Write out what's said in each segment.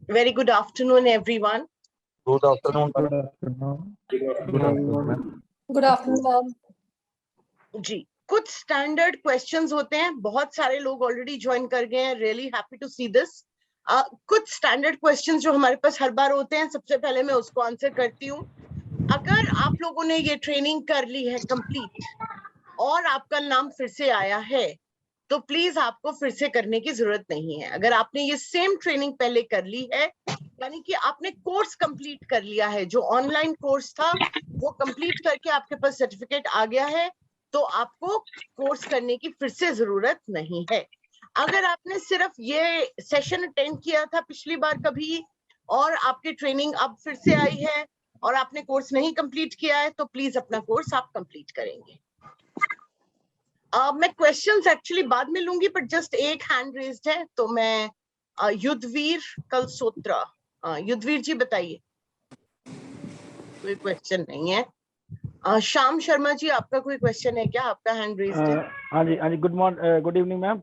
Very good afternoon, everyone. Good afternoon. Good afternoon. Good afternoon, ma'am. Good afternoon, ma'am. जी, कुछ standard questions होते हैं, बहुत सारे लोग ऑलरेडी ज्वाइन कर गए हैं, really happy to see this. कुछ स्टैंडर्ड क्वेश्चंस जो हमारे पास हर बार होते हैं, सबसे पहले मैं उसको आंसर करती हूँ। अगर आप लोगों ने ये ट्रेनिंग कर ली है कंप्लीट और आपका नाम फिर से आया है, तो प्लीज आपको फिर से करने की जरूरत नहीं है। अगर आपने ये सेम ट्रेनिंग पहले कर ली है, यानी कि आपने कोर्स कंप्लीट कर लिया है, जो ऑनलाइन कोर्स था वो कंप्लीट करके आपके पास सर्टिफिकेट आ गया है, तो आपको कोर्स करने की फिर से जरूरत नहीं है। अगर आपने सिर्फ ये सेशन अटेंड किया था पिछली बार कभी और आपकी ट्रेनिंग अब फिर से आई है और आपने कोर्स नहीं कंप्लीट किया है, तो प्लीज अपना कोर्स आप कंप्लीट करेंगे। मैं क्वेश्चंस एक्चुअली बाद में लूंगी, बट जस्ट एक हैंड रेज्ड है, तो मैं युद्धवीर कलसोत्रा, युद्धवीर जी बताइए। कोई क्वेश्चन नहीं है। श्याम शर्मा जी, आपका कोई क्वेश्चन है क्या? आपका हैंड रेज्ड है। हाँ जी, गुड इवनिंग मैम।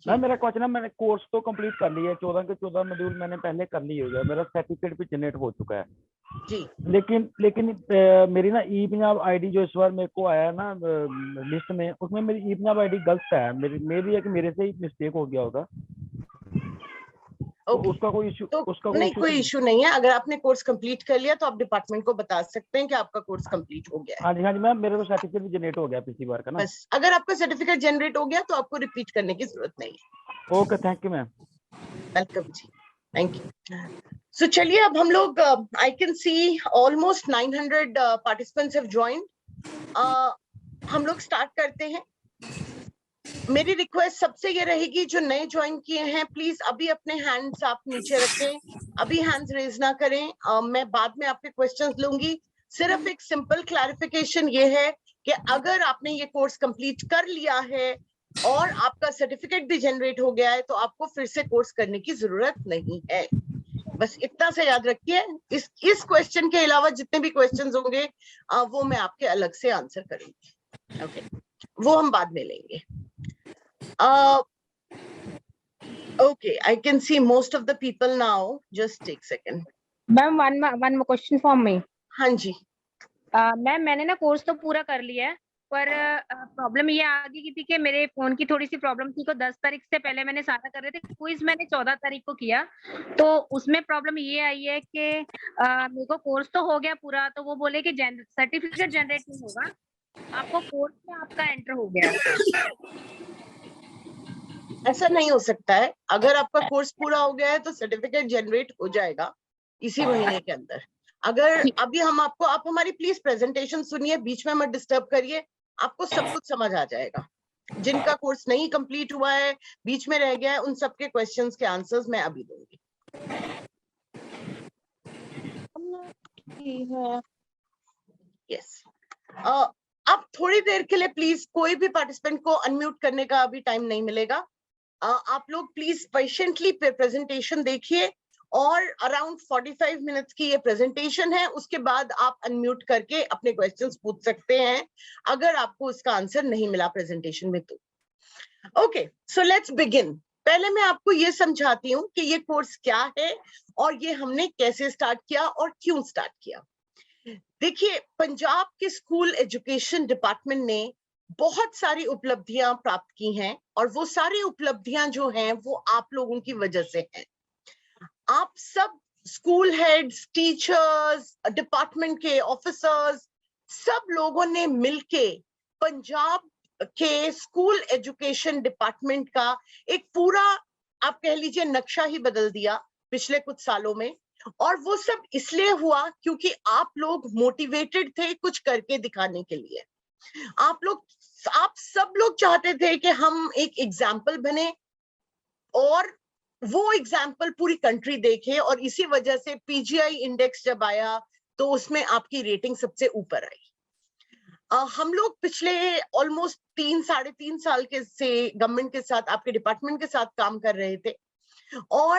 मैम मेरा क्वेश्चन है, मैंने कोर्स तो कंप्लीट कर लिया है, 14 के 14 मॉड्यूल मैंने पहले कर लिए हुए, मेरा सर्टिफिकेट भी जनरेट हो चुका है जी। लेकिन मेरी ना ई पंजाब आईडी जो इस बार मेरे को आया है ना लिस्ट में, उसमें मेरी ई पंजाब आईडी गलत है। मेरी है कि मेरे से ही मिस्टेक हो गया होगा। तो उसका कोई इशू नहीं, कोई इशू नहीं है। अगर आपने कोर्स कंप्लीट कर लिया तो आप डिपार्टमेंट को बता सकते हैं कि आपका कोर्स कंप्लीट हो गया है। हाँ जी मैम, मेरे को सर्टिफिकेट भी जनरेट हो गया पिछली बार का ना। बस अगर आपका सर्टिफिकेट जनरेट हो गया तो आपको रिपीट करने की जरूरत नहीं है। Okay, thank you ma'am. Welcome जी, थैंक यू। सो चलिए, अब हम लोग, I can see almost 900 participants have joined. हम लोग स्टार्ट करते हैं। मेरी रिक्वेस्ट सबसे ये रहेगी, जो नए ज्वाइन किए हैं प्लीज अभी अपने हैंड्स आप नीचे रखें, अभी हैंड्स रेज ना करें। मैं बाद में आपके क्वेश्चंस लूंगी। सिर्फ एक सिंपल क्लैरिफिकेशन ये है कि अगर आपने ये कोर्स कंप्लीट कर लिया है और आपका सर्टिफिकेट भी जनरेट हो गया है, तो आपको फिर से कोर्स करने की जरूरत नहीं है। बस इतना से याद रखिए। इस क्वेश्चन के अलावा जितने भी क्वेश्चंस होंगे वो मैं आपके अलग से आंसर करूंगी। ओके, वो हम बाद में लेंगे। Okay, I can see most of the people now. Just take a second. Ma'am one more question from me. हाँ जी। मैम मैंने ना कोर्स तो पूरा कर लिया है, पर प्रॉब्लम ये आ गई थी कि मेरे फोन की थोड़ी सी प्रॉब्लम थी। तो 10 तारीख से पहले मैंने सारा कर रहे थे। क्विज मैंने 14 तारीख को किया, तो उसमें प्रॉब्लम ये आई है कि मेरे को कोर्स तो हो गया पूरा, तो वो बोले कि सर्टिफिकेट जनरेट नहीं होगा, आपको कोर्स में आपका एंटर हो गया। ऐसा नहीं हो सकता है। अगर आपका कोर्स पूरा हो गया है तो सर्टिफिकेट जनरेट हो जाएगा इसी महीने के अंदर। अगर अभी आप हमारी प्लीज प्रेजेंटेशन सुनिए, बीच में मत डिस्टर्ब करिए, आपको सब कुछ समझ आ जाएगा। जिनका कोर्स नहीं कंप्लीट हुआ है, बीच में रह गया है, उन सबके क्वेश्चंस के आंसर्स मैं अभी दूंगी। यस। अब थोड़ी देर के लिए प्लीज कोई भी पार्टिसिपेंट को अनम्यूट करने का अभी टाइम नहीं मिलेगा। आप लोग प्लीज पेशेंटली प्रेजेंटेशन देखिए, और अराउंड 45 मिनट्स की ये प्रेजेंटेशन है। उसके बाद आप अनम्यूट करके अपने क्वेश्चंस पूछ सकते हैं अगर आपको उसका आंसर नहीं मिला प्रेजेंटेशन में तो। Okay, so let's begin. पहले मैं आपको ये समझाती हूँ कि ये कोर्स क्या है और ये हमने कैसे स्टार्ट किया और क्यों स्टार्ट किया। देखिए, पंजाब के स्कूल एजुकेशन डिपार्टमेंट ने बहुत सारी उपलब्धियां प्राप्त की हैं, और वो सारी उपलब्धियां जो हैं वो आप लोगों की वजह से हैं। आप सब स्कूल हेड्स, टीचर्स, डिपार्टमेंट के ऑफिसर्स, सब लोगों ने मिलके पंजाब के स्कूल एजुकेशन डिपार्टमेंट का एक पूरा, आप कह लीजिए, नक्शा ही बदल दिया पिछले कुछ सालों में। और वो सब इसलिए हुआ क्योंकि आप लोग मोटिवेटेड थे कुछ करके दिखाने के लिए। आप सब लोग चाहते थे कि हम एक एग्जाम्पल बने और वो एग्जाम्पल पूरी कंट्री देखे, और इसी वजह से पीजीआई इंडेक्स जब आया तो उसमें आपकी रेटिंग सबसे ऊपर आई। हम लोग पिछले ऑलमोस्ट 3-3.5 साल के से गवर्नमेंट के साथ, आपके डिपार्टमेंट के साथ काम कर रहे थे। और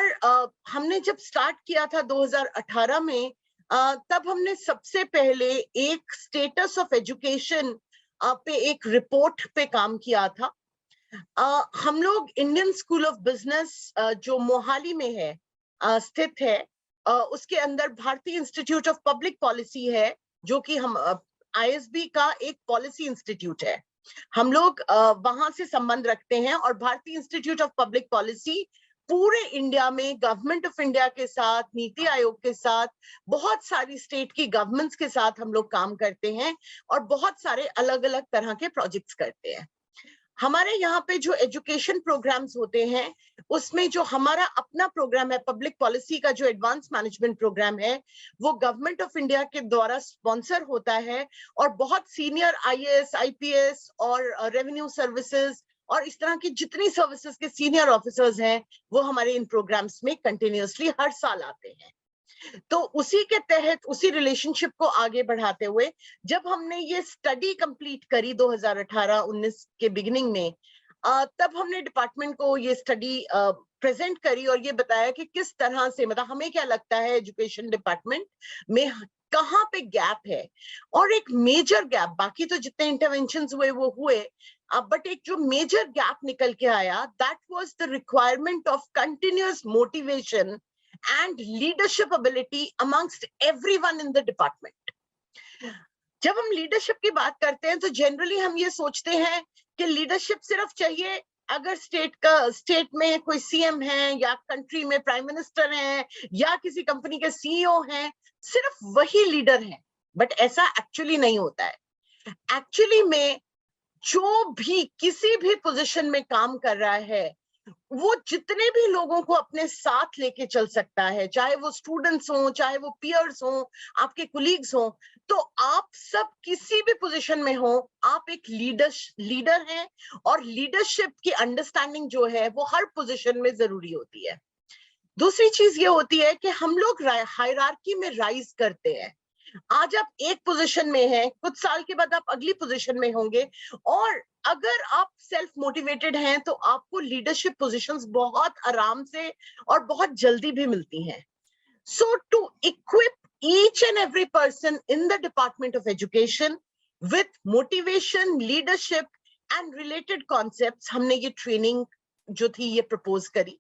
हमने जब स्टार्ट किया था 2018 में, तब हमने सबसे पहले एक स्टेटस ऑफ एजुकेशन पे एक रिपोर्ट पे काम किया था। हम लोग इंडियन स्कूल ऑफ बिजनेस जो मोहाली में है, स्थित है। उसके अंदर भारतीय इंस्टीट्यूट ऑफ पब्लिक पॉलिसी है, जो कि हम ISB का एक पॉलिसी इंस्टीट्यूट है। हम लोग वहां से संबंध रखते हैं, और भारतीय इंस्टीट्यूट ऑफ पब्लिक पॉलिसी पूरे इंडिया में गवर्नमेंट ऑफ इंडिया के साथ, नीति आयोग के साथ, बहुत सारी स्टेट की गवर्नमेंट्स के साथ हम लोग काम करते हैं और बहुत सारे अलग अलग तरह के प्रोजेक्ट्स करते हैं। हमारे यहाँ पे जो एजुकेशन प्रोग्राम्स होते हैं, उसमें जो हमारा अपना प्रोग्राम है पब्लिक पॉलिसी का, जो एडवांस मैनेजमेंट प्रोग्राम है, वो गवर्नमेंट ऑफ इंडिया के द्वारा स्पॉन्सर होता है, और बहुत सीनियर IAS, IPS और रेवेन्यू सर्विसेज और इस तरह की जितनी सर्विसेज के सीनियर ऑफिसर्स हैं, वो हमारे इन प्रोग्राम्स में कंटिन्यूअसली हर साल आते हैं। तो उसी के तहत, उसी रिलेशनशिप को आगे बढ़ाते हुए, जब हमने ये स्टडी कंप्लीट करी 2018-19 के बिगिनिंग में, तब हमने डिपार्टमेंट को ये स्टडी प्रेजेंट करी और ये बताया कि किस तरह से, मतलब हमें क्या लगता है एजुकेशन डिपार्टमेंट में कहाँ पे गैप है। और एक मेजर गैप, बाकी तो जितने इंटरवेंशंस हुए वो हुए, बट एक जो मेजर गैप निकल के आया, that was the requirement of continuous motivation and leadership ability amongst everyone in the department. जब हम लीडरशिप की बात करते हैं तो जनरली हम ये सोचते हैं कि लीडरशिप सिर्फ चाहिए अगर स्टेट में कोई CM है, या कंट्री में प्राइम मिनिस्टर है, या किसी कंपनी के CEO हैं, सिर्फ वही लीडर है। बट ऐसा एक्चुअली नहीं होता है। एक्चुअली में जो भी किसी भी पोजीशन में काम कर रहा है, वो जितने भी लोगों को अपने साथ लेके चल सकता है, चाहे वो स्टूडेंट्स हो, चाहे वो पीयर्स हो, आपके कुलीग्स हो, तो आप सब किसी भी पोजीशन में हो, आप एक लीडर हैं, और लीडरशिप की अंडरस्टैंडिंग जो है वो हर पोजीशन में जरूरी होती है। दूसरी चीज ये होती है कि हम लोग हायरार्की में राइज करते हैं। आज आप एक पोजीशन में हैं, कुछ साल के बाद आप अगली पोजीशन में होंगे, और अगर आप सेल्फ मोटिवेटेड हैं तो आपको लीडरशिप पोजीशंस बहुत आराम से और बहुत जल्दी भी मिलती हैं। So to equip each and every person in the department of education with motivation, leadership and related concepts, हमने ये ट्रेनिंग जो थी ये प्रपोज करी।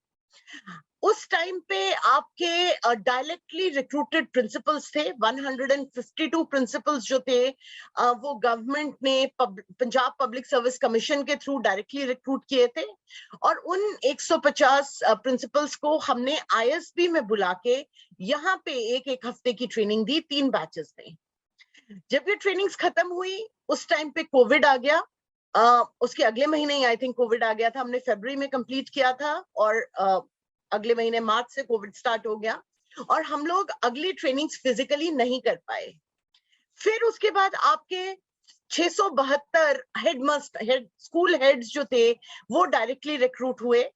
उस टाइम पे आपके डायरेक्टली रिक्रूटेड प्रिंसिपल्स थे, 152 प्रिंसिपल्स जो थे, वो गवर्नमेंट ने पंजाब पब्लिक सर्विस कमीशन के थ्रू डायरेक्टली रिक्रूट किए थे, और उन 150 प्रिंसिपल्स को हमने ISB में बुला के यहाँ पे एक हफ्ते की ट्रेनिंग दी, 3 बैचेस थे। जब ये ट्रेनिंग्स खत्म हुई, उस टाइम पे कोविड आ गया। उसके अगले महीने ही आई थिंक कोविड आ गया था। हमने फरवरी में कंप्लीट किया था, और अगले महीने मार्च से कोविड स्टार्ट हो गया, और हम लोग अगली ट्रेनिंग्स फिजिकली नहीं कर पाए। फिर उसके बाद आपके 672 स्कूल हेड्स जो थे, वो डायरेक्टली रिक्रूट हुए,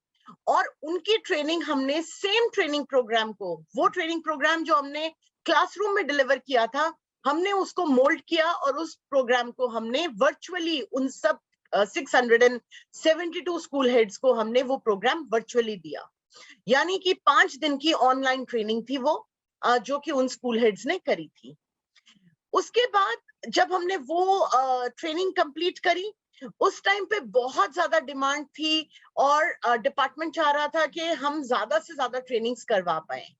और उनकी ट्रेनिंग हमने सेम ट्रेनिंग प्रोग्राम को, वो ट्रेनिंग प्रोग्राम जो हमने क्लासरूम में डिलीवर किया था, हमने उसको मोल्ड किया, और उस प्रोग्राम को हमने वर्चुअली उन सब 672 स्कूल हेड्स को हमने वो प्रोग्राम वर्चुअली दिया। यानी कि 5 दिन की ऑनलाइन ट्रेनिंग थी वो, जो कि उन स्कूल हेड्स ने करी थी। उसके बाद जब हमने वो ट्रेनिंग कंप्लीट करी, उस टाइम पे बहुत ज्यादा डिमांड थी, और डिपार्टमेंट चाह रहा था कि हम ज्यादा से ज्यादा ट्रेनिंग्स करवा पाए।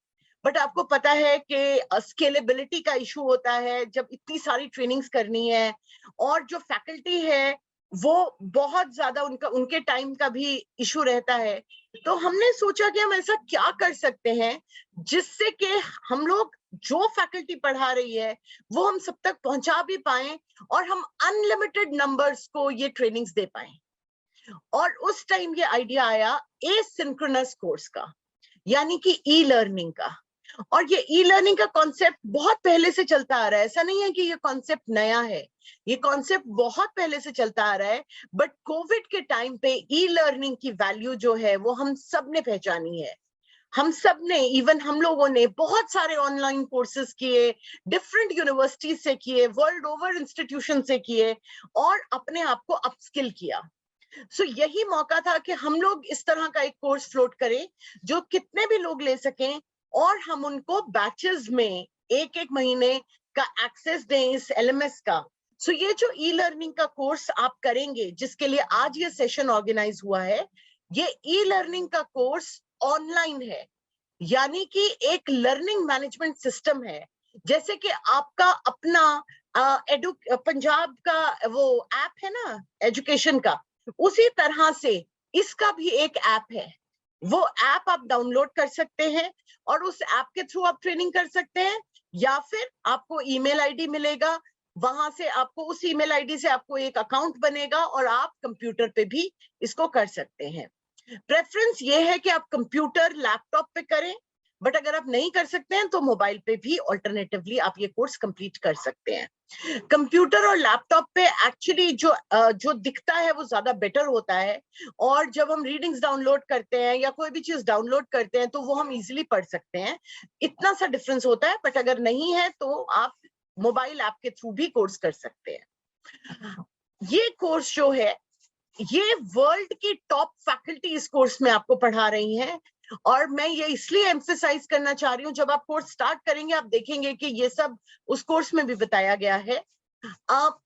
बट आपको पता है कि स्केलेबिलिटी का इशू होता है जब इतनी सारी ट्रेनिंग्स करनी है, और जो फैकल्टी है वो बहुत ज्यादा, उनके टाइम का भी इशू रहता है। तो हमने सोचा कि हम ऐसा क्या कर सकते हैं जिससे कि हम लोग जो फैकल्टी पढ़ा रही है वो हम सब तक पहुंचा भी पाएं, और हम अनलिमिटेड नंबर्स को ये ट्रेनिंग्स दे पाएं। और उस टाइम ये आइडिया आया एसिंक्रोनस कोर्स का, यानी कि ई-लर्निंग का। और ये ई-लर्निंग का कॉन्सेप्ट बहुत पहले से चलता आ रहा है, ऐसा नहीं है कि ये कॉन्सेप्ट नया है, ये कॉन्सेप्ट बहुत पहले से चलता आ रहा है। बट कोविड के टाइम पे ई-लर्निंग की वैल्यू जो है वो हम सब ने पहचानी है। हम सब ने, इवन हम लोगों ने बहुत सारे ऑनलाइन कोर्सेज किए, डिफरेंट यूनिवर्सिटीज से किए, वर्ल्ड ओवर इंस्टीट्यूशन से किए, और अपने आप को अपस्किल किया। सो यही मौका था कि हम लोग इस तरह का एक कोर्स फ्लोट करें जो कितने भी लोग ले सकें, और हम उनको बैचेस में एक महीने का एक्सेस दें इस LMS का। सो ये जो ई-लर्निंग का कोर्स आप करेंगे, जिसके लिए आज ये सेशन ऑर्गेनाइज हुआ है, ये ई-लर्निंग का कोर्स ऑनलाइन है। यानी कि एक लर्निंग मैनेजमेंट सिस्टम है, जैसे कि आपका अपना पंजाब का वो ऐप है ना एजुकेशन का, उसी तरह से इसका भी एक ऐप है। वो ऐप आप डाउनलोड कर सकते हैं और उस ऐप के थ्रू आप ट्रेनिंग कर सकते हैं, या फिर आपको ईमेल आईडी मिलेगा, वहां से आपको उस ईमेल आईडी से आपको एक अकाउंट बनेगा और आप कंप्यूटर पे भी इसको कर सकते हैं। प्रेफरेंस ये है कि आप कंप्यूटर लैपटॉप पे करें, बट अगर आप नहीं कर सकते हैं तो मोबाइल पे भी ऑल्टरनेटिवली आप ये कोर्स कंप्लीट कर सकते हैं। कंप्यूटर और लैपटॉप पे एक्चुअली जो दिखता है वो ज्यादा बेटर होता है, और जब हम रीडिंग्स डाउनलोड करते हैं या कोई भी चीज डाउनलोड करते हैं तो वो हम इजीली पढ़ सकते हैं, इतना सा डिफरेंस होता है। बट अगर नहीं है तो आप मोबाइल ऐप के थ्रू भी कोर्स कर सकते हैं। ये कोर्स जो है, ये वर्ल्ड की टॉप फैकल्टी इस कोर्स में आपको पढ़ा रही हैं, और मैं ये इसलिए एम्फेसाइज करना चाह रही हूँ, जब आप कोर्स स्टार्ट करेंगे आप देखेंगे कि ये सब उस कोर्स में भी बताया गया है।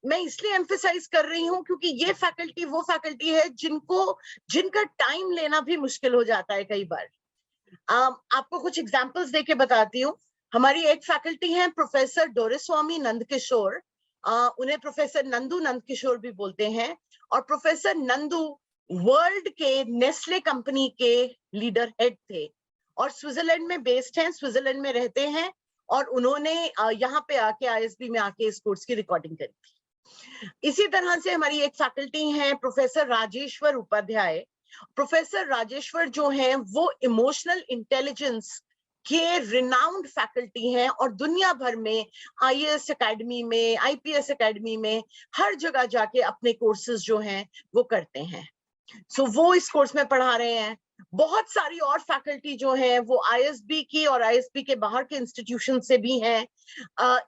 मैं इसलिए एम्फेसाइज कर रही हूँ क्योंकि ये फैकल्टी वो फैकल्टी है जिनका टाइम लेना भी मुश्किल हो जाता है कई बार। आपको कुछ एग्जांपल्स देके बताती हूँ। हमारी एक फैकल्टी है प्रोफेसर डोरेस्वामी नंदकिशोर, उन्हें प्रोफेसर नंदू नंदकिशोर भी बोलते हैं, और प्रोफेसर नंदू वर्ल्ड के नेस्ले कंपनी के लीडर हेड थे और स्विट्जरलैंड में बेस्ड हैं, स्विट्जरलैंड में रहते हैं, और उन्होंने यहाँ पे आके आईएसबी में आके इस कोर्स की रिकॉर्डिंग करी थी। इसी तरह से हमारी एक फैकल्टी है प्रोफेसर राजेश्वर उपाध्याय। प्रोफेसर राजेश्वर जो हैं वो इमोशनल इंटेलिजेंस के रिनाउंड फैकल्टी हैं, और दुनिया भर में आईएएस एकेडमी में, आईपीएस एकेडमी में, हर जगह जाके अपने कोर्सेज जो हैं वो करते हैं। सो वो इस कोर्स में पढ़ा रहे हैं। बहुत सारी और फैकल्टी जो है वो आईएसबी की और आईएसबी के बाहर के इंस्टीट्यूशन से भी हैं।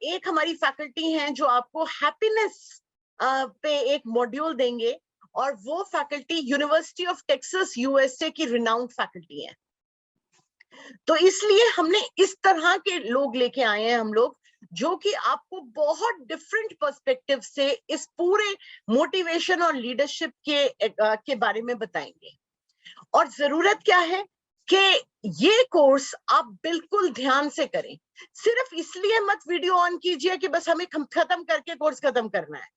एक हमारी फैकल्टी हैं जो आपको हैप्पीनेस पे एक मॉड्यूल देंगे, और वो faculty university of Texas USA की रिनाउंड फैकल्टी है। तो इसलिए हमने इस तरह के लोग लेके आए हैं हम लोग, जो कि आपको बहुत डिफरेंट पर्सपेक्टिव से इस पूरे मोटिवेशन और लीडरशिप के बारे में बताएंगे। और जरूरत क्या है कि ये कोर्स आप बिल्कुल ध्यान से करें। सिर्फ इसलिए मत वीडियो ऑन कीजिए कि बस हमें खत्म करके कोर्स खत्म करना है।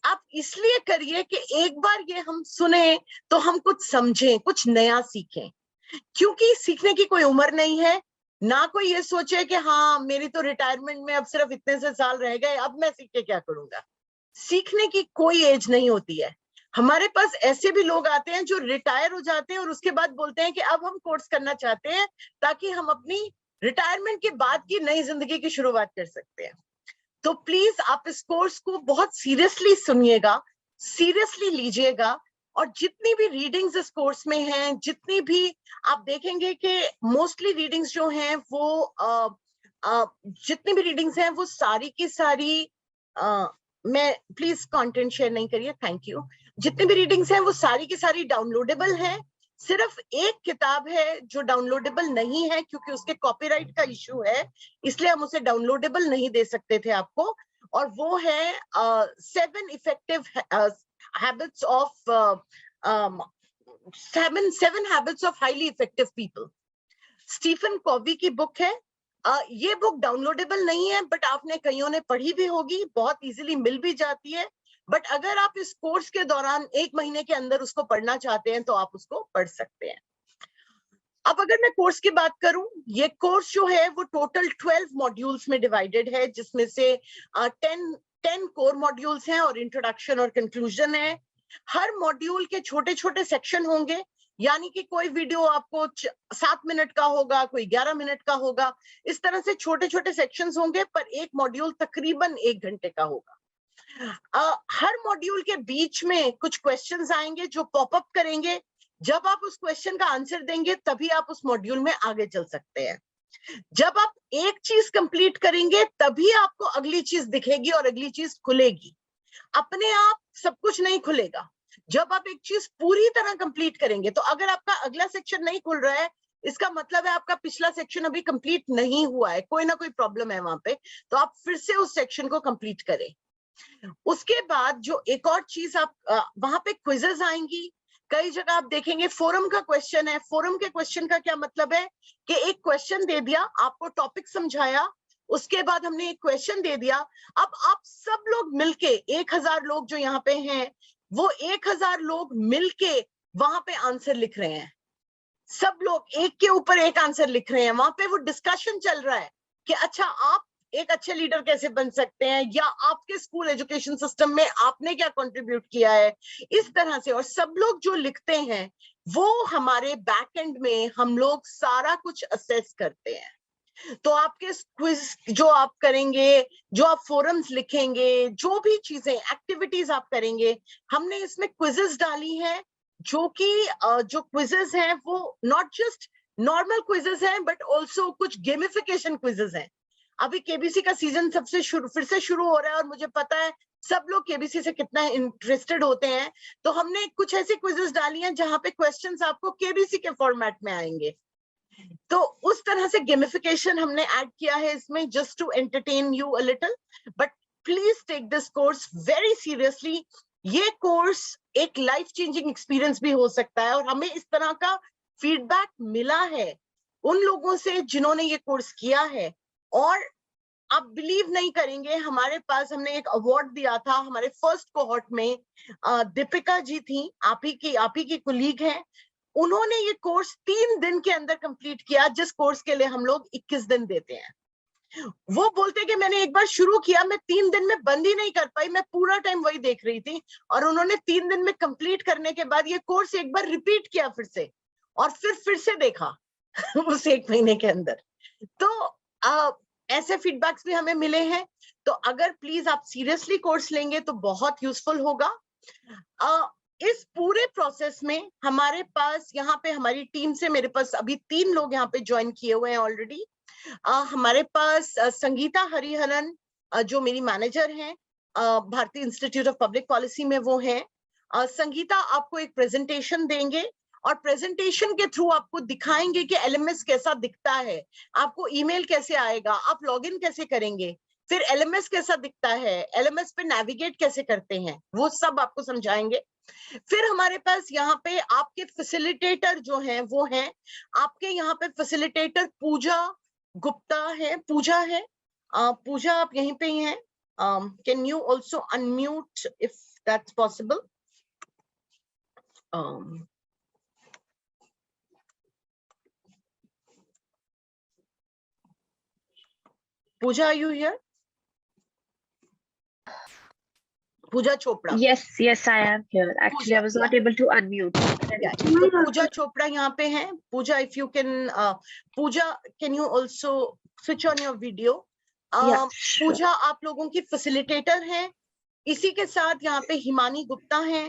आप इसलिए करिए कि एक बार ये हम सुने तो हम कुछ समझें, कुछ नया सीखें, क्योंकि सीखने की कोई उम्र नहीं है। ना कोई ये सोचे कि हाँ मेरी तो रिटायरमेंट में अब सिर्फ इतने से साल रह गए, अब मैं सीख के क्या करूंगा। सीखने की कोई एज नहीं होती है। हमारे पास ऐसे भी लोग आते हैं जो रिटायर हो जाते हैं और उसके बाद बोलते हैं कि अब हम कोर्स करना चाहते हैं ताकि हम अपनी रिटायरमेंट के बाद की नई जिंदगी की शुरुआत कर सकते हैं। तो प्लीज आप इस कोर्स को बहुत सीरियसली सुनिएगा, सीरियसली लीजिएगा, और जितनी भी रीडिंग्स इस कोर्स में हैं, जितनी भी आप देखेंगे कि मोस्टली रीडिंग्स जो हैं वो जितनी भी रीडिंग्स हैं वो सारी की सारी मैं प्लीज कंटेंट शेयर नहीं करिए, थैंक यू। जितनी भी रीडिंग्स हैं वो सारी की सारी डाउनलोडेबल हैं। सिर्फ एक किताब है जो डाउनलोडेबल नहीं है क्योंकि उसके कॉपीराइट का इशू है, इसलिए हम उसे डाउनलोडेबल नहीं दे सकते थे आपको, और वो है 7 effective habits of 7 habits of highly effective people। Stephen Covey की बुक है। ये बुक डाउनलोडेबल नहीं है, बट आपने कईयों ने पढ़ी भी होगी, बहुत इजीली मिल भी जाती है। बट अगर आप इस कोर्स के दौरान 1 महीने के अंदर उसको पढ़ना चाहते हैं तो आप उसको पढ़ सकते हैं। अब अगर मैं कोर्स की बात करूं, ये कोर्स जो है वो टोटल 12 मॉड्यूल्स में डिवाइडेड है, जिसमें से 10 कोर मॉड्यूल्स हैं और इंट्रोडक्शन और कंक्लूजन है। हर मॉड्यूल के छोटे छोटे सेक्शन होंगे, यानी कि कोई वीडियो आपको 7 मिनट का होगा, कोई 11 मिनट का होगा, इस तरह से छोटे छोटे सेक्शंस होंगे, पर एक मॉड्यूल तकरीबन 1 घंटे का होगा। हर मॉड्यूल के बीच में कुछ क्वेश्चंस आएंगे जो पॉपअप करेंगे। जब आप उस क्वेश्चन का आंसर देंगे तभी आप उस मॉड्यूल में आगे चल सकते हैं। जब आप एक चीज कंप्लीट करेंगे तभी आपको अगली चीज दिखेगी और अगली चीज खुलेगी। अपने आप सब कुछ नहीं खुलेगा। जब आप एक चीज पूरी तरह कंप्लीट करेंगे, तो अगर आपका अगला सेक्शन नहीं खुल रहा है, इसका मतलब है आपका पिछला सेक्शन अभी कंप्लीट नहीं हुआ है, कोई ना कोई प्रॉब्लम है वहां पे, तो आप फिर से उस सेक्शन को कंप्लीट करें। उसके बाद जो एक और चीज आप वहां पे क्विजेस आएंगी, कई जगह आप देखेंगे फोरम का क्वेश्चन है। फोरम के क्वेश्चन का क्या मतलब है कि एक क्वेश्चन दे दिया, आपको टॉपिक समझाया, उसके बाद हमने एक क्वेश्चन दे दिया, अब आप सब लोग मिलके 1000 लोग जो यहाँ पे हैं, वो 1000 लोग मिलके वहां पे आंसर लिख रहे हैं। सब लोग एक के ऊपर एक आंसर लिख रहे हैं। वहां पे वो डिस्कशन चल रहा है कि अच्छा आप एक अच्छे लीडर कैसे बन सकते हैं, या आपके स्कूल एजुकेशन सिस्टम में आपने क्या कंट्रीब्यूट किया है, इस तरह से। और सब लोग जो लिखते हैं वो हमारे बैक एंड में हम लोग सारा कुछ असेस करते हैं। तो आपके क्विज जो आप करेंगे, जो आप फोरम्स लिखेंगे, जो भी चीजें एक्टिविटीज आप करेंगे, हमने इसमें क्विजेस डाली है, जो कि जो क्विजेस हैं वो नॉट जस्ट नॉर्मल क्विजेस हैं बट ऑल्सो कुछ गेमिफिकेशन क्विजेस हैं। अभी केबीसी का सीजन फिर से शुरू हो रहा है और मुझे पता है सब लोग केबीसी से कितना इंटरेस्टेड होते हैं। तो हमने कुछ ऐसी क्विजेस डाली हैं जहां पे क्वेश्चंस आपको केबीसी के फॉर्मेट में आएंगे। तो उस तरह से गेमिफिकेशन हमने ऐड किया है इसमें, just to entertain you a little. But please take this course very seriously. ये कोर्स एक लाइफ चेंजिंग एक्सपीरियंस भी हो सकता है, और हमें इस तरह का फीडबैक मिला है उन लोगों से जिन्होंने ये कोर्स किया है। और आप बिलीव नहीं करेंगे, हमारे पास हमने एक अवार्ड दिया था हमारे फर्स्ट कोहॉर्ट में। दीपिका जी थी, आप ही की कुलीग हैं, उन्होंने ये कोर्स 3 दिन के अंदर कंप्लीट किया, जिस कोर्स के लिए हम लोग 21 दिन देते हैं। वो बोलते कि मैंने एक बार शुरू किया, मैं 3 दिन में बंद ही नहीं कर पाई, मैं पूरा टाइम वही देख रही थी। और उन्होंने 3 दिन में कंप्लीट करने के बाद ये कोर्स एक बार रिपीट किया फिर से, और फिर से देखा उस 1 महीने के अंदर। तो ऐसे फीडबैक्स भी हमें मिले हैं। तो अगर प्लीज आप सीरियसली कोर्स लेंगे तो बहुत यूजफुल होगा। इस पूरे प्रोसेस में हमारे पास यहाँ पे हमारी टीम से मेरे पास अभी 3 लोग यहाँ पे ज्वाइन किए हुए हैं ऑलरेडी। हमारे पास संगीता हरिहरन जो मेरी मैनेजर हैं भारतीय इंस्टीट्यूट ऑफ पब्लिक पॉलिसी में, वो हैं। संगीता आपको एक प्रेजेंटेशन देंगे और प्रेजेंटेशन के थ्रू आपको दिखाएंगे कि एलएमएस कैसा दिखता है, आपको ईमेल कैसे आएगा, आप लॉगिन कैसे करेंगे, फिर एलएमएस कैसा दिखता है, एलएमएस पे नेविगेट कैसे करते हैं, वो सब आपको समझाएंगे। फिर हमारे पास यहाँ पे आपके फैसिलिटेटर जो हैं वो हैं, आपके यहाँ पे फैसिलिटेटर पूजा गुप्ता है, पूजा है। पूजा आप यहीं पे ही हैं। Can you also unmute if that's possible? Pooja, are you here? Pooja Chopra. Yes, I am here. Actually, I was not able to unmute. Yeah. So Pooja Chopra यहाँ पे हैं. Pooja, if you can, Pooja, can you also switch on your video? Yeah, sure. पूजा आप लोगों की facilitator हैं। इसी के साथ यहाँ पे हिमानी गुप्ता हैं।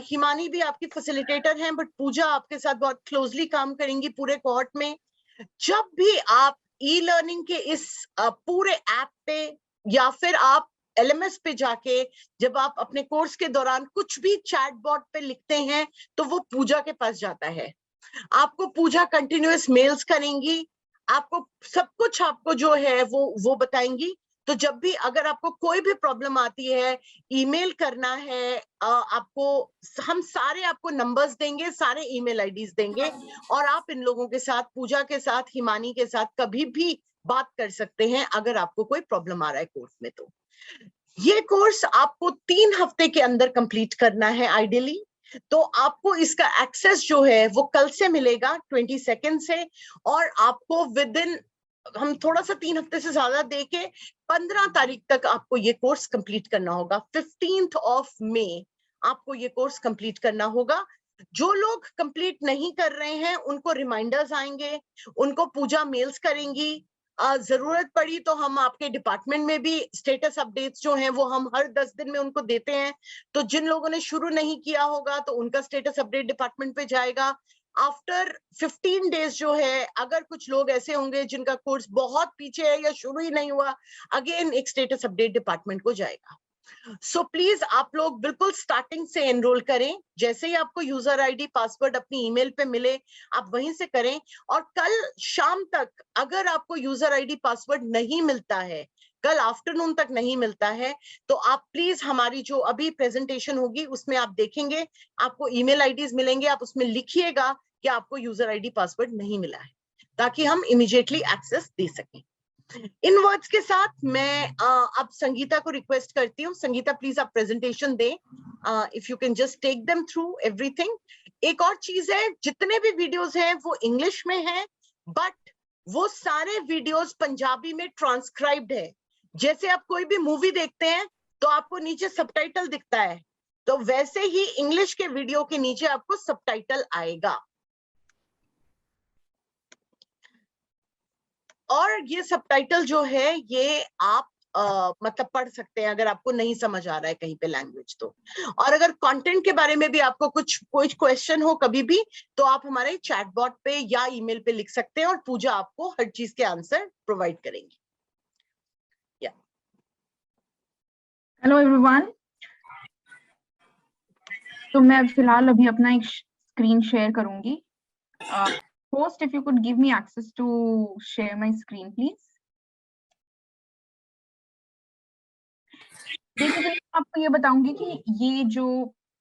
हिमानी भी आपकी फैसिलिटेटर हैं, बट पूजा आपके साथ बहुत क्लोजली काम करेंगी पूरे कोहॉर्ट में। जब भी आप ई लर्निंग के इस पूरे ऐप पे या फिर आप एलएमएस पे जाके जब आप अपने कोर्स के दौरान कुछ भी चैट बॉट पे लिखते हैं तो वो पूजा के पास जाता है। आपको पूजा कंटिन्यूअस मेल्स करेंगी, आपको सब कुछ आपको जो है वो बताएंगी। तो जब भी अगर आपको कोई भी प्रॉब्लम आती है, ईमेल करना है, आपको हम सारे आपको नंबर्स देंगे, सारे ईमेल आईडीज देंगे, और आप इन लोगों के साथ, पूजा के साथ, हिमानी के साथ कभी भी बात कर सकते हैं अगर आपको कोई प्रॉब्लम आ रहा है कोर्स में। तो ये कोर्स आपको 3 हफ्ते के अंदर कंप्लीट करना है आइडियली। तो आपको इसका एक्सेस जो है वो कल से मिलेगा 22 से, और आपको विद इन हम थोड़ा सा 3 हफ्ते से ज्यादा देके 15 तारीख तक आपको ये कोर्स कंप्लीट करना होगा। 15 मई आपको ये कोर्स कंप्लीट करना होगा। जो लोग कंप्लीट नहीं कर रहे हैं उनको रिमाइंडर्स आएंगे, उनको पूजा मेल्स करेंगी। जरूरत पड़ी तो हम आपके डिपार्टमेंट में भी स्टेटस अपडेट्स जो हैं वो हम हर 10 दिन में उनको देते हैं। तो जिन लोगों ने शुरू नहीं किया होगा तो उनका स्टेटस अपडेट डिपार्टमेंट पे जाएगा। आफ्टर 15 डेज जो है, अगर कुछ लोग ऐसे होंगे जिनका कोर्स बहुत पीछे है या शुरू ही नहीं हुआ, अगेन एक स्टेटस अपडेट डिपार्टमेंट को जाएगा। सो प्लीज आप लोग बिल्कुल स्टार्टिंग से एनरोल करें। जैसे ही आपको यूजर आईडी पासवर्ड अपनी ईमेल पे मिले आप वहीं से करें। और कल शाम तक अगर आपको यूजर आईडी पासवर्ड नहीं मिलता है कल आफ्टरनून तक नहीं मिलता है, तो आप प्लीज हमारी जो अभी प्रेजेंटेशन होगी उसमें आप देखेंगे, आपको ईमेल आईडीज मिलेंगे, आप उसमें लिखिएगा कि आपको यूजर आईडी पासवर्ड नहीं मिला है, ताकि हम इमीडिएटली एक्सेस दे सकें। इन वर्ड्स के साथ मैं अब संगीता को रिक्वेस्ट करती हूँ, संगीता प्लीज आप प्रेजेंटेशन दें, if you can just take them through everything. एक और चीज है, जितने भी वीडियोस हैं वो इंग्लिश में हैं, बट वो सारे वीडियोस पंजाबी में ट्रांसक्राइब्ड है। जैसे आप कोई भी मूवी देखते हैं तो आपको नीचे सबटाइटल दिखता है, तो वैसे ही इंग्लिश के वीडियो के नीचे आपको सबटाइटल आएगा, और ये सबटाइटल जो है ये आप मतलब पढ़ सकते हैं अगर आपको नहीं समझ आ रहा है कहीं पे लैंग्वेज तो। और अगर कंटेंट के बारे में भी आपको कोई क्वेश्चन हो कभी भी, तो आप हमारे चैट बॉट पे या ईमेल पे लिख सकते हैं और पूजा आपको हर चीज के आंसर प्रोवाइड करेंगी। हेलो एवरीवन, तो मैं फिलहाल अभी अपना एक स्क्रीन शेयर करूंगी। Host, if you could give me access to share my screen please. Basically आपको ये बताऊंगी कि ये जो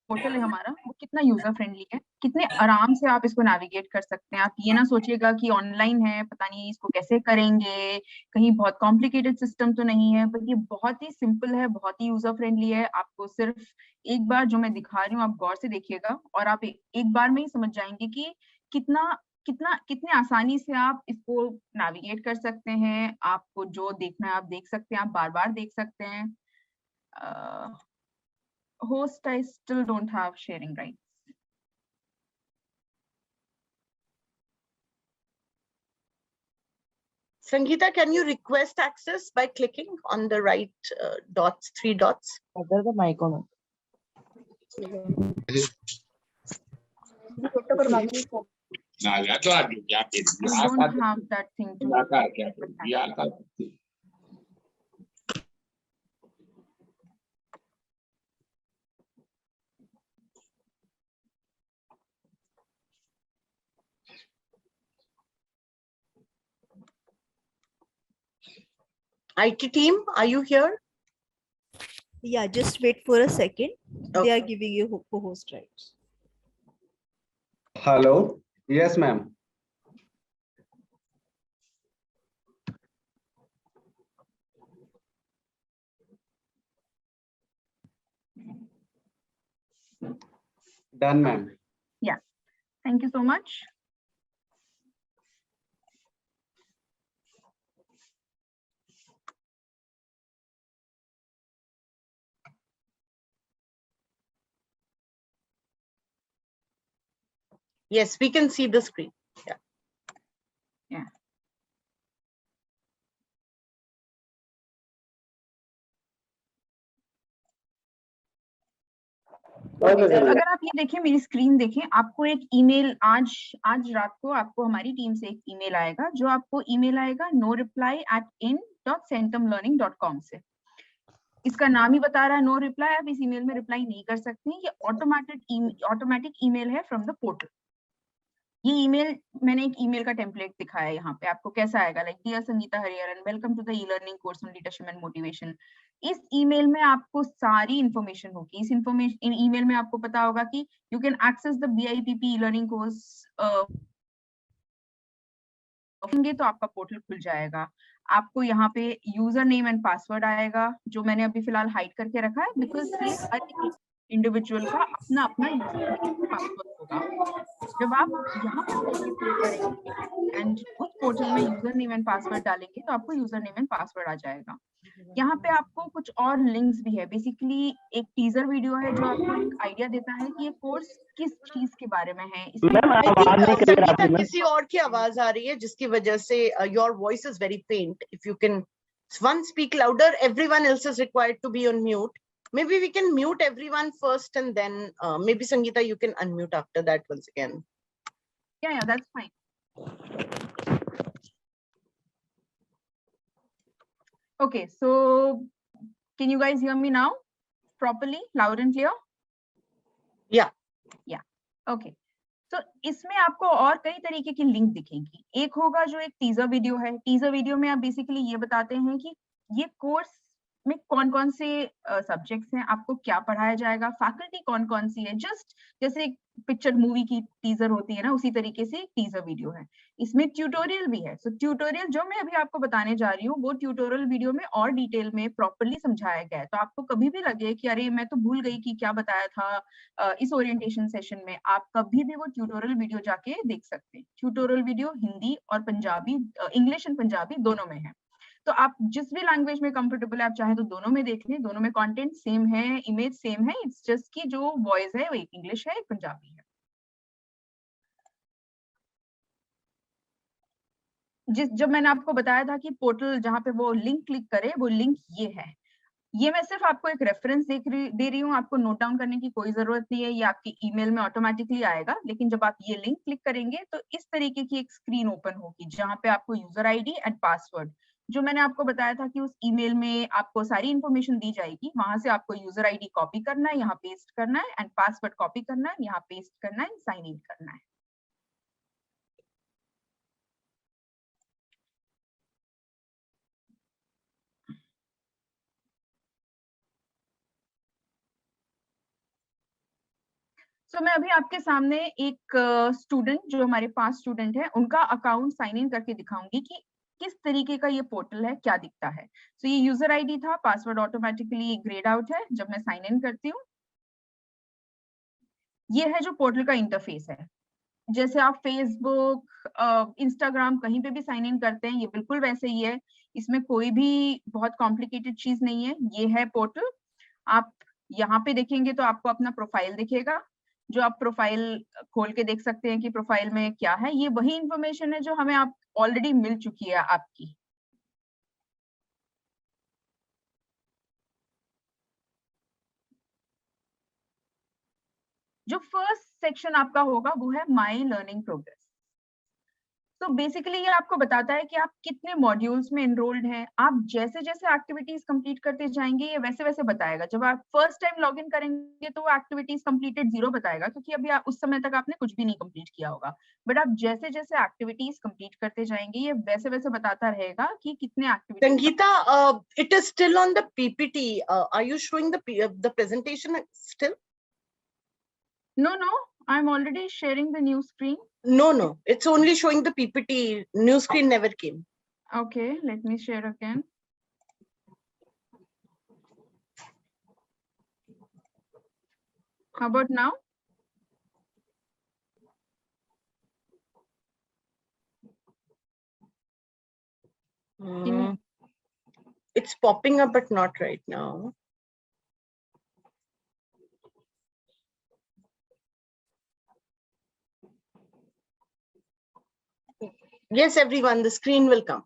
पोर्टल है हमारा वो कितना यूजर फ्रेंडली है, कितने आराम से आप इसको नेविगेट कर सकते हैं। आप ये ना सोचिएगा कि ऑनलाइन है, पता नहीं इसको कैसे करेंगे, कहीं बहुत कॉम्प्लिकेटेड सिस्टम तो नहीं है, पर ये बहुत ही सिंपल है, बहुत ही यूजर फ्रेंडली है। आपको सिर्फ एक बार जो मैं दिखा रही हूँ आप गौर से देखिएगा और आप एक बार में ही समझ जाएंगे कि कितने आसानी से आप इसको नेविगेट कर सकते हैं। आपको जो देखना है आप देख सकते हैं, आप बार बार देख सकते हैं। Host, I still don't have sharing rights. Sangeeta, can you request access by clicking on the right dots, 3 dots? Other the mic on. I don't have that thing to. IT team, are you here? Yeah, just wait for a second. Okay. They are giving you co-host rights. Hello. Yes, ma'am. Done, ma'am. Yeah. Thank you so much. Yes, we can see the screen. Yeah. Yeah. अगर आप ये देखें, मेरी screen देखें, आपको एक email आज रात को आपको हमारी टीम से एक ईमेल आएगा, जो आपको ईमेल आएगा noreply@in.centumlearning.com से। इसका नाम ही बता रहा है नो रिप्लाई, आप इस ईमेल में रिप्लाई नहीं कर सकते। ये ऑटोमेटिक ईमेल है फ्रॉम द पोर्टल। ये ईमेल मैंने एक ईमेल का टेम्पलेट दिखाया है यहाँ पे, आपको कैसा आएगा, like dear Sangeeta Hariharan, welcome to the elearning course on leadership and motivation. इस ईमेल में आपको सारी इंफॉर्मेशन होगी। इस ईमेल में आपको पता होगा कि you can access the BIPP elearning course, तो आपका पोर्टल खुल जाएगा। आपको यहाँ पे यूजर नेम एंड पासवर्ड आएगा, जो मैंने अभी फिलहाल हाइड करके रखा है, बिकॉज हर इंडिविजुअल का अपना यूजर नेम पासवर्ड होगा। जब आप यहाँ पर करेंगे एंड उस पोर्टल में यूजर नेम एंड पासवर्ड डालेंगे तो आपको यूजर नेम एंड पासवर्ड आ जाएगा। यहाँ पे आपको कुछ और लिंक्स भी है। बेसिकली एक टीजर वीडियो है जो आपको एक आइडिया देता है कि ये कोर्स किस चीज के बारे में है। संगीता, किसी और की आवाज आ रही है जिसकी वजह से your voice is very faint. If you can one speak louder, everyone else is required to be on mute. Maybe we can mute everyone first and then maybe Sangeeta you can unmute after that once again. Yeah, that's fine. Okay, so can you guys hear me now properly, loud and clear? Yeah. Okay. So इसमें आपको और कई तरीके की link दिखेंगी। एक होगा जो एक टीजर वीडियो है। टीजर वीडियो में आप बेसिकली ये बताते हैं कि ये कोर्स में कौन कौन से सब्जेक्ट्स हैं, आपको क्या पढ़ाया जाएगा, फैकल्टी कौन कौन सी है, जस्ट जैसे पिक्चर मूवी की टीजर होती है ना, उसी तरीके से टीजर वीडियो है। इसमें ट्यूटोरियल भी है। सो ट्यूटोरियल जो मैं अभी आपको बताने जा रही हूँ वो ट्यूटोरियल वीडियो में और डिटेल में प्रॉपर्ली समझाया गया है। तो आपको कभी भी लगे कि अरे मैं तो भूल गई कि क्या बताया था इस ओरिएंटेशन सेशन में, आप कभी भी वो ट्यूटोरियल वीडियो जाके देख सकते हैं। ट्यूटोरियल वीडियो हिंदी और पंजाबी, इंग्लिश एंड पंजाबी दोनों में है। तो आप जिस भी लैंग्वेज में कंफर्टेबल है, आप चाहे तो दोनों में देख लें, दोनों में कंटेंट सेम है, इमेज सेम है, इट्स जस्ट कि जो वॉइस है वो एक इंग्लिश है, एक पंजाबी है। जब मैंने आपको बताया था कि पोर्टल जहाँ पे वो लिंक क्लिक करे, वो लिंक ये है। ये मैं सिर्फ आपको एक रेफरेंस दे रही हूँ, आपको नोट डाउन करने की कोई जरूरत नहीं है, ये आपके ईमेल में ऑटोमेटिकली आएगा। लेकिन जब आप ये लिंक क्लिक करेंगे तो इस तरीके की एक स्क्रीन ओपन होगी जहाँ पे आपको यूजर आईडी एंड पासवर्ड, जो मैंने आपको बताया था कि उस ईमेल में आपको सारी इंफॉर्मेशन दी जाएगी, वहां से आपको यूजर आईडी कॉपी करना है, यहाँ पेस्ट करना है, एंड पासवर्ड कॉपी करना है, यहाँ पेस्ट करना है, साइन इन करना है। तो मैं अभी आपके सामने एक स्टूडेंट, जो हमारे 5 स्टूडेंट हैं, उनका अकाउंट साइन इन करके दिखाऊंगी कि किस तरीके का ये पोर्टल है, क्या दिखता है। तो ये यूजर आईडी था, पासवर्ड ऑटोमेटिकली ग्रेड आउट है जब मैं साइन इन करती हूँ। ये है जो पोर्टल का इंटरफेस है। जैसे आप फेसबुक, इंस्टाग्राम कहीं पे भी साइन इन करते हैं, ये बिल्कुल वैसे ही है। इसमें कोई भी बहुत कॉम्प्लिकेटेड चीज नहीं है। ये है पोर्टल। आप यहाँ पे देखेंगे तो आपको अपना प्रोफाइल दिखेगा, जो आप प्रोफाइल खोल के देख सकते हैं कि प्रोफाइल में क्या है। ये वही इंफॉर्मेशन है जो हमें आप ऑलरेडी मिल चुकी है आपकी। जो फर्स्ट सेक्शन आपका होगा वो है माय लर्निंग प्रोग्रेस। तो बेसिकली ये आपको बताता है कि आप कितने मॉड्यूल्स में एनरोल्ड हैं। आप जैसे जैसे एक्टिविटीज कंप्लीट करते जाएंगे ये वैसे वैसे बताएगा। जब आप फर्स्ट टाइम लॉगिन करेंगे तो वो एक्टिविटीज कंप्लीटेड 0 बताएगा, क्योंकि अभी उस समय तक आपने कुछ भी नहीं कंप्लीट किया होगा। बट आप जैसे जैसे एक्टिविटीज कंप्लीट करते जाएंगे ये वैसे वैसे बताता रहेगा कि कितने activities. Sangeeta, it is still on the PPT. Are you showing the presentation still? No, I'm already sharing the new screen. No, it's only showing the PPT. New screen never came. Okay, let me share again. How about now? It's popping up, but not right now. Yes, everyone, the screen will come.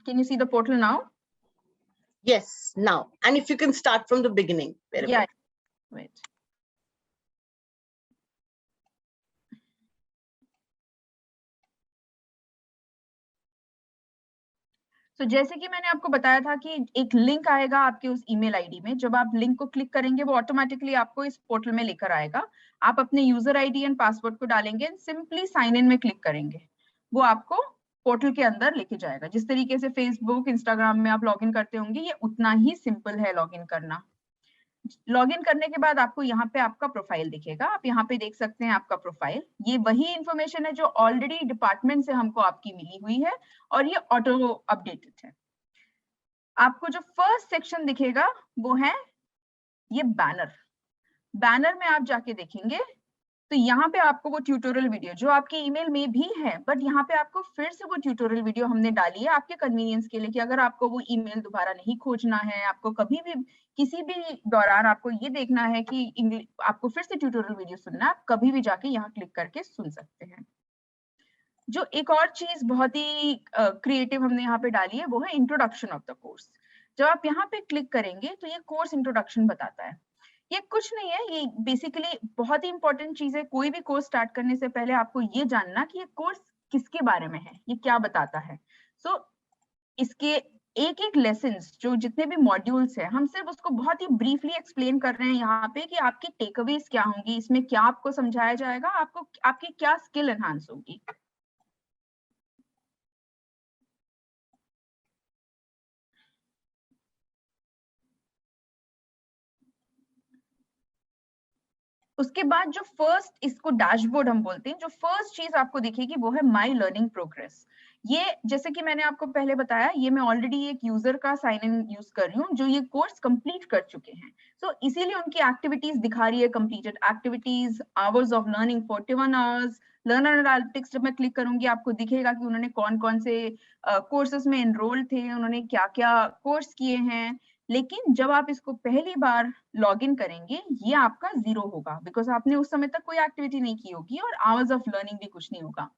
Can you see the portal now? Yes, now. And if you can start from the beginning. Wherever. Yeah, wait. तो जैसे कि मैंने आपको बताया था कि एक link आएगा आपके उस ईमेल आईडी में। जब आप लिंक को क्लिक करेंगे वो ऑटोमेटिकली आपको इस पोर्टल में लेकर आएगा। आप अपने यूजर आईडी एंड पासवर्ड को डालेंगे, सिंपली साइन इन में क्लिक करेंगे, वो आपको पोर्टल के अंदर लेके जाएगा। जिस तरीके से फेसबुक, इंस्टाग्राम में आप लॉगिन करते होंगे, ये उतना ही सिंपल है लॉगिन करना। लॉगिन करने के बाद आपको यहाँ पे आपका प्रोफाइल दिखेगा। आप यहाँ पे देख सकते हैं आपका प्रोफाइल। ये वही इंफॉर्मेशन है जो ऑलरेडी डिपार्टमेंट से हमको आपकी मिली हुई है और ये ऑटो अपडेटेड है। आपको जो फर्स्ट सेक्शन दिखेगा वो है ये बैनर। बैनर में आप जाके देखेंगे तो यहाँ पे आपको वो ट्यूटोरियल वीडियो जो आपके ईमेल में भी है, बट यहाँ पे आपको फिर से वो ट्यूटोरियल वीडियो हमने डाली है आपके कन्वीनियंस के लिए, कि अगर आपको वो ईमेल दोबारा नहीं खोजना है, आपको कभी भी किसी भी दौरान आपको ये देखना है कि आपको फिर से ट्यूटोरियल वीडियो सुनना है, आप कभी भी जाके यहाँ क्लिक करके सुन सकते हैं। जो एक और चीज बहुत ही क्रिएटिव हमने यहाँ पे डाली है वो है इंट्रोडक्शन ऑफ द कोर्स। जब आप यहाँ पे क्लिक करेंगे तो ये कोर्स इंट्रोडक्शन बताता है। ये कुछ नहीं है, ये बेसिकली बहुत ही इंपॉर्टेंट चीज है। कोई भी कोर्स स्टार्ट करने से पहले आपको ये जानना कि ये कोर्स किसके बारे में है, ये क्या बताता है। सो इसके एक एक लेसन्स, जो जितने भी मॉड्यूल्स है, हम सिर्फ उसको बहुत ही ब्रीफली एक्सप्लेन कर रहे हैं यहाँ पे कि आपकी टेकअवेज क्या होंगी, इसमें क्या आपको समझाया जाएगा, आपको आपकी क्या स्किल एनहांस होगी। उसके बाद जो फर्स्ट, इसको डैशबोर्ड हम बोलते हैं, जो फर्स्ट चीज आपको दिखेगी वो है माई लर्निंग प्रोग्रेस। ये जैसे कि मैंने आपको पहले बताया, ये मैं ऑलरेडी एक यूजर का साइन इन यूज कर रही हूँ जो ये कोर्स कंप्लीट कर चुके हैं। सो इसीलिए उनकी एक्टिविटीज दिखा रही है, completed activities, hours of learning 41 hours. Learner analytics जब मैं क्लिक करूंगी आपको दिखेगा कि उन्होंने कौन कौन से कोर्सेज में एनरोल थे, उन्होंने क्या क्या कोर्स किए हैं। लेकिन जब आप इसको पहली बार लॉग इन करेंगे ये आपका 0 होगा, बिकॉज आपने उस समय तक कोई एक्टिविटी नहीं की होगी और आवर्स ऑफ लर्निंग भी कुछ नहीं होगा।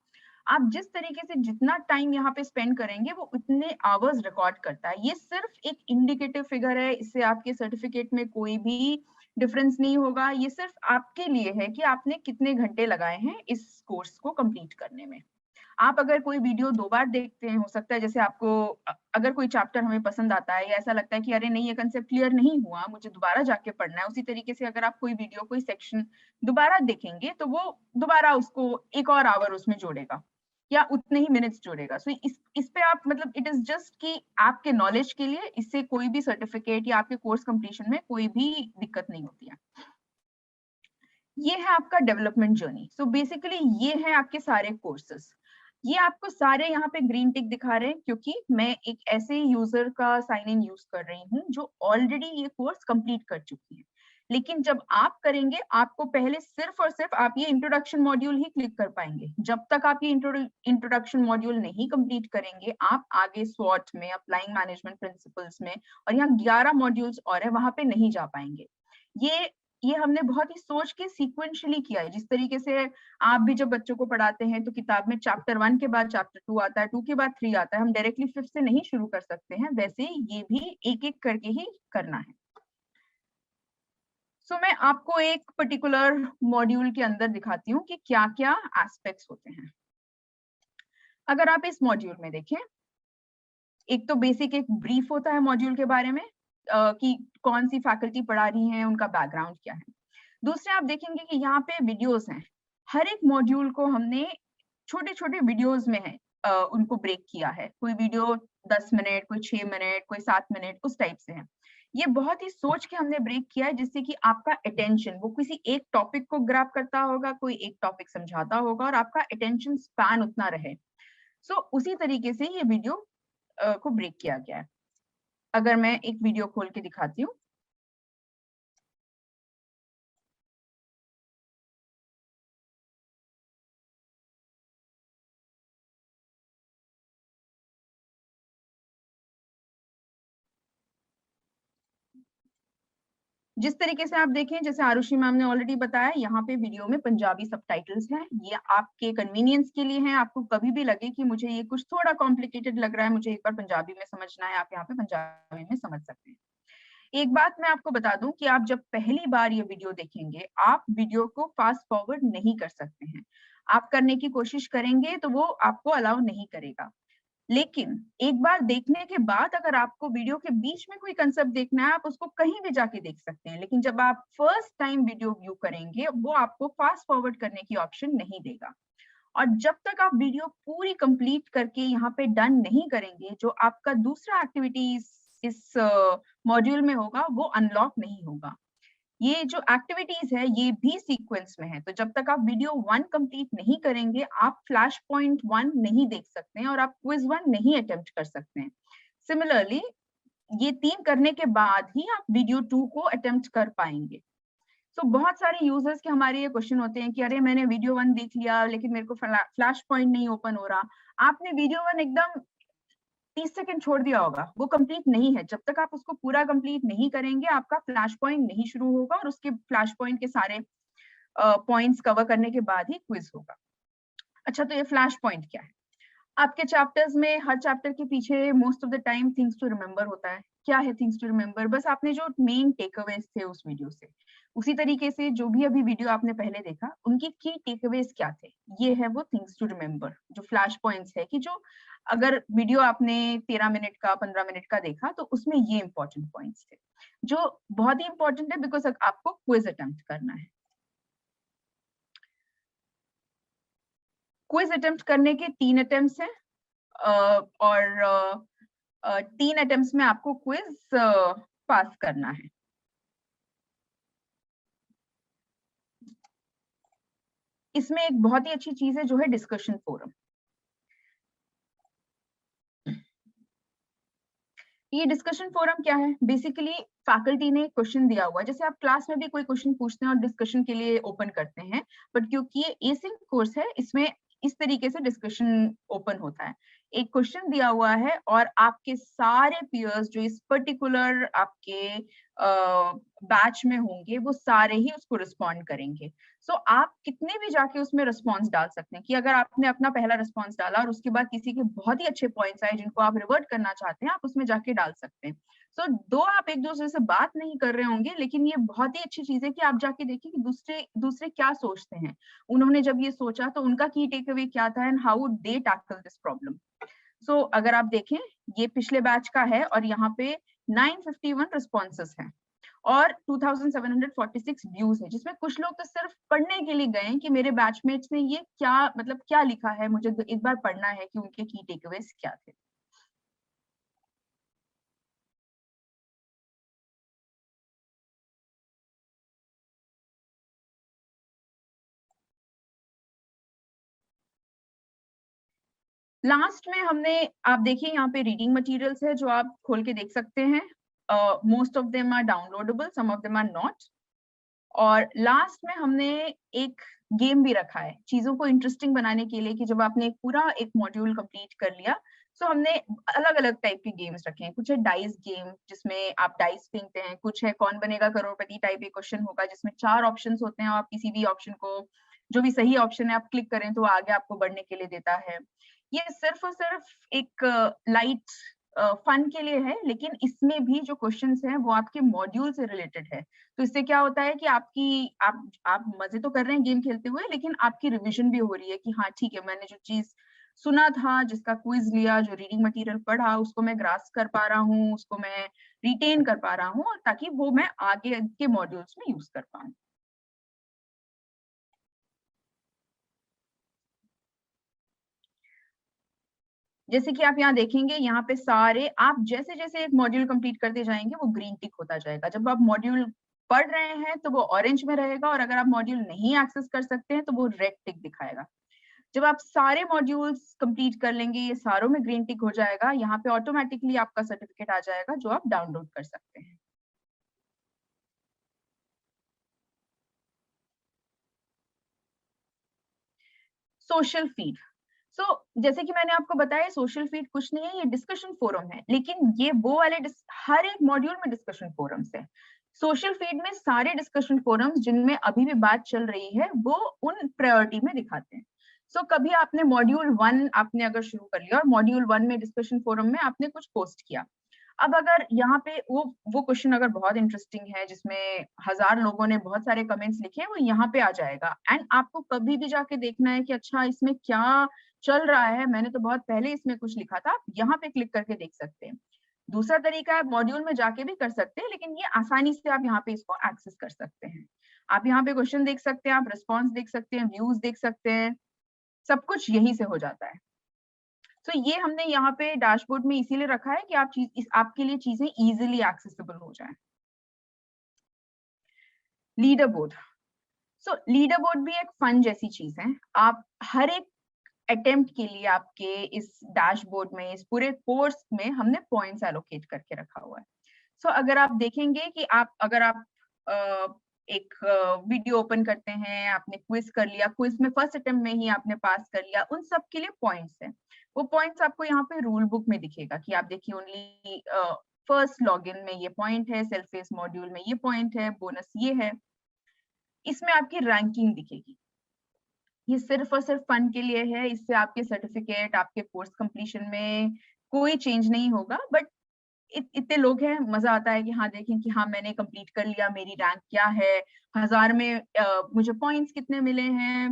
आप जिस तरीके से जितना टाइम यहाँ पे स्पेंड करेंगे वो उतने आवर्स रिकॉर्ड करता है। ये सिर्फ एक इंडिकेटिव फिगर है, इससे आपके सर्टिफिकेट में कोई भी डिफरेंस नहीं होगा। ये सिर्फ आपके लिए है कि आपने कितने घंटे लगाए हैं इस कोर्स को कंप्लीट करने में। आप अगर कोई वीडियो 2 बार देखते हैं, हो सकता है जैसे आपको अगर कोई चैप्टर हमें पसंद आता है या ऐसा लगता है कि अरे नहीं ये कंसेप्ट क्लियर नहीं हुआ, मुझे दोबारा जाके पढ़ना है, उसी तरीके से अगर आप कोई वीडियो कोई सेक्शन दोबारा देखेंगे तो वो दोबारा उसको एक और आवर उसमें जोड़ेगा या उतने ही मिनट्स जोड़ेगा। सो इस पे आप मतलब इट इज जस्ट कि आपके नॉलेज के लिए, इससे कोई भी सर्टिफिकेट या आपके कोर्स कंप्लीशन में कोई भी दिक्कत नहीं होती है। ये है आपका डेवलपमेंट जर्नी। सो बेसिकली ये है आपके सारे कोर्सेस। ये आपको सारे यहाँ पे ग्रीन टिक दिखा रहे हैं क्योंकि मैं एक ऐसे यूजर का साइन इन यूज कर रही हूँ जो ऑलरेडी ये कोर्स कंप्लीट कर चुकी है। लेकिन जब आप करेंगे आपको पहले सिर्फ और सिर्फ आप ये इंट्रोडक्शन मॉड्यूल ही क्लिक कर पाएंगे। जब तक आप ये इंट्रोडक्शन मॉड्यूल नहीं कंप्लीट करेंगे आप आगे स्वॉट में, अप्लाइंग मैनेजमेंट प्रिंसिपल्स में, और यहाँ 11 मॉड्यूल्स और है, वहां पे नहीं जा पाएंगे। ये हमने बहुत ही सोच के सीक्वेंशियली किया है। जिस तरीके से आप भी जब बच्चों को पढ़ाते हैं तो किताब में चैप्टर 1 के बाद चैप्टर 2 आता है, 2 के बाद 3 आता है, हम डायरेक्टली 5 से नहीं शुरू कर सकते हैं, वैसे ये भी एक एक करके ही करना है। सो मैं आपको एक पर्टिकुलर मॉड्यूल के अंदर दिखाती हूँ कि क्या क्या एस्पेक्ट्स होते हैं। अगर आप इस मॉड्यूल में देखें, एक तो बेसिक एक ब्रीफ होता है मॉड्यूल के बारे में कि कौन सी फैकल्टी पढ़ा रही है, उनका बैकग्राउंड क्या है। दूसरे आप देखेंगे कि यहाँ पे वीडियोस हैं। हर एक मॉड्यूल को हमने छोटे छोटे वीडियोस में है उनको ब्रेक किया है। कोई वीडियो 10 मिनट, कोई 6 मिनट, कोई 7 मिनट, उस टाइप से है। ये बहुत ही सोच के हमने ब्रेक किया है जिससे कि आपका अटेंशन वो किसी एक टॉपिक को ग्रैब करता होगा, कोई एक टॉपिक समझाता होगा और आपका अटेंशन स्पैन उतना रहे। सो उसी तरीके से ये वीडियो को ब्रेक किया गया है। अगर मैं एक वीडियो खोल के दिखाती हूँ, जिस तरीके से आप देखें, जैसे आरुषि मैम ने ऑलरेडी बताया, यहाँ पे वीडियो में पंजाबी सबटाइटल्स हैं। ये आपके कन्वीनियंस के लिए हैं। आपको कभी भी लगे कि मुझे ये कुछ थोड़ा कॉम्प्लिकेटेड लग रहा है, मुझे एक बार पंजाबी में समझना है, आप यहाँ पे पंजाबी में समझ सकते हैं। एक बात मैं आपको बता दूं कि आप जब पहली बार ये वीडियो देखेंगे, आप वीडियो को फास्ट फॉरवर्ड नहीं कर सकते हैं। आप करने की कोशिश करेंगे तो वो आपको अलाउ नहीं करेगा। लेकिन एक बार देखने के बाद अगर आपको वीडियो के बीच में कोई कंसेप्ट देखना है, आप उसको कहीं भी जाके देख सकते हैं। लेकिन जब आप फर्स्ट टाइम वीडियो व्यू करेंगे, वो आपको फास्ट फॉरवर्ड करने की ऑप्शन नहीं देगा। और जब तक आप वीडियो पूरी कंप्लीट करके यहाँ पे डन नहीं करेंगे, जो आपका दूसरा एक्टिविटीज इस मॉड्यूल में होगा वो अनलॉक नहीं होगा। ये जो एक्टिविटीज है ये भी सीक्वेंस में है, तो जब तक आप वीडियो 1 कंप्लीट नहीं करेंगे आप फ्लैश पॉइंट 1 नहीं देख सकते हैं और आप क्विज 1 नहीं अटेम्प्ट कर सकते हैं। सिमिलरली ये 3 करने के बाद ही आप वीडियो 2 को अटेम्प्ट कर पाएंगे। तो बहुत सारे यूजर्स के हमारे ये क्वेश्चन होते हैं कि अरे मैंने वीडियो 1 देख लिया लेकिन मेरे को फ्लैश पॉइंट नहीं ओपन हो रहा। आपने वीडियो 1 एकदम 30 सेकंड छोड़ दिया होगा, वो कंप्लीट नहीं है। जब तक आप उसको पूरा कंप्लीट नहीं करेंगे आपका फ्लैश पॉइंट नहीं शुरू होगा और उसके फ्लैश पॉइंट के सारे पॉइंट्स कवर करने के बाद ही क्विज होगा। अच्छा, तो ये फ्लैश पॉइंट क्या है? आपके चैप्टर्स में हर चैप्टर के पीछे most of the time things to remember होता है। क्या है थिंग्स टू रिमेम्बर? बस आपने जो मेन टेकअवेज थे उस वीडियो से, उसी तरीके से जो भी अभी वीडियो आपने पहले देखा उनकी की टेकअवेज क्या थे, ये है वो थिंग्स टू रिमेम्बर। जो फ्लैश पॉइंट्स है कि जो अगर वीडियो आपने 13 मिनट का 15 मिनट का देखा तो उसमें ये इंपॉर्टेंट पॉइंट्स थे जो बहुत ही इंपॉर्टेंट है बिकॉज आपको क्विज अटेम्प्ट करना है। क्विज अटेम्प्ट करने के 3 अटेम्प्ट्स हैं और 3 अटेम्प्ट्स में आपको क्विज पास करना है। इसमें एक बहुत ही अच्छी चीज है जो है डिस्कशन फोरम। ये डिस्कशन फोरम क्या है? बेसिकली फैकल्टी ने क्वेश्चन दिया हुआ है, जैसे आप क्लास में भी कोई क्वेश्चन पूछते हैं और डिस्कशन के लिए ओपन करते हैं, बट क्योंकि ये एसिंक कोर्स है, इसमें इस तरीके से डिस्कशन ओपन होता है। एक क्वेश्चन दिया हुआ है और आपके सारे पीयर्स जो इस पर्टिकुलर आपके बैच में होंगे वो सारे ही उसको रिस्पॉन्ड करेंगे। सो आप कितने भी जाके उसमें रिस्पॉन्स डाल सकते हैं कि अगर आपने अपना पहला रिस्पॉन्स डाला और उसके बाद किसी के बहुत ही अच्छे पॉइंट्स आए जिनको आप रिवर्ट करना चाहते हैं, आप उसमें जाके डाल सकते हैं। सो दो आप एक दूसरे से बात नहीं कर रहे होंगे, लेकिन ये बहुत ही अच्छी चीज है कि आप जाके देखिए कि दूसरे क्या सोचते हैं, उन्होंने जब ये सोचा तो उनका की टेक अवे क्या था and how would they tackle this problem. So अगर आप देखें ये पिछले बैच का है और यहाँ पे 951 रिस्पॉन्सेस हैं और 2746 व्यूज है, जिसमें कुछ लोग तो सिर्फ पढ़ने के लिए गए कि मेरे बैचमेट्स ने ये क्या मतलब क्या लिखा है, मुझे एक बार पढ़ना है कि उनके की टेकअवेज क्या थे। लास्ट में हमने, आप देखिए यहाँ पे रीडिंग मटेरियल्स है जो आप खोल के देख सकते हैं। Most of them are downloadable, some of them are not. और लास्ट में हमने एक गेम भी रखा है चीजों को इंटरेस्टिंग बनाने के लिए कि जब आपने पूरा एक मॉड्यूल कंप्लीट कर लिया, सो हमने अलग अलग टाइप के गेम्स रखे हैं। कुछ है डाइस गेम जिसमें आप डाइस फेंकते हैं, कुछ है कौन बनेगा करोड़पति टाइप एक क्वेश्चन होगा जिसमें 4 ऑप्शंस होते हैं, आप किसी भी ऑप्शन को, जो भी सही ऑप्शन है आप क्लिक करें तो आगे आपको बढ़ने के लिए देता है। ये सिर्फ और सिर्फ एक लाइट फन के लिए है, लेकिन इसमें भी जो क्वेश्चंस हैं वो आपके मॉड्यूल से रिलेटेड है। तो इससे क्या होता है कि आप मजे तो कर रहे हैं गेम खेलते हुए, लेकिन आपकी रिवीजन भी हो रही है कि हाँ ठीक है, मैंने जो चीज सुना था, जिसका क्विज लिया, जो रीडिंग मटेरियल पढ़ा, उसको मैं ग्रास्प कर पा रहा हूँ, उसको मैं रिटेन कर पा रहा हूँ, और ताकि वो मैं आगे के मॉड्यूल्स में यूज कर पाऊँ। जैसे कि आप यहाँ देखेंगे, यहाँ पे सारे आप जैसे जैसे एक मॉड्यूल कंप्लीट करते जाएंगे वो ग्रीन टिक होता जाएगा। जब आप मॉड्यूल पढ़ रहे हैं तो वो ऑरेंज में रहेगा, और अगर आप मॉड्यूल नहीं एक्सेस कर सकते हैं तो वो रेड टिक दिखाएगा। जब आप सारे मॉड्यूल्स कंप्लीट कर लेंगे, ये सारों में ग्रीन टिक हो जाएगा, यहाँ पे ऑटोमेटिकली आपका सर्टिफिकेट आ जाएगा जो आप डाउनलोड कर सकते हैं। Social feed. जैसे कि मैंने आपको बताया, सोशल फीड कुछ नहीं है, ये डिस्कशन फोरम है, लेकिन ये वो वाले हर एक मॉड्यूल में डिस्कशन फोरम्स है। सोशल फीड में सारे डिस्कशन फोरम्स जिनमें अभी भी बात चल रही है वो उन प्रायोरिटी में दिखाते हैं। कभी आपने मॉड्यूल 1 आपने अगर शुरू कर लिया और मॉड्यूल 1 में डिस्कशन फोरम में आपने कुछ पोस्ट किया, अब अगर यहाँ पे वो क्वेश्चन अगर बहुत इंटरेस्टिंग है जिसमें 1000 लोगों ने बहुत सारे कमेंट्स लिखे, वो यहाँ पे आ जाएगा। एंड आपको कभी भी जाके देखना है कि अच्छा इसमें क्या चल रहा है, मैंने तो बहुत पहले इसमें कुछ लिखा था, आप यहाँ पे क्लिक करके देख सकते हैं। दूसरा तरीका है मॉड्यूल में जाके भी कर सकते हैं, लेकिन ये आसानी से आप यहाँ पे इसको एक्सेस कर सकते हैं। आप यहाँ पे क्वेश्चन देख सकते हैं, आप रिस्पॉन्स देख सकते हैं, व्यूज देख सकते हैं, सब कुछ यहीं से हो जाता है। तो ये हमने यहाँ पे डैशबोर्ड में इसीलिए रखा है कि आपके लिए चीजें इजीली एक्सेसिबल हो जाएं। Leader board. लीडर बोर्ड भी एक फन जैसी चीज है। आप हर एक अटेम्प्ट के लिए आपके इस डैशबोर्ड में, इस पूरे कोर्स में हमने पॉइंट्स एलोकेट करके रखा हुआ है। अगर आप देखेंगे कि अगर आप एक वीडियो ओपन करते हैं, आपने क्विज कर लिया, क्विज में फर्स्ट अटेम्प्ट में ही आपने पास कर लिया, उन सब के लिए पॉइंट्स हैं। वो पॉइंट्स आपको यहाँ पे रूल बुक में दिखेगा कि आप देखिए ओनली फर्स्ट लॉगिन में ये पॉइंट है, सेल्फ फेस मॉड्यूल में ये पॉइंट है, बोनस ये है। इसमें आपकी रैंकिंग दिखेगी। ये सिर्फ और सिर्फ फन के लिए है, इससे आपके सर्टिफिकेट, आपके कोर्स कंप्लीशन में कोई चेंज नहीं होगा, बट इतने लोग हैं, मजा आता है कि हाँ देखें कि हाँ मैंने कंप्लीट कर लिया, मेरी रैंक क्या है, 1000 में मुझे पॉइंट्स कितने मिले हैं,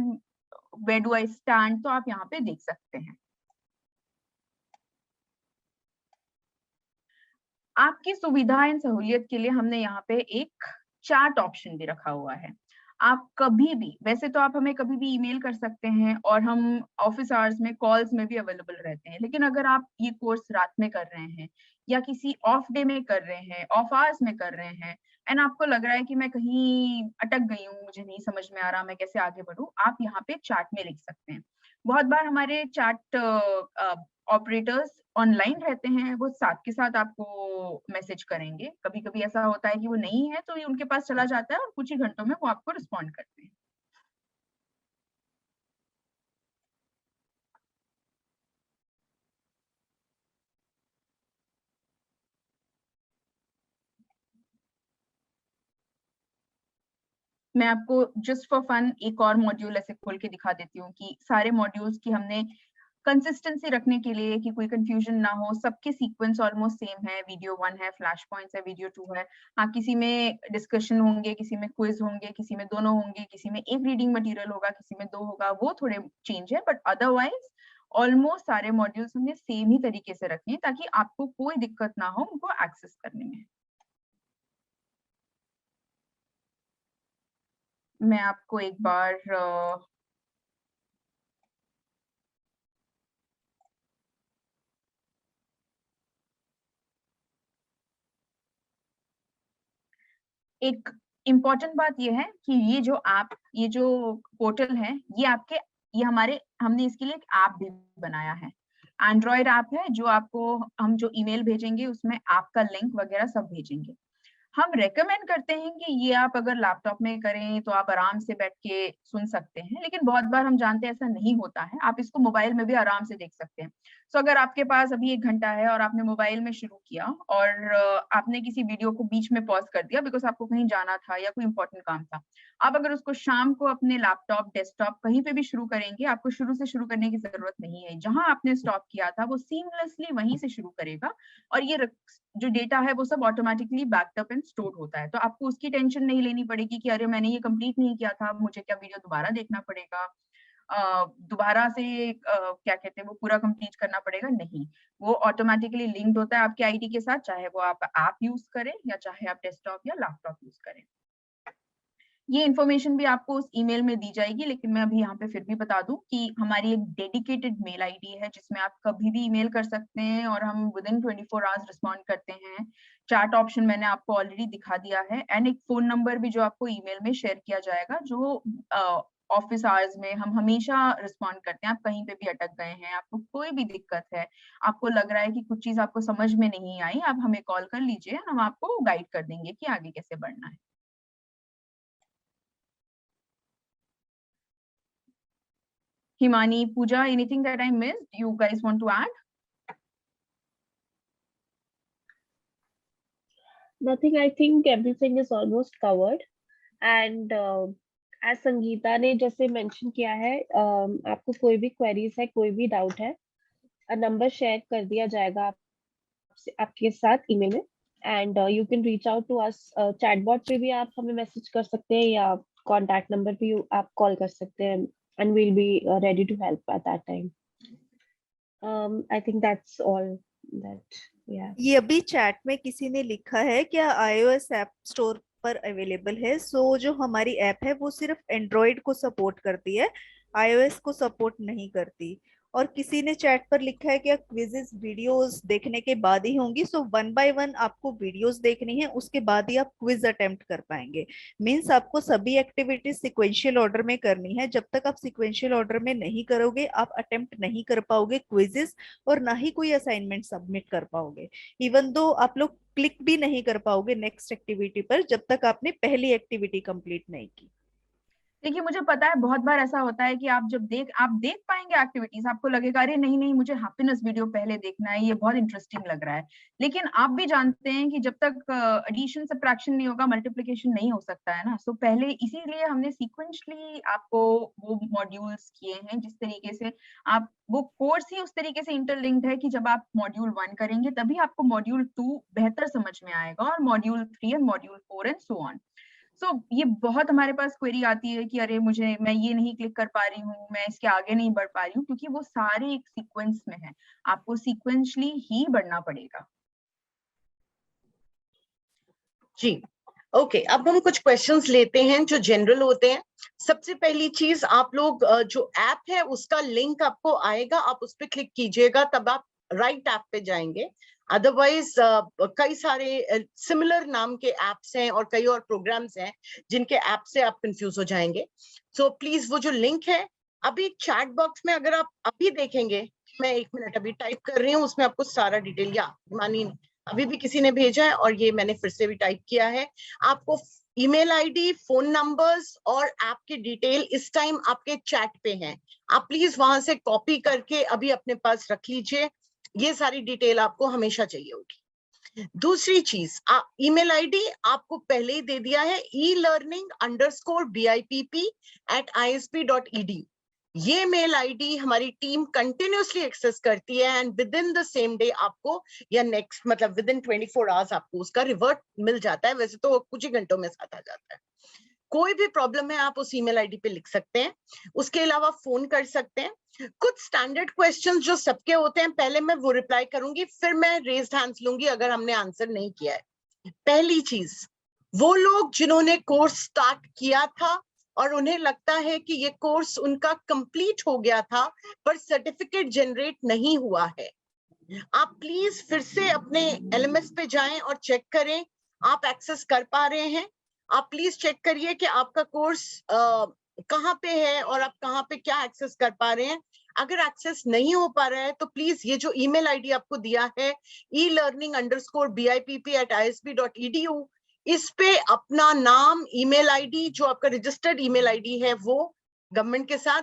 वेयर डू आई स्टैंड, तो आप यहाँ पे देख सकते हैं। आपकी सुविधा एंड सहूलियत के लिए हमने यहाँ पे एक चैट ऑप्शन भी रखा हुआ है। आप कभी भी, वैसे तो आप हमें कभी भी ईमेल कर सकते हैं और हम ऑफिस आवर्स में कॉल्स में भी अवेलेबल रहते हैं, लेकिन अगर आप ये कोर्स रात में कर रहे हैं या किसी ऑफ डे में कर रहे हैं, ऑफ आवर्स में कर रहे हैं, एंड आपको लग रहा है कि मैं कहीं अटक गई हूँ, मुझे नहीं समझ में आ रहा मैं कैसे आगे बढ़ूं, आप यहाँ पे चैट में लिख सकते हैं। बहुत बार हमारे चैट ऑपरेटर्स ऑनलाइन रहते हैं, वो साथ के साथ आपको मैसेज करेंगे। कभी कभी ऐसा होता है कि वो नहीं है तो ये उनके पास चला जाता है और कुछ ही घंटों में वो आपको रिस्पॉन्ड करते हैं। मैं आपको जस्ट फॉर फन एक और मॉड्यूल ऐसे खोल के दिखा देती हूँ कि सारे मॉड्यूल्स की हमने कंसिस्टेंसी रखने के लिए कि कोई कंफ्यूजन ना हो, सबके सीक्वेंस ऑलमोस्ट सेम है। वीडियो 1 है, फ्लैश पॉइंट्स है, वीडियो 2 है। हाँ, किसी में डिस्कशन होंगे, किसी में क्विज होंगे, किसी में दोनों होंगे, किसी में एक रीडिंग मटेरियल होगा, किसी में 2 होगा, वो थोड़े चेंज है, बट अदरवाइज ऑलमोस्ट सारे मॉड्यूल्स हमने सेम ही तरीके से रखे हैं ताकि आपको कोई दिक्कत ना हो उनको एक्सेस करने में। मैं आपको एक बार एक इम्पॉर्टेंट बात ये है कि ये जो पोर्टल है, ये हमने इसके लिए एक ऐप भी बनाया है। एंड्रॉयड ऐप है जो आपको हम जो ईमेल भेजेंगे उसमें ऐप का लिंक वगैरह सब भेजेंगे। हम रेकमेंड करते हैं कि ये आप अगर लैपटॉप में करें तो आप आराम से बैठ के सुन सकते हैं, लेकिन बहुत बार हम जानते हैं ऐसा नहीं होता है। आप इसको मोबाइल में भी आराम से देख सकते हैं। सो अगर आपके पास अभी 1 घंटा है और आपने मोबाइल में शुरू किया और आपने किसी वीडियो को बीच में पॉज कर दिया बिकॉज आपको कहीं जाना था या कोई इंपॉर्टेंट काम था, आप अगर उसको शाम को अपने लैपटॉप, डेस्कटॉप कहीं पे भी शुरू करेंगे, आपको शुरू से शुरू करने की जरूरत नहीं है। जहां आपने स्टॉप किया था वो सीमलेसली वहीं से शुरू करेगा और ये जो डेटा है वो सब ऑटोमेटिकली बैकअप एंड स्टोर होता है। तो आपको उसकी टेंशन नहीं लेनी पड़ेगी कि अरे मैंने ये कंप्लीट नहीं किया था, मुझे क्या वीडियो दोबारा देखना पड़ेगा, दोबारा से क्या कहते हैं वो पूरा कंप्लीट करना पड़ेगा, नहीं। वो ऑटोमेटिकली लिंक्ड होता है आपके आईडी के साथ, चाहे वो आप ऐप यूज करें या चाहे आप डेस्कटॉप या लैपटॉप यूज करें। ये इन्फॉर्मेशन भी आपको उस ईमेल में दी जाएगी, लेकिन मैं अभी यहाँ पे फिर भी बता दूं कि हमारी एक डेडिकेटेड मेल आईडी है जिसमें आप कभी भी ईमेल कर सकते हैं और हम विदिन 24 आवर्स रिस्पॉन्ड करते हैं। चैट ऑप्शन मैंने आपको ऑलरेडी दिखा दिया है एंड एक फोन नंबर भी जो आपको ईमेल में शेयर किया जाएगा, जो ऑफिस आवर्स में हम हमेशा रिस्पॉन्ड करते हैं। आप कहीं पे भी अटक गए हैं, आपको कोई भी दिक्कत है, आपको लग रहा है कि कुछ चीज आपको समझ में नहीं आई, आप हमें कॉल कर लीजिए, हम आपको गाइड कर देंगे कि आगे कैसे बढ़ना है। Himani, Pooja, anything that I missed you guys want to add? Nothing. I think everything is almost covered. And as Sangeeta ने जैसे मेंशन किया है, आपको कोई भी क्वेरीज है, कोई भी डाउट है, नंबर शेयर कर दिया जाएगा आपके साथ ईमेल में, and you can reach out to us. Chatbot पे भी आप हमें मैसेज कर सकते हैं या कॉन्टैक्ट नंबर पे आप कॉल कर सकते हैं, and we'll be ready to help at that time. I think that's all that, yeah. ये अभी चैट में किसी ने लिखा है क्या iOS ऐप स्टोर पर अवेलेबल है? सो जो हमारी ऐप है वो सिर्फ एंड्रॉइड को सपोर्ट करती है, iOS को सपोर्ट नहीं करती। और किसी ने चैट पर लिखा है कि क्विज़ेस वीडियोस देखने के बाद ही होंगी। सो 1 बाय 1 आपको वीडियोस देखनी है, उसके बाद ही आप क्विज अटेम्प्ट कर पाएंगे। मींस आपको सभी एक्टिविटीज सिक्वेंशियल ऑर्डर में करनी है। जब तक आप सिक्वेंशियल ऑर्डर में नहीं करोगे, आप अटेम्प्ट नहीं कर पाओगे क्विजेस और ना ही कोई असाइनमेंट सबमिट कर पाओगे। इवन दो आप लोग क्लिक भी नहीं कर पाओगे नेक्स्ट एक्टिविटी पर जब तक आपने पहली एक्टिविटी कंप्लीट नहीं की। देखिए, मुझे पता है बहुत बार ऐसा होता है कि आप देख पाएंगे एक्टिविटीज, आपको लगेगा अरे नहीं मुझे हैप्पीनेस वीडियो पहले देखना है, ये बहुत इंटरेस्टिंग लग रहा है। लेकिन आप भी जानते हैं कि जब तक एडिशन सब्ट्रैक्शन नहीं होगा, मल्टीप्लिकेशन नहीं हो सकता है ना। सो पहले इसीलिए हमने सीक्वेंशली आपको वो मॉड्यूल्स किए हैं जिस तरीके से आप वो कोर्स ही उस तरीके से इंटरलिंक्ड है कि जब आप मॉड्यूल 1 करेंगे तभी आपको मॉड्यूल 2 बेहतर समझ में आएगा और मॉड्यूल 3 और मॉड्यूल 4 एंड सो ऑन। सो ये बहुत हमारे पास क्वेरी आती है कि अरे मैं ये नहीं क्लिक कर पा रही हूँ, मैं इसके आगे नहीं बढ़ पा रही हूँ, क्योंकि वो सारे एक सीक्वेंस में है, आपको सीक्वेंशली ही बढ़ना पड़ेगा। जी, ओके, अब हम कुछ क्वेश्चंस लेते हैं जो जनरल होते हैं। सबसे पहली चीज, आप लोग जो ऐप है उसका लिंक आपको आएगा, आप उस पर क्लिक कीजिएगा, तब आप राइट ऐप पे जाएंगे। अदरवाइज कई सारे सिमिलर नाम के एप्स हैं और कई और प्रोग्राम्स हैं जिनके ऐप से आप कंफ्यूज हो जाएंगे। सो प्लीज वो जो लिंक है अभी चैट बॉक्स में, अगर आप अभी देखेंगे, मैं 1 मिनट अभी टाइप कर रही हूँ, उसमें आपको सारा डिटेल, या मानी अभी भी किसी ने भेजा है और ये मैंने फिर से भी टाइप किया है, आपको ईमेल आईडी, फोन नंबर्स और ऐप की डिटेल इस टाइम आपके चैट पे हैं। आप प्लीज वहां से कॉपी करके अभी अपने पास रख लीजिए, ये सारी डिटेल आपको हमेशा चाहिए होगी। दूसरी चीज, ईमेल आईडी आपको पहले ही दे दिया है, elearning_bipp@isp.edu। ये मेल आईडी हमारी टीम कंटिन्यूसली एक्सेस करती है and with in the same day आपको, या नेक्स्ट मतलब विद इन 24 आवर्स आपको उसका रिवर्ट मिल जाता है। वैसे तो कुछ ही घंटों में साथ आ जाता है। कोई भी प्रॉब्लम है आप उस ईमेल आईडी पे लिख सकते हैं, उसके अलावा फोन कर सकते हैं। कुछ स्टैंडर्ड क्वेश्चंस जो सबके होते हैं, पहले मैं वो रिप्लाई करूंगी, फिर मैं रेज्ड हैंड्स लूंगी अगर हमने आंसर नहीं किया है। पहली चीज, वो लोग जिन्होंने कोर्स स्टार्ट किया था और उन्हें लगता है कि ये कोर्स उनका कंप्लीट हो गया था पर सर्टिफिकेट जनरेट नहीं हुआ है, आप प्लीज फिर से अपने एलएमएस पे जाएं और चेक करें आप एक्सेस कर पा रहे हैं। आप प्लीज चेक करिए कि आपका कोर्स कहाँ पे है और आप कहाँ पे क्या एक्सेस कर पा रहे हैं। अगर एक्सेस नहीं हो पा रहा है तो प्लीज ये जो ईमेल आईडी आपको दिया है elearning_bipp@isp.edu, इस पे अपना नाम, ईमेल आईडी, जो आपका रजिस्टर्ड ईमेल आईडी है वो गवर्नमेंट के साथ,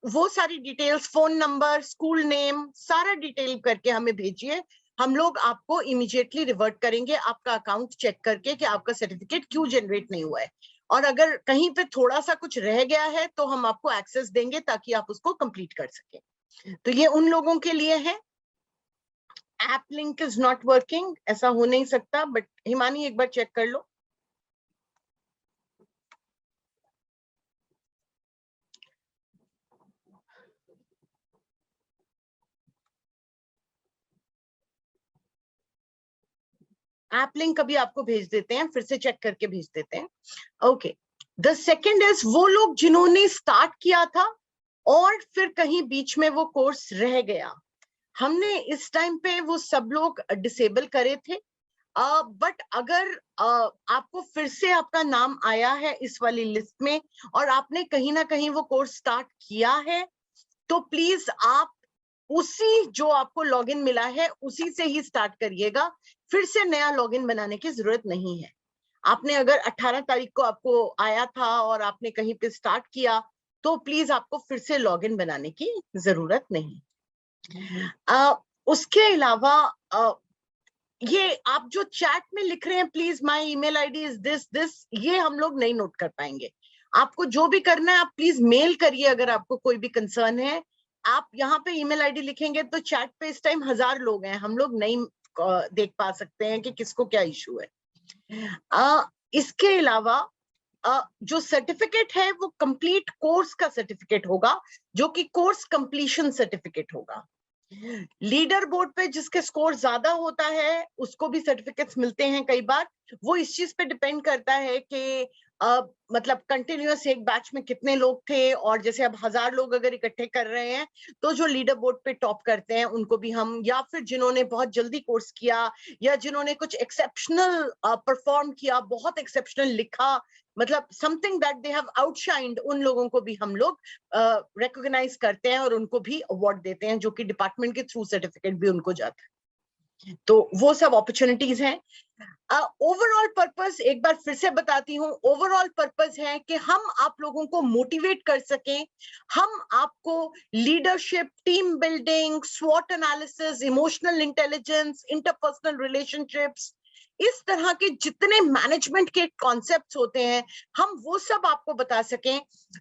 वो सारी details, phone number, school name, सारा डिटेल करके हमें भेजिए। हम लोग आपको इमीडिएटली रिवर्ट करेंगे आपका अकाउंट चेक करके कि आपका सर्टिफिकेट क्यों जनरेट नहीं हुआ है, और अगर कहीं पे थोड़ा सा कुछ रह गया है तो हम आपको एक्सेस देंगे ताकि आप उसको कंप्लीट कर सकें। तो ये उन लोगों के लिए है। App link is not working, ऐसा हो नहीं सकता, बट हिमानी एक बार चेक कर लो। ऐप लिंक अभी आपको भेज देते हैं, फिर से चेक करके भेज देते हैं। ओके, द सेकंड इज वो लोग जिन्होंने स्टार्ट किया था और फिर कहीं बीच में वो कोर्स रह गया, हमने इस टाइम पे वो सब लोग डिसेबल करे थे। बट अगर आपको फिर से आपका नाम आया है इस वाली लिस्ट में और आपने कहीं ना कहीं वो कोर्स स्टार्ट किया है, तो प्लीज आप उसी जो आपको लॉगिन मिला है उसी से ही स्टार्ट करिएगा, फिर से नया लॉगिन बनाने की जरूरत नहीं है। आपने अगर 18 तारीख को आपको आया था और आपने कहीं पे स्टार्ट किया तो प्लीज आपको फिर से लॉगिन बनाने की जरूरत नहीं। उसके अलावा ये आप जो चैट में लिख रहे हैं, please my email ID is this, ये हम लोग नहीं नोट कर पाएंगे। आपको जो भी करना है आप प्लीज मेल करिए अगर आपको कोई भी कंसर्न है। आप यहाँ पे ईमेल आईडी लिखेंगे तो चैट पे इस टाइम 1000 लोग हैं, हम लोग नहीं देख पा सकते हैं कि किसको क्या इशू है। इसके अलावा जो सर्टिफिकेट है वो कंप्लीट कोर्स का सर्टिफिकेट होगा, जो कि कोर्स कंप्लीशन सर्टिफिकेट होगा। लीडर बोर्ड पे जिसके स्कोर ज्यादा होता है उसको भी सर्टिफिकेट्स मिलते हैं कई बार, वो इस चीज पे डिपेंड करता है कि मतलब कंटिन्यूअस एक बैच में कितने लोग थे, और जैसे अब 1000 लोग अगर इकट्ठे कर रहे हैं तो जो लीडर बोर्ड पे टॉप करते हैं उनको भी हम, या फिर जिन्होंने बहुत जल्दी कोर्स किया या जिन्होंने कुछ एक्सेप्शनल परफॉर्म किया, बहुत एक्सेप्शनल लिखा, मतलब समथिंग दैट दे हैव आउटशाइंड, उन लोगों को भी हम लोग रिकॉग्नाइज करते हैं और उनको भी अवार्ड देते हैं, जो कि डिपार्टमेंट के थ्रू सर्टिफिकेट भी उनको जाता है। तो वो सब अपॉर्चुनिटीज हैं। ओवरऑल पर्पस एक बार फिर से बताती हूँ, ओवरऑल पर्पस है कि हम आप लोगों को मोटिवेट कर सकें, हम आपको लीडरशिप, टीम बिल्डिंग, स्वॉट analysis, emotional intelligence, interpersonal relationships, इस तरह के जितने मैनेजमेंट के कॉन्सेप्ट्स होते हैं हम वो सब आपको बता सकें,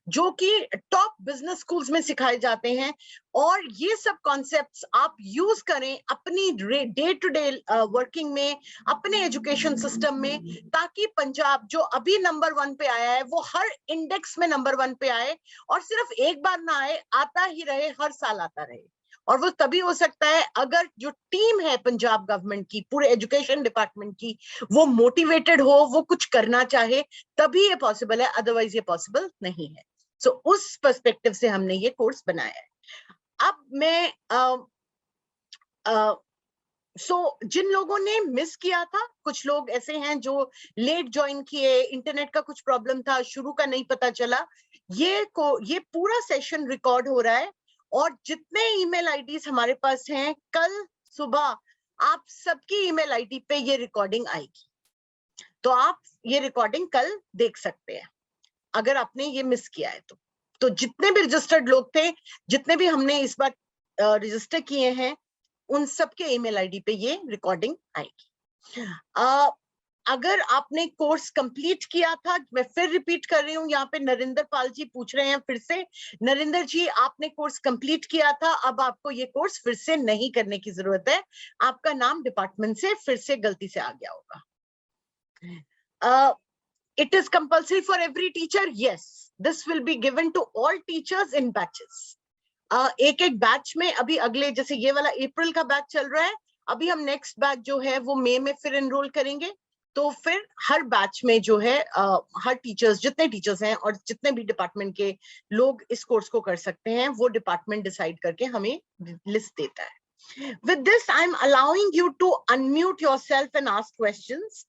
जो कि टॉप बिजनेस स्कूल्स में सिखाए जाते हैं, और ये सब कॉन्सेप्ट्स आप यूज करें अपनी डे टू डे वर्किंग में, अपने एजुकेशन सिस्टम में, ताकि पंजाब जो अभी नंबर 1 पे आया है वो हर इंडेक्स में नंबर 1 पे आए, और सिर्फ एक बार ना आए, आता ही रहे, हर साल आता रहे। और वो तभी हो सकता है अगर जो टीम है पंजाब गवर्नमेंट की, पूरे एजुकेशन डिपार्टमेंट की, वो मोटिवेटेड हो, वो कुछ करना चाहे, तभी ये पॉसिबल है, अदरवाइज ये पॉसिबल नहीं है। सो उस पर्सपेक्टिव से हमने ये कोर्स बनाया है। अब मैं जिन लोगों ने मिस किया था, कुछ लोग ऐसे हैं जो लेट ज्वाइन किए, इंटरनेट का कुछ प्रॉब्लम था, शुरू का नहीं पता चला, ये पूरा सेशन रिकॉर्ड हो रहा है और जितने ईमेल आईडीज हमारे पास हैं, कल सुबह आप सबकी ईमेल आईडी पे ये रिकॉर्डिंग आएगी, तो आप ये रिकॉर्डिंग कल देख सकते हैं अगर आपने ये मिस किया है तो जितने भी रजिस्टर्ड लोग थे, जितने भी हमने इस बार रजिस्टर किए हैं, उन सबके ईमेल आईडी पे ये रिकॉर्डिंग आएगी। अगर आपने कोर्स कंप्लीट किया था, मैं फिर रिपीट कर रही हूँ, यहाँ पे नरेंद्र पाल जी पूछ रहे हैं फिर से, नरेंद्र जी आपने कोर्स कंप्लीट किया था, अब आपको ये कोर्स फिर से नहीं करने की जरूरत है, आपका नाम डिपार्टमेंट से फिर से गलती से आ गया होगा। It is compulsory for every teacher. Yes, this will be given to all teachers in batches. एक एक बैच में, अभी अगले जैसे ये वाला अप्रैल का बैच चल रहा है, अभी हम नेक्स्ट बैच जो है वो मई में फिर एनरोल करेंगे, तो फिर हर बैच में जो है हर टीचर्स, जितने टीचर्स हैं और जितने भी डिपार्टमेंट के लोग इस कोर्स को कर सकते हैं, वो डिपार्टमेंट डिसाइड करके हमें लिस्ट देता है। With this, I am allowing you to unmute yourself and ask questions.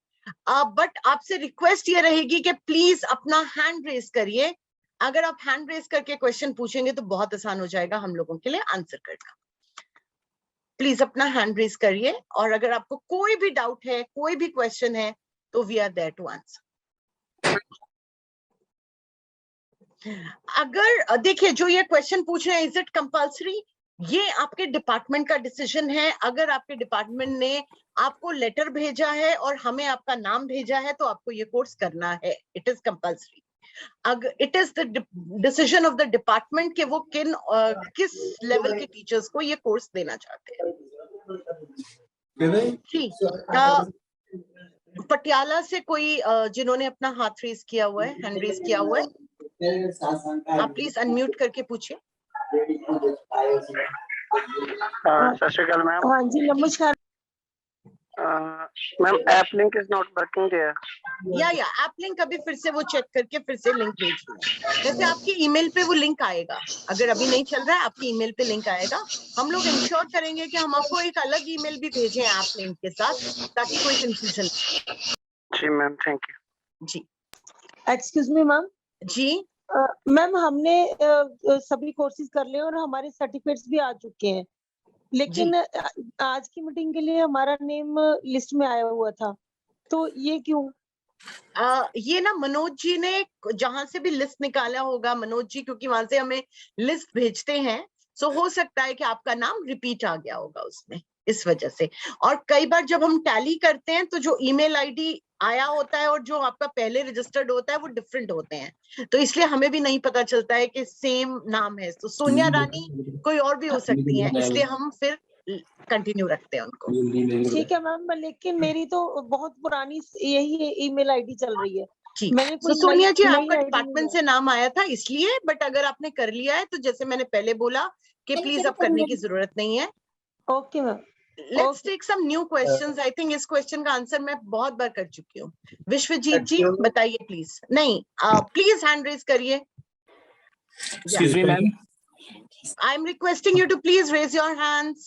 But आपसे रिक्वेस्ट ये रहेगी कि प्लीज अपना हैंड रेज करिए। अगर आप हैंड रेज करके क्वेश्चन पूछेंगे तो बहुत आसान हो जाएगा हम लोगों के लिए आंसर करना। प्लीज अपना हैंड रेज करिए, और अगर आपको कोई भी डाउट है, कोई भी क्वेश्चन है, तो we are there to answer. अगर देखिए, जो ये क्वेश्चन पूछ रहे हैं, इज इट कंपल्सरी, ये आपके डिपार्टमेंट का डिसीजन है। अगर आपके डिपार्टमेंट ने आपको लेटर भेजा है और हमें आपका नाम भेजा है, तो आपको ये कोर्स करना है, इट इज कंपल्सरी। अगर it is the decision of the department कि वो किस लेवल के टीचर्स को ये कोर्स देना चाहते हैं। जी, पटियाला से कोई जिन्होंने अपना हाथ रेज किया हुआ है, हैंड रेज किया हुआ है, आप प्लीज अनम्यूट करके पूछिए। सत श्री अकाल मैम। हाँ जी, नमस्कार ma'am, app link is not working there. या ऐप लिंक अभी फिर से वो चेक करके फिर से लिंक भेजिए। जैसे आपकी ईमेल पे वो लिंक आएगा, अगर अभी नहीं चल रहा है आपकी ईमेल पे लिंक आएगा। हम लोग इंश्योर करेंगे कि हम आपको एक अलग ईमेल भी भेजें ऐप लिंक के साथ, ताकि कोई कंफ्यूजन। जी मैम, थैंक यू। जी, एक्सक्यूज मी मैम। जी मैम, हमने सभी कोर्सेज कर लिए और हमारे सर्टिफिकेट्स भी आ चुके हैं, लेकिन आज की मीटिंग के लिए हमारा नेम लिस्ट में आया हुआ था, तो ये क्यों? ये ना मनोज जी ने जहां से भी लिस्ट निकाला होगा, मनोज जी क्योंकि वहां से हमें लिस्ट भेजते हैं, सो हो सकता है कि आपका नाम रिपीट आ गया होगा उसमें, इस वजह से। और कई बार जब हम टैली करते हैं तो जो ईमेल आईडी आया होता है और जो आपका पहले रजिस्टर्ड होता है वो डिफरेंट होते हैं, तो इसलिए हमें भी नहीं पता चलता है कि सेम नाम है। तो सोनिया रानी कोई और भी हो सकती है, इसलिए हम फिर कंटिन्यू रखते हैं उनको। ठीक है मैम, लेकिन मेरी तो बहुत पुरानी यही ईमेल आईडी चल रही है। जी, मैंने तो सोनिया जी आपका ID डिपार्टमेंट से नाम आया था इसलिए, बट अगर आपने कर लिया है तो जैसे मैंने पहले बोला कि प्लीज अब करने की जरूरत नहीं है। Okay ma'am. Let's take some new questions. I think इस क्वेश्चन का आंसर मैं बहुत बार कर चुकी हूँ। विश्वजीत जी बताइए प्लीज। नहीं, प्लीज हैंड रेज करिए। Excuse me, ma'am. I am requesting you to please raise your hands.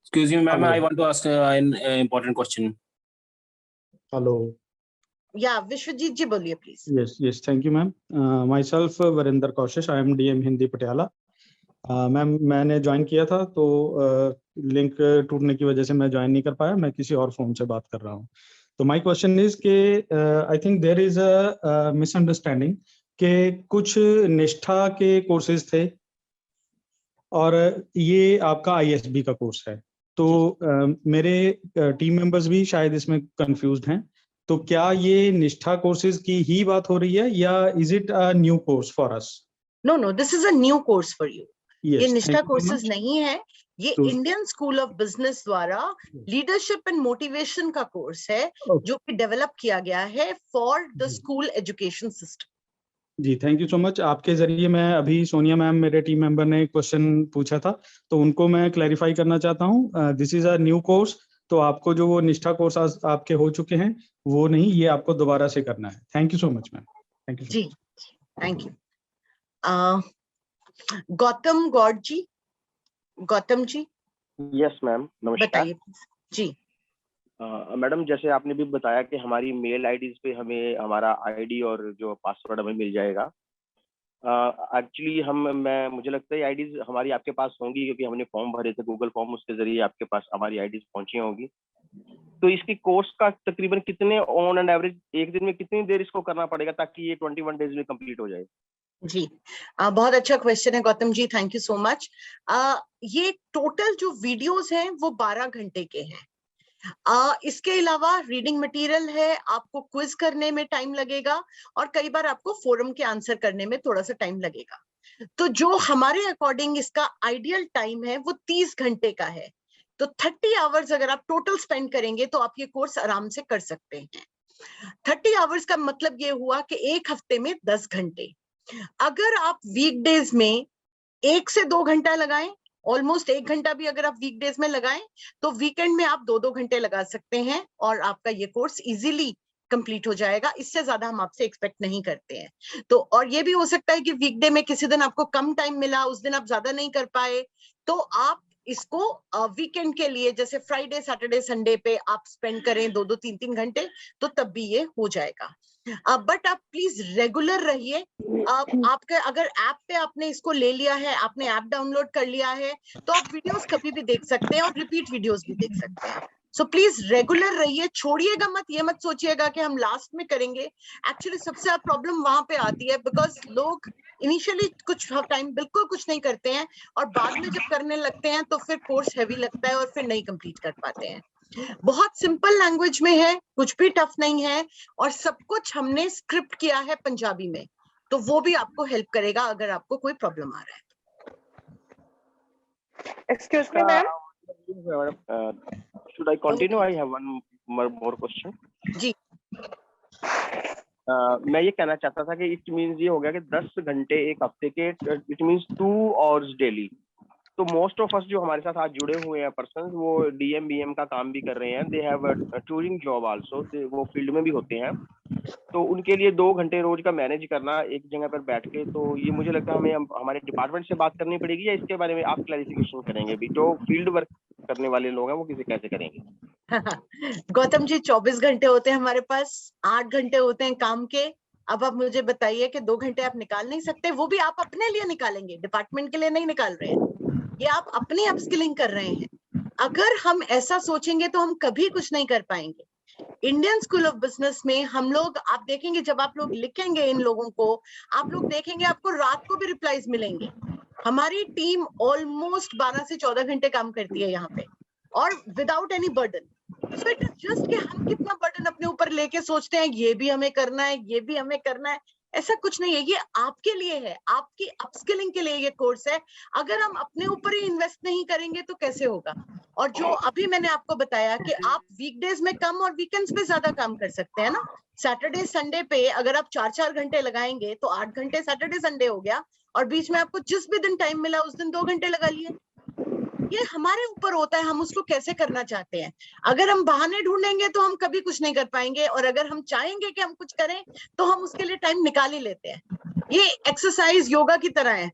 Excuse me, ma'am. I want to ask an important question. Hello. Yeah, Vishwajeet ji बोलिए please. Yes, thank you, ma'am. Myself, Varinder Kaushish. I am DM Hindi Patiala. Ma'am, मैंने join किया था तो link टूटने की वजह से मैं ज्वाइन नहीं कर पाया, मैं किसी और फोन से बात कर रहा हूँ। तो माय क्वेश्चन इज के I think there is a misunderstanding कि कुछ निष्ठा के कोर्सेज थे और ये आपका ISB का कोर्स है, तो मेरे टीम मेंबर्स भी शायद इसमें कंफ्यूज्ड हैं। तो क्या ये निष्ठा कोर्सेज की ही बात हो रही है या is it a new course for us? No, this is a new course for you. Yes, ये निष्ठा thank you so courses much. नहीं है, ये तो- इंडियन स्कूल ऑफ बिजनेस द्वारा लीडरशिप एंड मोटिवेशन का कोर्स है, Okay. जो कि डेवलप किया गया है for the school education system. जी, थैंक यू सो मच। आपके जरिए मैं अभी सोनिया मैम, मेरे टीम मेंबर ने क्वेश्चन पूछा था, तो उनको मैं क्लैरिफाई करना चाहता हूँ। This is a new course, तो आपको जो वो निष्ठा कोर्स आपके हो चुके हैं वो नहीं, ये आपको दोबारा से करना है। Thank you so much ma'am, thank you. जी, thank you. Gautam Gaur ji, Gautam ji yes ma'am, नमस्कार। बताइए जी। मैडम जैसे आपने भी बताया कि हमारी मेल आईडीज पे हमें हमारा आईडी और जो पासवर्ड हमें मिल जाएगा। एक्चुअली मुझे लगता है आईडीज हमारी आपके पास होंगी क्योंकि हमने फॉर्म भरे थे गूगल फॉर्म, उसके जरिए आपके पास हमारी आईडीज पहुंची होंगी। तो इसकी कोर्स का तकरीबन कितने ऑन एंड एवरेज एक दिन में कितनी देर इसको करना पड़ेगा ताकि ये 21 डेज में कंप्लीट हो जाए? जी बहुत अच्छा क्वेश्चन है Gautam ji, thank you so much. ये टोटल जो वीडियोस हैं वो 12 घंटे के हैं। इसके अलावा रीडिंग मटेरियल है, आपको क्विज करने में टाइम लगेगा और कई बार आपको फोरम के आंसर करने में थोड़ा सा टाइम लगेगा। तो जो हमारे अकॉर्डिंग इसका आइडियल टाइम है वो 30 घंटे का है। तो 30 आवर्स अगर आप टोटल स्पेंड करेंगे तो आप ये कोर्स आराम से कर सकते हैं। 30 आवर्स का मतलब ये हुआ कि एक हफ्ते में 10 घंटे। अगर आप वीकडेज में 1 से 2 घंटा लगाएं, ऑलमोस्ट 1 घंटा भी अगर आप वीकडेज में लगाएं, तो वीकेंड में आप 2-2 घंटे लगा सकते हैं और आपका ये कोर्स इजीली कंप्लीट हो जाएगा। इससे ज्यादा हम आपसे एक्सपेक्ट नहीं करते हैं। तो और ये भी हो सकता है कि वीकडे में किसी दिन आपको कम टाइम मिला, उस दिन आप ज्यादा नहीं कर पाए, तो आप इसको वीकेंड के लिए जैसे फ्राइडे सैटरडे संडे पे आप स्पेंड करें 2-2 3-3 घंटे, तो तब भी ये हो जाएगा। बट आप प्लीज रेगुलर रहिए। आपके अगर ऐप पे आपने इसको ले लिया है, आपने ऐप डाउनलोड कर लिया है, तो आप वीडियोस कभी भी देख सकते हैं और रिपीट वीडियोस भी देख सकते हैं। सो प्लीज रेगुलर रहिए, छोड़िएगा मत। ये मत सोचिएगा कि हम लास्ट में करेंगे। एक्चुअली सबसे ज्यादा प्रॉब्लम वहां पे आती है बिकॉज लोग इनिशियली कुछ टाइम बिल्कुल कुछ नहीं करते हैं और बाद में जब करने लगते हैं तो फिर कोर्स हैवी लगता है और फिर नहीं कंप्लीट कर पाते हैं। बहुत सिंपल लैंग्वेज में है, कुछ भी टफ नहीं है और सब कुछ हमने स्क्रिप्ट किया है पंजाबी में, तो वो भी आपको हेल्प करेगा अगर आपको कोई प्रॉब्लम आ रहा है। Excuse me, ma'am. Should I continue? I have one more question. जी मैं ये कहना चाहता था कि इट मींस ये हो गया कि 10 घंटे एक हफ्ते के, इट मींस 2 आवर्स डेली। तो मोस्ट ऑफ अस जो हमारे साथ आज जुड़े हुए हैं पर्सन, वो डीएम का काम भी कर रहे हैं। They have touring job also, वो फील्ड में भी होते हैं। तो उनके लिए 2 घंटे रोज का मैनेज करना एक जगह पर बैठ के, तो ये मुझे लगता है हमें हमारे डिपार्टमेंट से बात करनी पड़ेगी या इसके बारे में आप क्लैरिफिकेशन करेंगे भी? जो फील्ड वर्क करने वाले लोग हैं वो कैसे करेंगे? गौतम जी 24 घंटे होते हैं हमारे पास, 8 घंटे होते हैं काम के। अब आप मुझे बताइए कि 2 घंटे आप निकाल नहीं सकते? वो भी आप अपने लिए निकालेंगे, डिपार्टमेंट के लिए नहीं निकाल रहे हैं। ये आप अपनी अपस्किलिंग कर रहे हैं। अगर हम ऐसा सोचेंगे तो हम कभी कुछ नहीं कर पाएंगे। इंडियन स्कूल ऑफ बिजनेस में हम लोग, आप देखेंगे जब आप लोग लिखेंगे इन लोगों को, आप लोग देखेंगे आपको रात को भी रिप्लाईज मिलेंगे। हमारी टीम ऑलमोस्ट 12 से 14 घंटे काम करती है यहाँ पे और without any burden. So it is just कि हम कितना बर्डन अपने ऊपर लेके सोचते हैं ये भी हमें करना है, ये भी हमें करना है। ऐसा कुछ नहीं है, ये आपके लिए है, आपकी अपस्किलिंग के लिए ये कोर्स है। अगर हम अपने ऊपर ही इन्वेस्ट नहीं करेंगे तो कैसे होगा? और जो अभी मैंने आपको बताया कि आप वीकडेज में कम और वीकेंड्स पे ज्यादा काम कर सकते हैं ना। सैटरडे संडे पे अगर आप 4-4 घंटे लगाएंगे तो 8 घंटे सैटरडे संडे हो गया और बीच में आपको जिस भी दिन टाइम मिला उस दिन 2 घंटे लगा लिए। ये हमारे ऊपर होता है, हम उसको कैसे करना चाहते हैं। अगर हम बहाने ढूंढेंगे तो हम कभी कुछ नहीं कर पाएंगे और अगर हम चाहेंगे कि हम कुछ करें तो हम उसके लिए टाइम निकाल ही लेते हैं। ये एक्सरसाइज योगा की तरह है,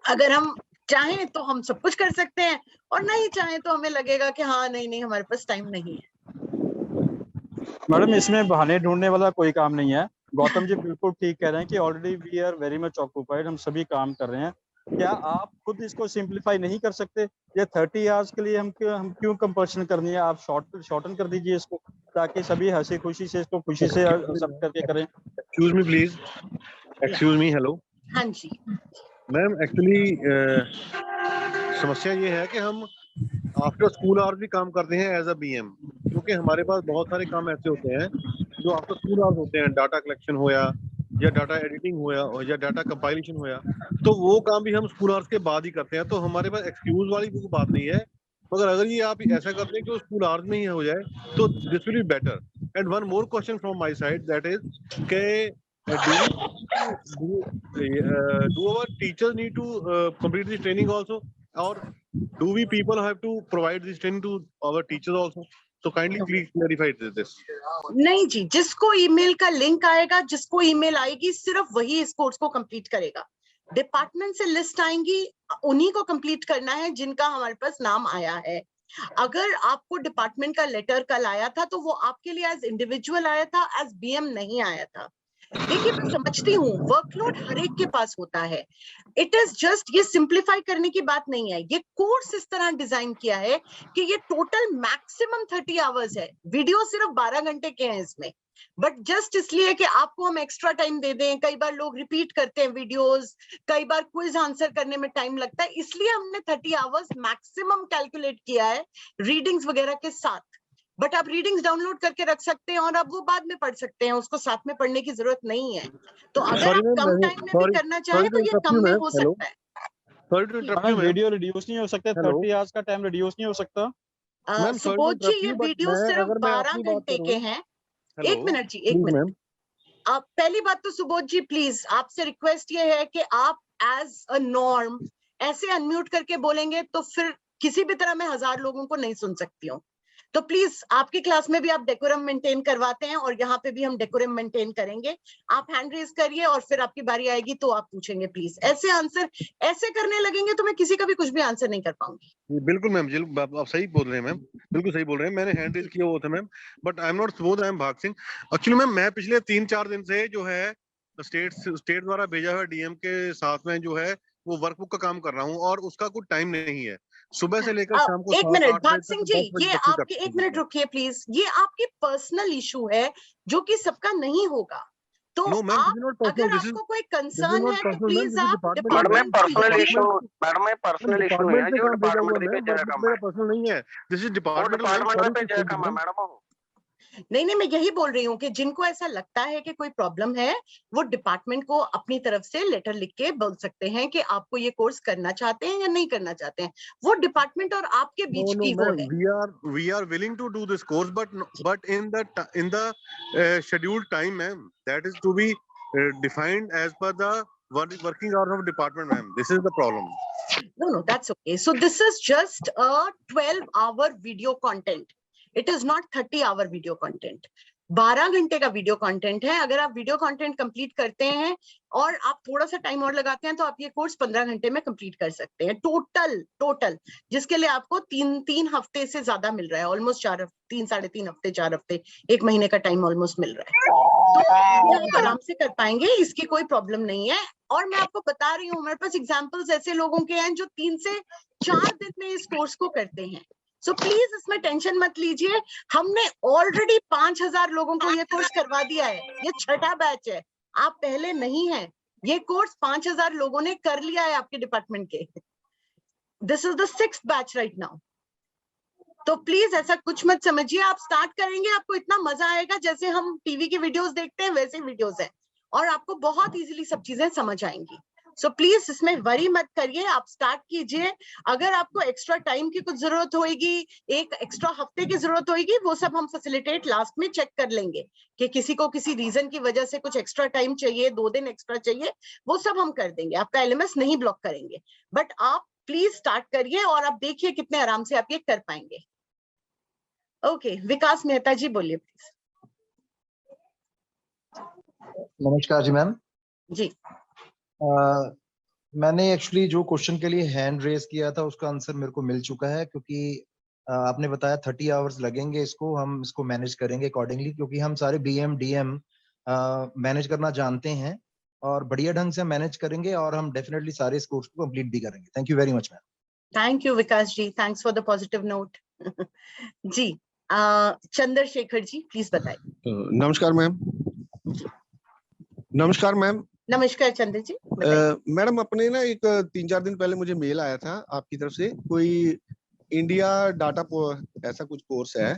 अगर हम चाहें तो हम सब कुछ कर सकते हैं और नहीं चाहें तो हमें लगेगा कि हाँ नहीं हमारे पास टाइम नहीं है। मैडम इसमें बहाने ढूंढने वाला कोई काम नहीं है। गौतम जी बिल्कुल ठीक कह रहे हैं कि already we are very much occupied, हम सभी काम कर रहे हैं। क्या आप खुद इसको सिंपलीफाई नहीं कर सकते? ये 30 आवर्स के लिए हम क्यों कंपल्शन करनी है? आप शॉर्टन कर दीजिए इसको ताकि सभी हंसी खुशी से इसको खुशी से सब करके करें। Excuse me please, excuse me, hello. हाँ जी मैम, एक्चुअली समस्या ये है कि हम आफ्टर स्कूल आवर्स भी काम करते हैं एज अ बीएम, क्योंकि हमारे पास बहुत सारे काम ऐसे होते हैं जो आफ्टर स्कूल आवर्स होते हैं। डाटा कलेक्शन होया या डाटा एडिटिंग होया या डाटा कंपाइलेशन होया, तो वो काम भी हम स्कूल आवर्स के बाद ही करते हैं। तो हमारे पास एक्सक्यूज वाली कोई बात नहीं है, मगर अगर ये आप ऐसा करते हैं कि वो स्कूल आवर्स में ही हो जाए तो this will be better. And one more question from my side, that is के do our teachers need to complete this training also, or do we people have to provide this training to our teachers also? So kindly please clarify this. नहीं जी, जिसको email का link आएगा, जिसको email आएगी, सिर्फ वही इस कोर्स को कंप्लीट करेगा। डिपार्टमेंट से लिस्ट आएंगी, उन्हीं को कंप्लीट करना है जिनका हमारे पास नाम आया है। अगर आपको डिपार्टमेंट का लेटर कल आया था तो वो आपके लिए एज इंडिविजुअल आया था, एज बीएम नहीं आया था। देखिए मैं समझती हूँ वर्कलोड हर एक के पास होता है, इट इज जस्ट, ये सिंप्लीफाई करने की बात नहीं है। ये कोर्स इस तरह डिजाइन किया है कि ये टोटल मैक्सिमम 30 आवर्स है, वीडियो सिर्फ 12 घंटे के हैं इसमें, बट जस्ट इसलिए कि आपको हम एक्स्ट्रा टाइम दे दें। कई बार लोग रिपीट करते हैं वीडियोस, कई बार क्विज आंसर करने में टाइम लगता है, इसलिए हमने 30 आवर्स मैक्सिमम कैलकुलेट किया है रीडिंग्स वगैरह के साथ। बट आप रीडिंग्स डाउनलोड करके रख सकते हैं और आप वो बाद में पढ़ सकते हैं, उसको साथ में पढ़ने की जरूरत नहीं है। तो अगर आप कम टाइम में भी करना चाहें तो ये कम में हो सकता है। Sorry to interrupt you, video reduce नहीं हो सकता? 30 आवर्स का टाइम रिड्यूस नहीं हो सकता? सुबोध जी ये वीडियो सिर्फ 12 घंटे के हैं। एक मिनट जी, एक मिनट। आप पहली बात तो सुबोध जी प्लीज आपसे रिक्वेस्ट ये है कि आप एज अ नॉर्म ऐसे अनम्यूट करके बोलेंगे तो फिर किसी भी तरह मैं 1000 लोगों को नहीं सुन सकती हूँ। तो प्लीज आपकी क्लास में भी आप डेकोरम मेंटेन करवाते हैं और यहाँ पे भी हम डेकोरम मेंटेन करेंगे। आप हैंड रेज करिए और फिर आपकी बारी आएगी तो आप पूछेंगे प्लीज। ऐसे आंसर ऐसे करने लगेंगे तो मैं किसी का भी कुछ भी आंसर नहीं कर पाऊंगी। बिल्कुल मैम, आप सही बोल रहे हैं मैम, बिल्कुल सही बोल रहे हैं। मैंने हैंड रेज किया हुआ था ma'am, but I am not Subodh, I am भाग सिंह। एक्चुअली मैम मैं पिछले 3-4 दिन से जो है स्टेट द्वारा भेजा हुआ डीएम के साथ में जो है वो वर्कबुक का काम कर रहा हूँ और उसका कोई टाइम नहीं है, सुबह से लेकर शाम को 1 मिनट 7-8 भाग बजे सिंह तक जी, 10 बजे ये तक आपके 1 मिनट रुकिए प्लीज। ये आपकी पर्सनल इशू है जो कि सबका नहीं होगा। तो नो मैम, आप अगर आपको कोई कंसर्न है तो प्लीज आप मैडम मैं डिपार्टमेंट को पर्सनल लिखिए। इशू, मैडम मैं पर्सनल इशू नहीं है, डिपार्टमेंट से जो काम भेजा हुआ डिपार्टमेंट मैम, भेजा वर्कबुक काम मेरा है, पर्सनल नहीं है, दिस इज वो डिपार्टमेंट डिपार्टमेंट में भेजा काम है मैडम। नहीं, मैं यही बोल रही हूँ कि जिनको ऐसा लगता है कि कोई प्रॉब्लम है वो डिपार्टमेंट को अपनी तरफ से लेटर लिख के बोल सकते हैं कि आपको ये कोर्स करना चाहते हैं या नहीं करना चाहते हैं। वो डिपार्टमेंट और आपके बीच की वो है। we are willing to do this course, but in the scheduled time ma'am, that is to be defined as per the working hours of department ma'am. This is the problem. No, that's okay. So this is just a 12-hour video content. It is not 30-hour video content. 12 घंटे का video content है। अगर आप video content complete करते हैं और आप थोड़ा सा टाइम और लगाते हैं तो आप ये कोर्स 15 घंटे में कंप्लीट कर सकते हैं टोटल, जिसके लिए आपको 3 हफ्ते से ज्यादा मिल रहा है, ऑलमोस्ट 3 साढ़े 3 हफ्ते, 4 हफ्ते, 1 महीने का टाइम ऑलमोस्ट मिल रहा है। तो ये आप आराम से कर पाएंगे, इसकी कोई प्रॉब्लम नहीं है। और मैं आपको बता रही हूँ हमारे पास एग्जाम्पल्स ऐसे लोगों के हैं जो 3 से 4 दिन में इस कोर्स को करते हैं। सो प्लीज इसमें टेंशन मत लीजिए। हमने ऑलरेडी 5000 लोगों को ये कोर्स करवा दिया है। ये 6ठा बैच है, आप पहले नहीं है। ये कोर्स 5000 लोगों ने कर लिया है आपके डिपार्टमेंट के। This is the 6th batch right now. तो प्लीज ऐसा कुछ मत समझिए। आप स्टार्ट करेंगे, आपको इतना मजा आएगा जैसे हम टीवी की वीडियोस देखते हैं वैसे वीडियोस हैं, और आपको बहुत इजीली सब चीजें समझ आएंगी। सो प्लीज इसमें वरी मत करिए, आप स्टार्ट कीजिए। अगर आपको एक्स्ट्रा टाइम की कुछ जरूरत होगी, एक एक्स्ट्रा हफ्ते की जरूरत होगी, वो सब हम फैसिलिटेट लास्ट में चेक कर लेंगे कि किसी को किसी रीजन की वजह से कुछ एक्स्ट्रा टाइम चाहिए, 2 दिन एक्स्ट्रा चाहिए, वो सब हम कर देंगे। आपका एलएमएस नहीं ब्लॉक करेंगे, बट आप प्लीज स्टार्ट करिए और आप देखिए कितने आराम से आप ये कर पाएंगे। ओके, विकास मेहता जी बोलिए प्लीज। नमस्कार जी मैम जी। मैंने एक्चुअली जो क्वेश्चन के लिए हैंड रेज किया था उसका आंसर मेरे को मिल चुका है, क्योंकि आपने बताया 30 आवर्स लगेंगे इसको, हम इसको मैनेज करेंगे अकॉर्डिंगली, क्योंकि हम सारे बीएम डीएम मैनेज करना जानते हैं और बढ़िया ढंग से मैनेज करेंगे और हम डेफिनेटली सारे इस कोर्स को कंप्लीट भी करेंगे। Thank you very much ma'am. Thank you Vikas ji, thanks for the positive note. जी चंद्रशेखर जी प्लीज बताइए। नमस्कार मैम। नमस्कार मैम। नमस्कार चंद्र जी। मैडम अपने ना एक 3-4 दिन पहले मुझे मेल आया था आपकी तरफ से, कोई इंडिया डाटा ऐसा कुछ कोर्स है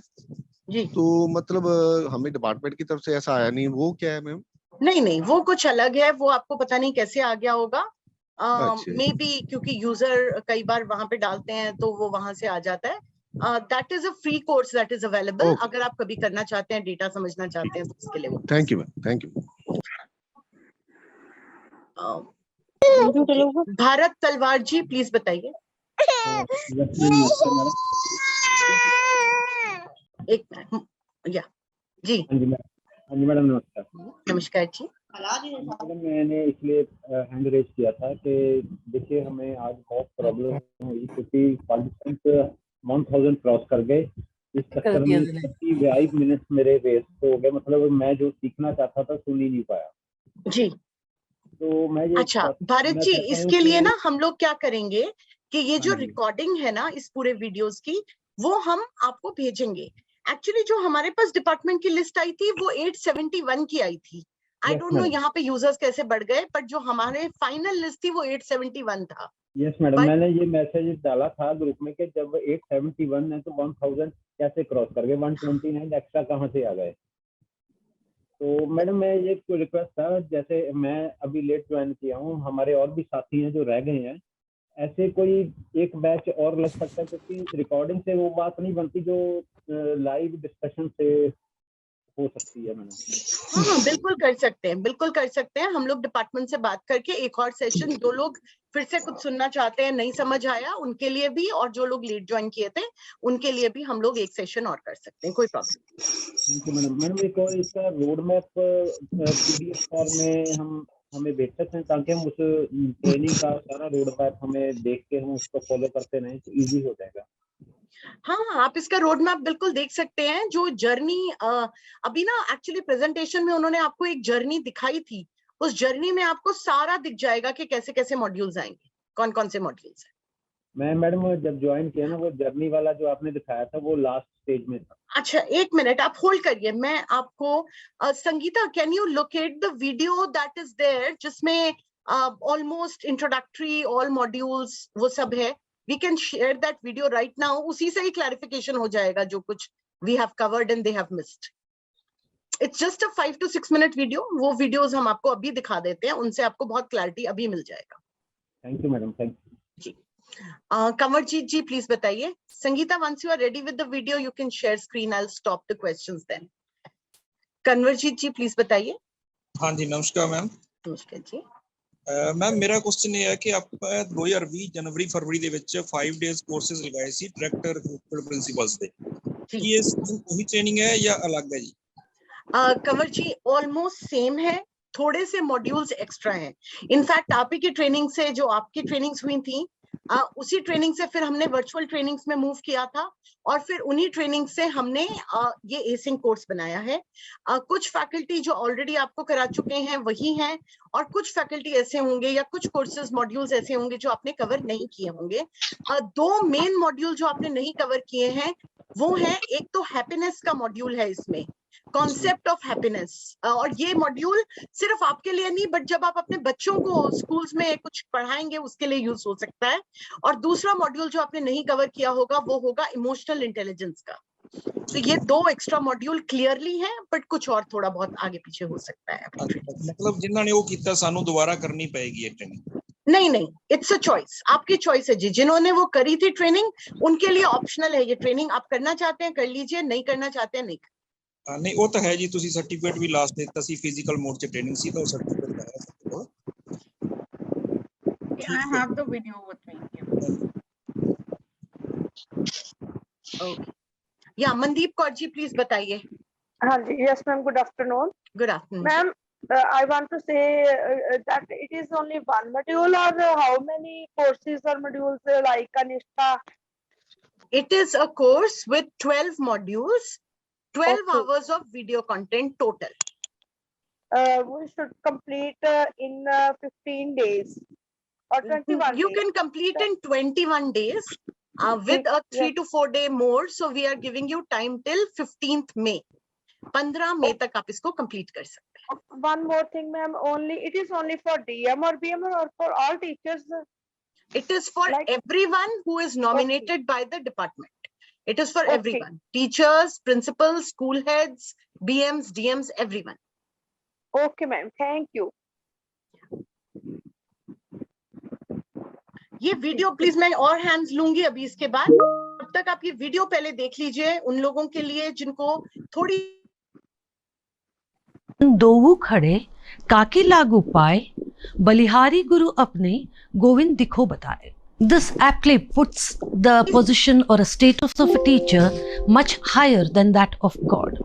जी, तो मतलब हमें डिपार्टमेंट की तरफ से ऐसा आया नहीं, वो क्या है मैम? नहीं वो कुछ अलग है, वो आपको पता नहीं कैसे आ गया होगा। अच्छा। मे बी क्योंकि यूजर कई बार वहां पे डालते हैं तो वो वहां से आ जाता है। That is a free course that is available. अगर आप कभी करना चाहते हैं, डेटा समझना चाहते हैं तो उसके लिए वो। Thank you ma'am, thank you. Bharat तलवार जी प्लीज बताइए। एक मिनट या जी। हाँ जी मैडम नमस्कार। नमस्कार जी। मैडम मैंने इसलिए हैंड रेज किया था कि देखिए हमें आज बहुत प्रॉब्लम हुई, क्योंकि पार्टिसिपेंट 1000 क्रॉस कर गए। इस चक्कर में 35 मिनट मेरे वेस्ट हो गए, मतलब मैं जो सीखना चाहता था सुन ही नहीं पाया। जी तो मैं ये अच्छा भारत जी, इसके लिए ना हम लोग क्या करेंगे कि ये जो हाँ जी। रिकॉर्डिंग है ना इस पूरे वीडियोस की, वो हम आपको भेजेंगे। एक्चुअली जो हमारे पास डिपार्टमेंट की लिस्ट आई थी वो 871 की आई थी। आई Yes, डोंट नो madam. यहाँ पे यूजर्स कैसे बढ़ गए, बट जो हमारे फाइनल लिस्ट थी वो 871 था। यस मैडम, But- मैंने ये मैसेज डाला था ग्रुप में कि जब 871 है तो 1000 कैसे क्रॉस कर गए, 129 एक्स्ट्रा कहाँ से आ गए। तो मैडम मैं ये कोई रिक्वेस्ट था, जैसे मैं अभी लेट ज्वाइन किया हूँ, हमारे और भी साथी हैं जो रह गए हैं, ऐसे कोई एक बैच और लग सकता है, क्योंकि रिकॉर्डिंग से वो बात नहीं बनती जो लाइव डिस्कशन से हो सकती है मैडम। हाँ बिल्कुल कर सकते हैं, बिल्कुल कर सकते हैं। हम लोग डिपार्टमेंट से बात करके एक और सेशन, जो लोग फिर से कुछ सुनना चाहते हैं, नहीं समझ आया उनके लिए भी, और जो लोग लेट ज्वाइन किए थे उनके लिए भी हम लोग एक सेशन और कर सकते हैं, कोई problem. Thank you madam. Madam एक और इसका रोड मैप पीडीएफ फॉर्म में हमें भेज सकते हैं, ताकि हम उस ट्रेनिंग का सारा रोड मैप हमें देख के हम उसको फॉलो करते रहें तो इजी हो जाएगा। हाँ आप इसका रोड मैप बिल्कुल देख सकते हैं। जो जर्नी अभी ना एक्चुअली प्रेजेंटेशन में उन्होंने आपको एक जर्नी दिखाई थी, उस जर्नी में आपको सारा दिख जाएगा कि कैसे कैसे मॉड्यूल्स आएंगे, कौन कौन से मॉड्यूल्स हैं। मैं मैडम जब ज्वाइन किया ना, वो जर्नी वाला जो आपने दिखाया था वो लास्ट स्टेज में था। अच्छा एक मिनट आप होल्ड करिए, मैं आपको Sangeeta, can you locate the video that is there, जिसमें ऑलमोस्ट इंट्रोडक्टरी ऑल मॉड्यूल्स वो सब है। We can share that video right now, उसी से ही क्लैरिफिकेशन हो जाएगा जो कुछ we have covered and they have missed. It's just a 5 to 6 minute video, वो वीडियोस हम आपको अभी दिखा देते हैं, उनसे आपको बहुत क्लैरिटी अभी मिल जाएगा। Thank you madam, thank you जी कंवरजीत जी प्लीज बताइए। Sangeeta, once you are ready with the video you can share screen, I'll stop the questions then. Kanwarjeet ji please बताइए। हाँ जी नमस्कार मैम। नमस्कार जी। मैम मेरा क्वेश्चन ये है कि ਆਪਾਂ 2020 ਜਨਵਰੀ ਫਰਵਰੀ ਦੇ ਵਿੱਚ 5 ਡੇਜ਼ ਕੋਰसेज ਲਗਾਏ ਸੀ ਡਾਇਰੈਕਟਰ ਰਿਕਰੂਟਡ ਪ੍ਰਿੰਸੀਪल्स ਦੇ, ਕੀ ਇਹ ਉਹੀ ट्रेनिंग है या अलग है जी? कंवर जी ऑलमोस्ट सेम है, थोड़े से मॉड्यूल्स एक्स्ट्रा हैं। इनफैक्ट आप ही की ट्रेनिंग से जो आपकी ट्रेनिंग्स हुई थी, उसी ट्रेनिंग से फिर हमने वर्चुअल ट्रेनिंग्स में मूव किया था, और फिर उन्हीं ट्रेनिंग से हमने ये एसिंग कोर्स बनाया है। कुछ फैकल्टी जो ऑलरेडी आपको करा चुके हैं वही हैं, और कुछ फैकल्टी ऐसे होंगे या कुछ कोर्सेज मॉड्यूल्स ऐसे होंगे जो आपने कवर नहीं किए होंगे। 2 मेन मॉड्यूल जो आपने नहीं कवर किए हैं वो है, एक तो हैप्पीनेस का मॉड्यूल है, इसमें कॉन्सेप्ट ऑफ हैप्पीनेस, और ये मॉड्यूल सिर्फ आपके लिए नहीं बट जब आप अपने बच्चों को स्कूल्स में कुछ पढ़ाएंगे उसके लिए यूज हो सकता है। और दूसरा मॉड्यूल जो आपने नहीं कवर किया होगा वो होगा इमोशनल इंटेलिजेंस का। तो ये 2 एक्स्ट्रा मॉड्यूल क्लियरली हैं, बट कुछ और थोड़ा बहुत आगे पीछे हो सकता है। मतलब जिन्होंने ने वो कीता सानू दोबारा करनी पड़ेगी ये ट्रेनिंग? नहीं नहीं, इट्स अ चॉइस, आपकी चॉइस है जी। जिन्होंने वो करी थी ट्रेनिंग उनके लिए ऑप्शनल है ये ट्रेनिंग, आप करना चाहते हैं कर लीजिए, नहीं करना चाहते हैं नहीं। नहीं वो तो है जी, ਤੁਸੀਂ सर्टिफिकेट भी लास्ट ਦਿੱਤਾ ਸੀ फिजिकल मोड ਚ ट्रेनिंग ਸੀ ਤਾਂ ਉਹ सर्टिफिकेट ਆਇਆ ਸਾਡੇ ਕੋਲ। I have the video with me. Okay. या मनदीप कौर जी प्लीज बताइए। हाँ जी, yes ma'am, good afternoon. Good afternoon. Ma'am, I want to say that it is only one module, or how many courses or modules like Kanishka? It is a course with 12 modules, 12 Okay. hours of video content total. We should complete in 15 days or 21 You days. can complete in 21 days with a 3 to 4 day more. So we are giving you time till 15th May. 15 मई तक आप इसको complete कर सकते हैं। One more thing, ma'am. It is only for DM or BM or for all teachers? It is for everyone who is nominated by the department. It is for everyone. Teachers, principals, school heads, BMs, DMs, everyone. Okay, ma'am. Thank you. ये video please मैं और hands लूंगी अभी इसके बाद। तब तक आप ये वीडियो पहले देख लीजिए उन लोगों के लिए जिनको थोड़ी। दोऊ खड़े काके लागू पाए, बलिहारी गुरु अपने गोविंद दिखो बताए. This aptly puts the position or a status of a teacher much higher than that of God.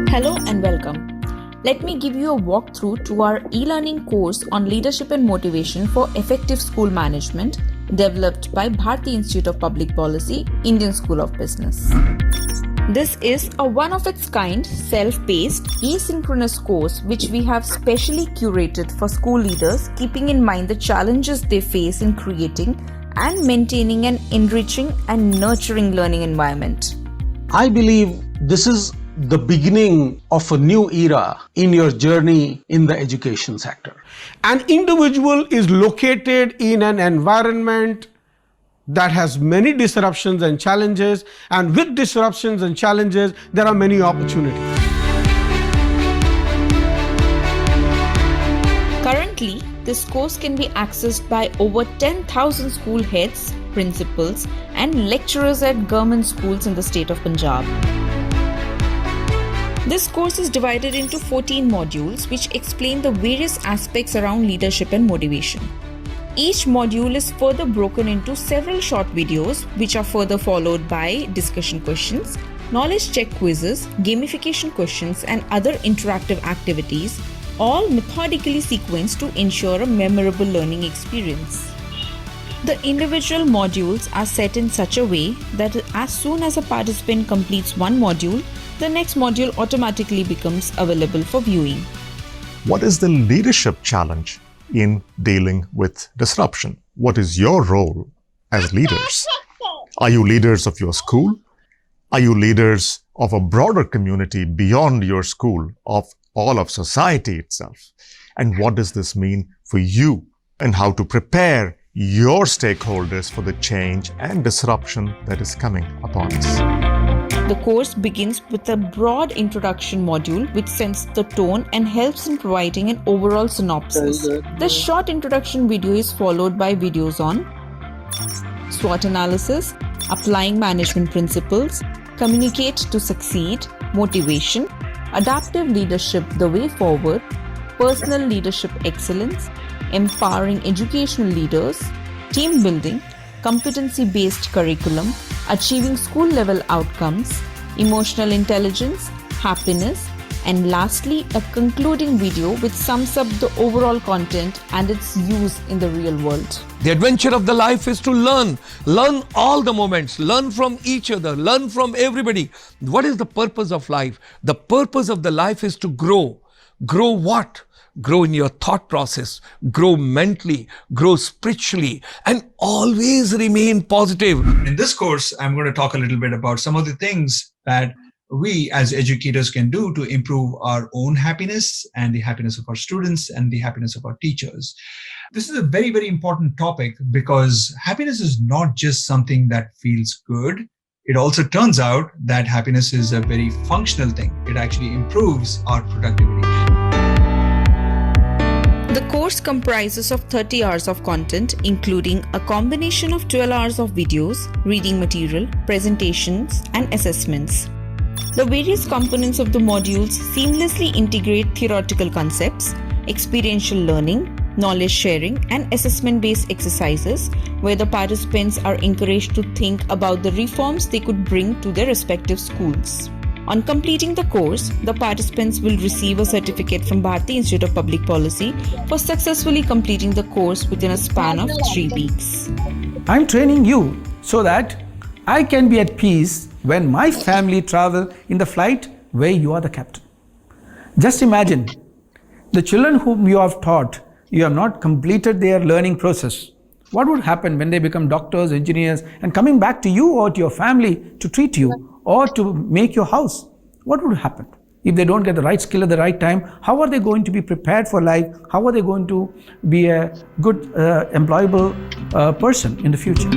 Hello and welcome. let me give you a walkthrough to our e-learning course on leadership and motivation for effective school management, developed by Bharati Institute of Public Policy, Indian School of Business. This is a one-of-its-kind, self-paced, asynchronous course which we have specially curated for school leaders, keeping in mind the challenges they face in creating and maintaining an enriching and nurturing learning environment. I believe this is the beginning of a new era in your journey in the education sector. An individual is located in an environment that has many disruptions and challenges, and with disruptions and challenges, there are many opportunities. Currently, this course can be accessed by over 10,000 school heads, principals, and lecturers at government schools in the state of Punjab. This course is divided into 14 modules which explain the various aspects around leadership and motivation. Each module is further broken into several short videos which are further followed by discussion questions, knowledge check quizzes, gamification questions, and other interactive activities, all methodically sequenced to ensure a memorable learning experience. The individual modules are set in such a way that as soon as a participant completes one module, the next module automatically becomes available for viewing. What is the leadership challenge in dealing with disruption? What is your role as leaders? Are you leaders of your school? Are you leaders of a broader community beyond your school, of all of society itself? And what does this mean for you, and how to prepare your stakeholders for the change and disruption that is coming upon us? The course begins with a broad introduction module which sets the tone and helps in providing an overall synopsis. The short introduction video is followed by videos on SWOT analysis, applying management principles, communicate to succeed, motivation, adaptive leadership, the way forward, personal leadership excellence, empowering educational leaders, team building, competency-based curriculum, achieving school-level outcomes, emotional intelligence, happiness, and lastly, a concluding video which sums up the overall content and its use in the real world. The adventure of the life is to learn all the moments, learn from each other, learn from everybody. What is the purpose of life? The purpose of the life is to grow. Grow what? Grow in your thought process, grow mentally, grow spiritually, and always remain positive. In this course, I'm going to talk a little bit about some of the things that we as educators can do to improve our own happiness and the happiness of our students and the happiness of our teachers. This is a very, very important topic because happiness is not just something that feels good. It also turns out that happiness is a very functional thing. It actually improves our productivity. The course comprises of 30 hours of content, including a combination of 12 hours of videos, reading material, presentations, and assessments. The various components of the modules seamlessly integrate theoretical concepts, experiential learning, knowledge sharing, and assessment-based exercises, where the participants are encouraged to think about the reforms they could bring to their respective schools. On completing the course, the participants will receive a certificate from Bharati Institute of Public Policy for successfully completing the course within a span of 3 weeks. I'm training you so that I can be at peace when my family travel in the flight where you are the captain. Just imagine, the children whom you have taught, you have not completed their learning process. What would happen when they become doctors, engineers, and coming back to you or to your family to treat you or to make your house? What would happen? If they don't get the right skill at the right time, how are they going to be prepared for life? How are they going to be a good, employable person in the future?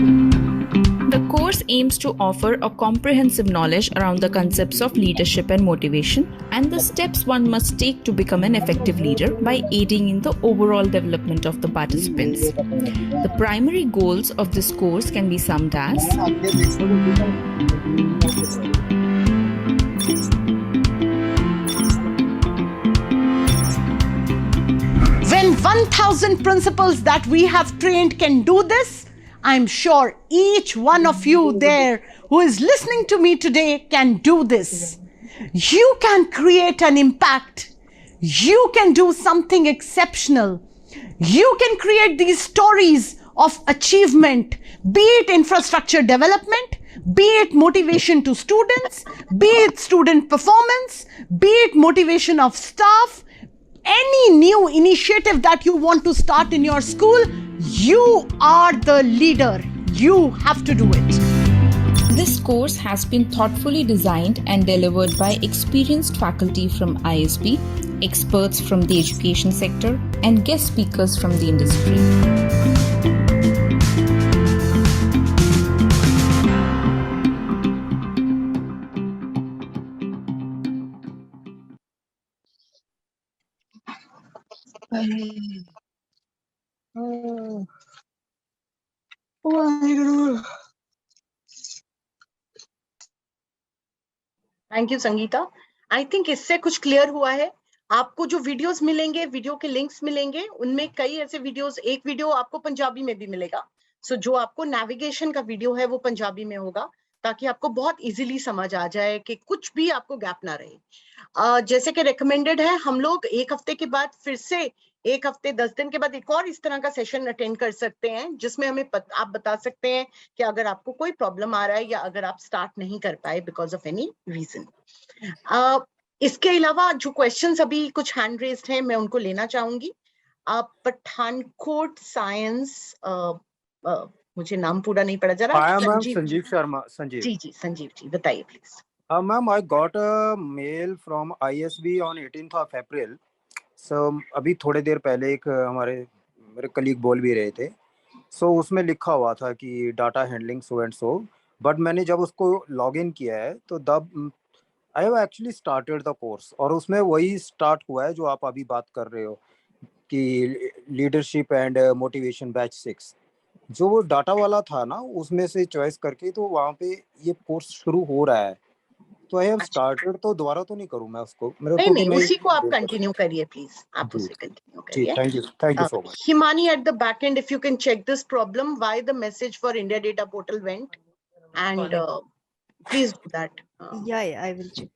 The course aims to offer a comprehensive knowledge around the concepts of leadership and motivation and the steps one must take to become an effective leader by aiding in the overall development of the participants. The primary goals of this course can be summed as When 1,000 principals that we have trained can do this, I'm sure each one of you there who is listening to me today can do this. You can create an impact. you can do something exceptional. You can create these stories of achievement, be it infrastructure development, be it motivation to students, be it student performance, be it motivation of staff, any new initiative that you want to start in your school, you are the leader. You have to do it. This course has been thoughtfully designed and delivered by experienced faculty from ISB, experts from the education sector, and guest speakers from the industry. Thank you Sangeeta. I think इससे कुछ clear हुआ है। आपको जो videos मिलेंगे, video के links मिलेंगे, उनमें कई ऐसे वीडियोस, एक वीडियो आपको पंजाबी में भी मिलेगा। सो जो आपको नेविगेशन का वीडियो है वो पंजाबी में होगा, ताकि आपको बहुत इजीली समझ आ जाए कि कुछ भी आपको गैप ना रहे। जैसे कि रिकमेंडेड है, हम लोग एक हफ्ते के बाद फिर से, एक हफ्ते 10 दिन के बाद एक और इस तरह का सेशन अटेंड कर सकते हैं, जिसमें हमें आप बता सकते हैं कि अगर आपको कोई प्रॉब्लम आ रहा है या अगर आप स्टार्ट नहीं कर पाए बिकॉज ऑफ एनी रीजन। इसके अलावा जो क्वेश्चंस अभी कुछ हैंड रेज्ड हैं, मैं उनको लेना चाहूंगी। पठानकोट साइंस, मुझे नाम पूरा नहीं पड़ा जरा। संजीव शर्मा। संजीव जी, संजीव जी बताइए please. Ma'am, I got a mail from ISB on 18th of April। अभी थोड़े देर पहले एक मेरे कलीग बोल भी रहे थे। उसमें लिखा हुआ था कि data handling so and so, but मैंने जब उसको लॉग इन किया है तो I have actually started the course, और उसमें वही स्टार्ट हुआ है जो आप अभी बात कर रहे हो कि लीडरशिप एंड मोटिवेशन बैच 6। जो वो डाटा वाला था ना, उसमें से चॉइस करके तो वहाँ पे ये कोर्स शुरू हो रहा है। तो आई हैव स्टार्टेड, तो दोबारा तो नहीं करूँ मैं उसको? नहीं, उसी को आप कंटिन्यू करिए प्लीज, आप उसे कंटिन्यू करिए। Thank you so much. Himani at the back end, if you can check this problem, why the message for India data portal went, and please do that. Yeah, I will check.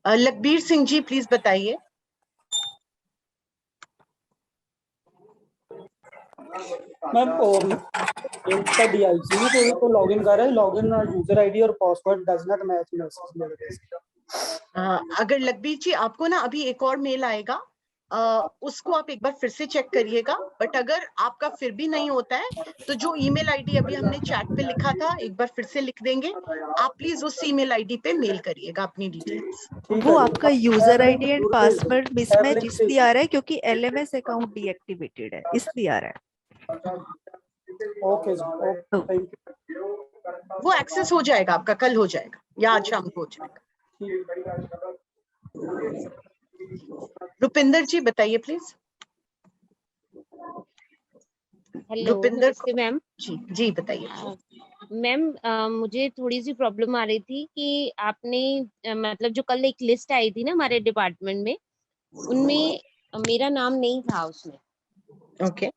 Lakhbir Singh ji please बताइए। Ma'am इसका DIC में तो login कर रहा है, login user ID और password does not match message मेरे पास। अगर लखबीर जी आपको ना अभी एक और मेल आएगा, उसको आप एक बार फिर से चेक करिएगा। बट अगर आपका फिर भी नहीं होता है तो जो ईमेल आईडी अभी हमने चैट पे लिखा था, एक बार फिर से लिख देंगे। आप प्लीज उस ईमेल आईडी पे मेल करिएगा अपनी डिटेल्स। वो आपका user ID and password mismatch इसलिए आ रहा है क्योंकि LMS अकाउंट डीएक्टिवेटेड है, इसलिए आ रहा है। Okay, thank you. वो एक्सेस हो जाएगा आपका, कल हो जाएगा या आज शाम को हो जाएगा। रुपिंदर जी बताइए प्लीज। हेलो, रुपिंदर नमस्ते मैम। जी बताइए। मैम, मुझे थोड़ी सी प्रॉब्लम आ रही थी कि आपने मतलब जो कल एक लिस्ट आई थी ना हमारे डिपार्टमेंट में, उनमें मेरा नाम नहीं था उसमें। ओके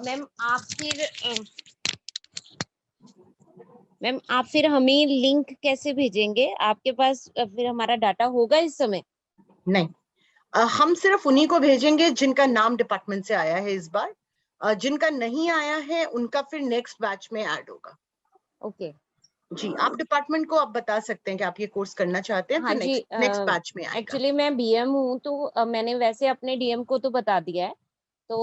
मैम, आप फिर हमें लिंक कैसे भेजेंगे? आपके पास फिर हमारा डाटा होगा इस समय? नहीं, हम सिर्फ उन्हीं को भेजेंगे जिनका नाम डिपार्टमेंट से आया है इस बार। जिनका नहीं आया है उनका फिर नेक्स्ट बैच में ऐड होगा। ओके जी, आप डिपार्टमेंट को आप बता सकते हैं कि आप ये कोर्स करना चाहते हैं। हाँ जी, नेक्स्ट बैच में आएगा। एक्चुअली मैं BM हूँ, तो मैंने वैसे अपने DM को तो बता दिया है। तो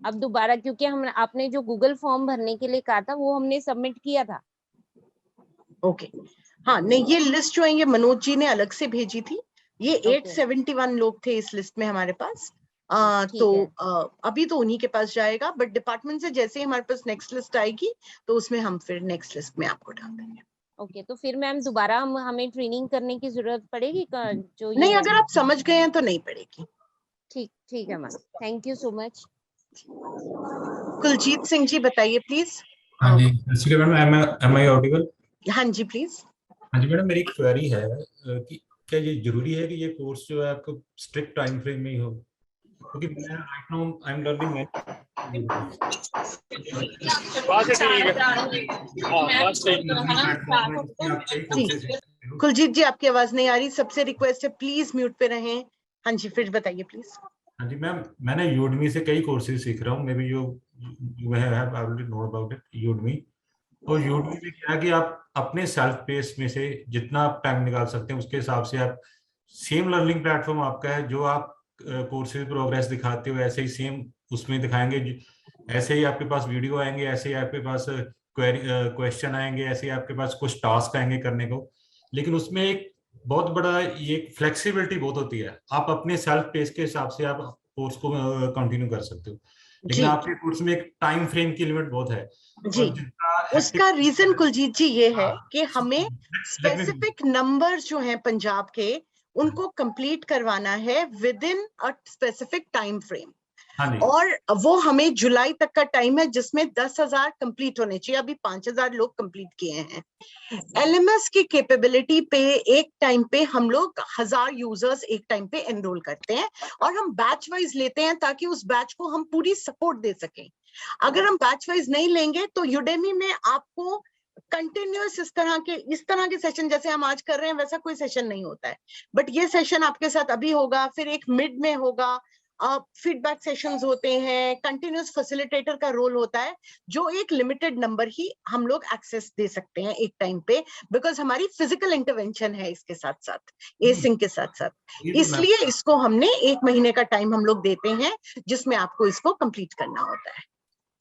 अब दोबारा, क्योंकि आपने जो गूगल फॉर्म भरने के लिए कहा था वो हमने सबमिट किया था। ओके हाँ, नहीं, ये लिस्ट जो है ये मनोज जी ने अलग से भेजी थी। ये 871 लोग थे इस लिस्ट में हमारे पास। अभी तो उन्हीं के पास जाएगा, बट डिपार्टमेंट से जैसे ही हमारे पास नेक्स्ट लिस्ट आएगी तो उसमें हम फिर नेक्स्ट लिस्ट में आपको डाल देंगे। ओके, तो फिर मैम दोबारा हमें ट्रेनिंग करने की जरूरत पड़ेगी जो नहीं, अगर आप समझ गए हैं तो नहीं पड़ेगी। ठीक है ma'am, thank you so much. Kuljeet Singh ji बताइए प्लीज। हाँ जी मैम, am I audible? हाँ जी प्लीज। हाँ जी मैडम, मेरी एक क्वेरी है कि क्या ये जरूरी है कि ये कोर्स जो है आपको स्ट्रिक्ट टाइम फ्रेम में ही हो? क्योंकि मैं right now I am learning Kuljeet ji आपकी आवाज नहीं आ रही, सबसे रिक्वेस्ट है प्लीज म्यूट पे रहें। हाँ जी फिर बताइए प्लीज। हाँ जी मैम, मैंने यूडमी से कई कोर्सेज सीख रहा हूँ, may be you have already know about it Udemy. तो यूडमी में क्या है कि आप अपने सेल्फ पेस में से जितना आप टाइम निकाल सकते हैं उसके हिसाब से आप सेम लर्निंग प्लेटफॉर्म आपका है, जो आप कोर्सेज प्रोग्रेस दिखाते हो ऐसे ही सेम उसमें दिखाएंगे, ऐसे ही आपके पास वीडियो आएंगे, ऐसे ही आपके पास क्वेश्चन आएंगे, ऐसे ही आपके पास कुछ टास्क आएंगे करने को। लेकिन उसमें एक बहुत बड़ा ये फ्लेक्सिबिलिटी बहुत होती है, आप अपने सेल्फ पेस के हिसाब से आप कोर्स को कंटिन्यू कर सकते हो, लेकिन आपके कोर्स में एक टाइम फ्रेम की लिमिट बहुत है। जी उसका रीजन कुलजीत जी ये है कि हमें स्पेसिफिक नंबर्स जो हैं पंजाब के उनको कंप्लीट करवाना है with in a specific time frame, और वो हमें जुलाई तक का टाइम है जिसमें 10,000 कंप्लीट होने चाहिए। अभी 5,000 लोग कंप्लीट किए हैं। एलएमएस की कैपेबिलिटी पे एक टाइम पे हम लोग 1,000 यूजर्स एक टाइम पे एनरोल करते हैं और हम बैच वाइज लेते हैं ताकि उस बैच को हम पूरी सपोर्ट दे सकें। अगर हम बैच वाइज नहीं लेंगे तो यूडेमी में आपको कंटिन्यूअस इस तरह के सेशन जैसे हम आज कर रहे हैं वैसा कोई सेशन नहीं होता है, बट ये सेशन आपके साथ अभी होगा, फिर एक मिड में होगा, फीडबैक सेशंस होते हैं, कंटिन्यूअस फैसिलिटेटर का रोल होता है, जो एक लिमिटेड नंबर ही हम लोग एक्सेस दे सकते हैं एक टाइम पे, बिकॉज हमारी फिजिकल इंटरवेंशन है इसके साथ साथ, एसिंग के साथ साथ, इसलिए इसको हमने 1 महीने का टाइम हम लोग देते हैं जिसमें आपको इसको कंप्लीट करना होता है।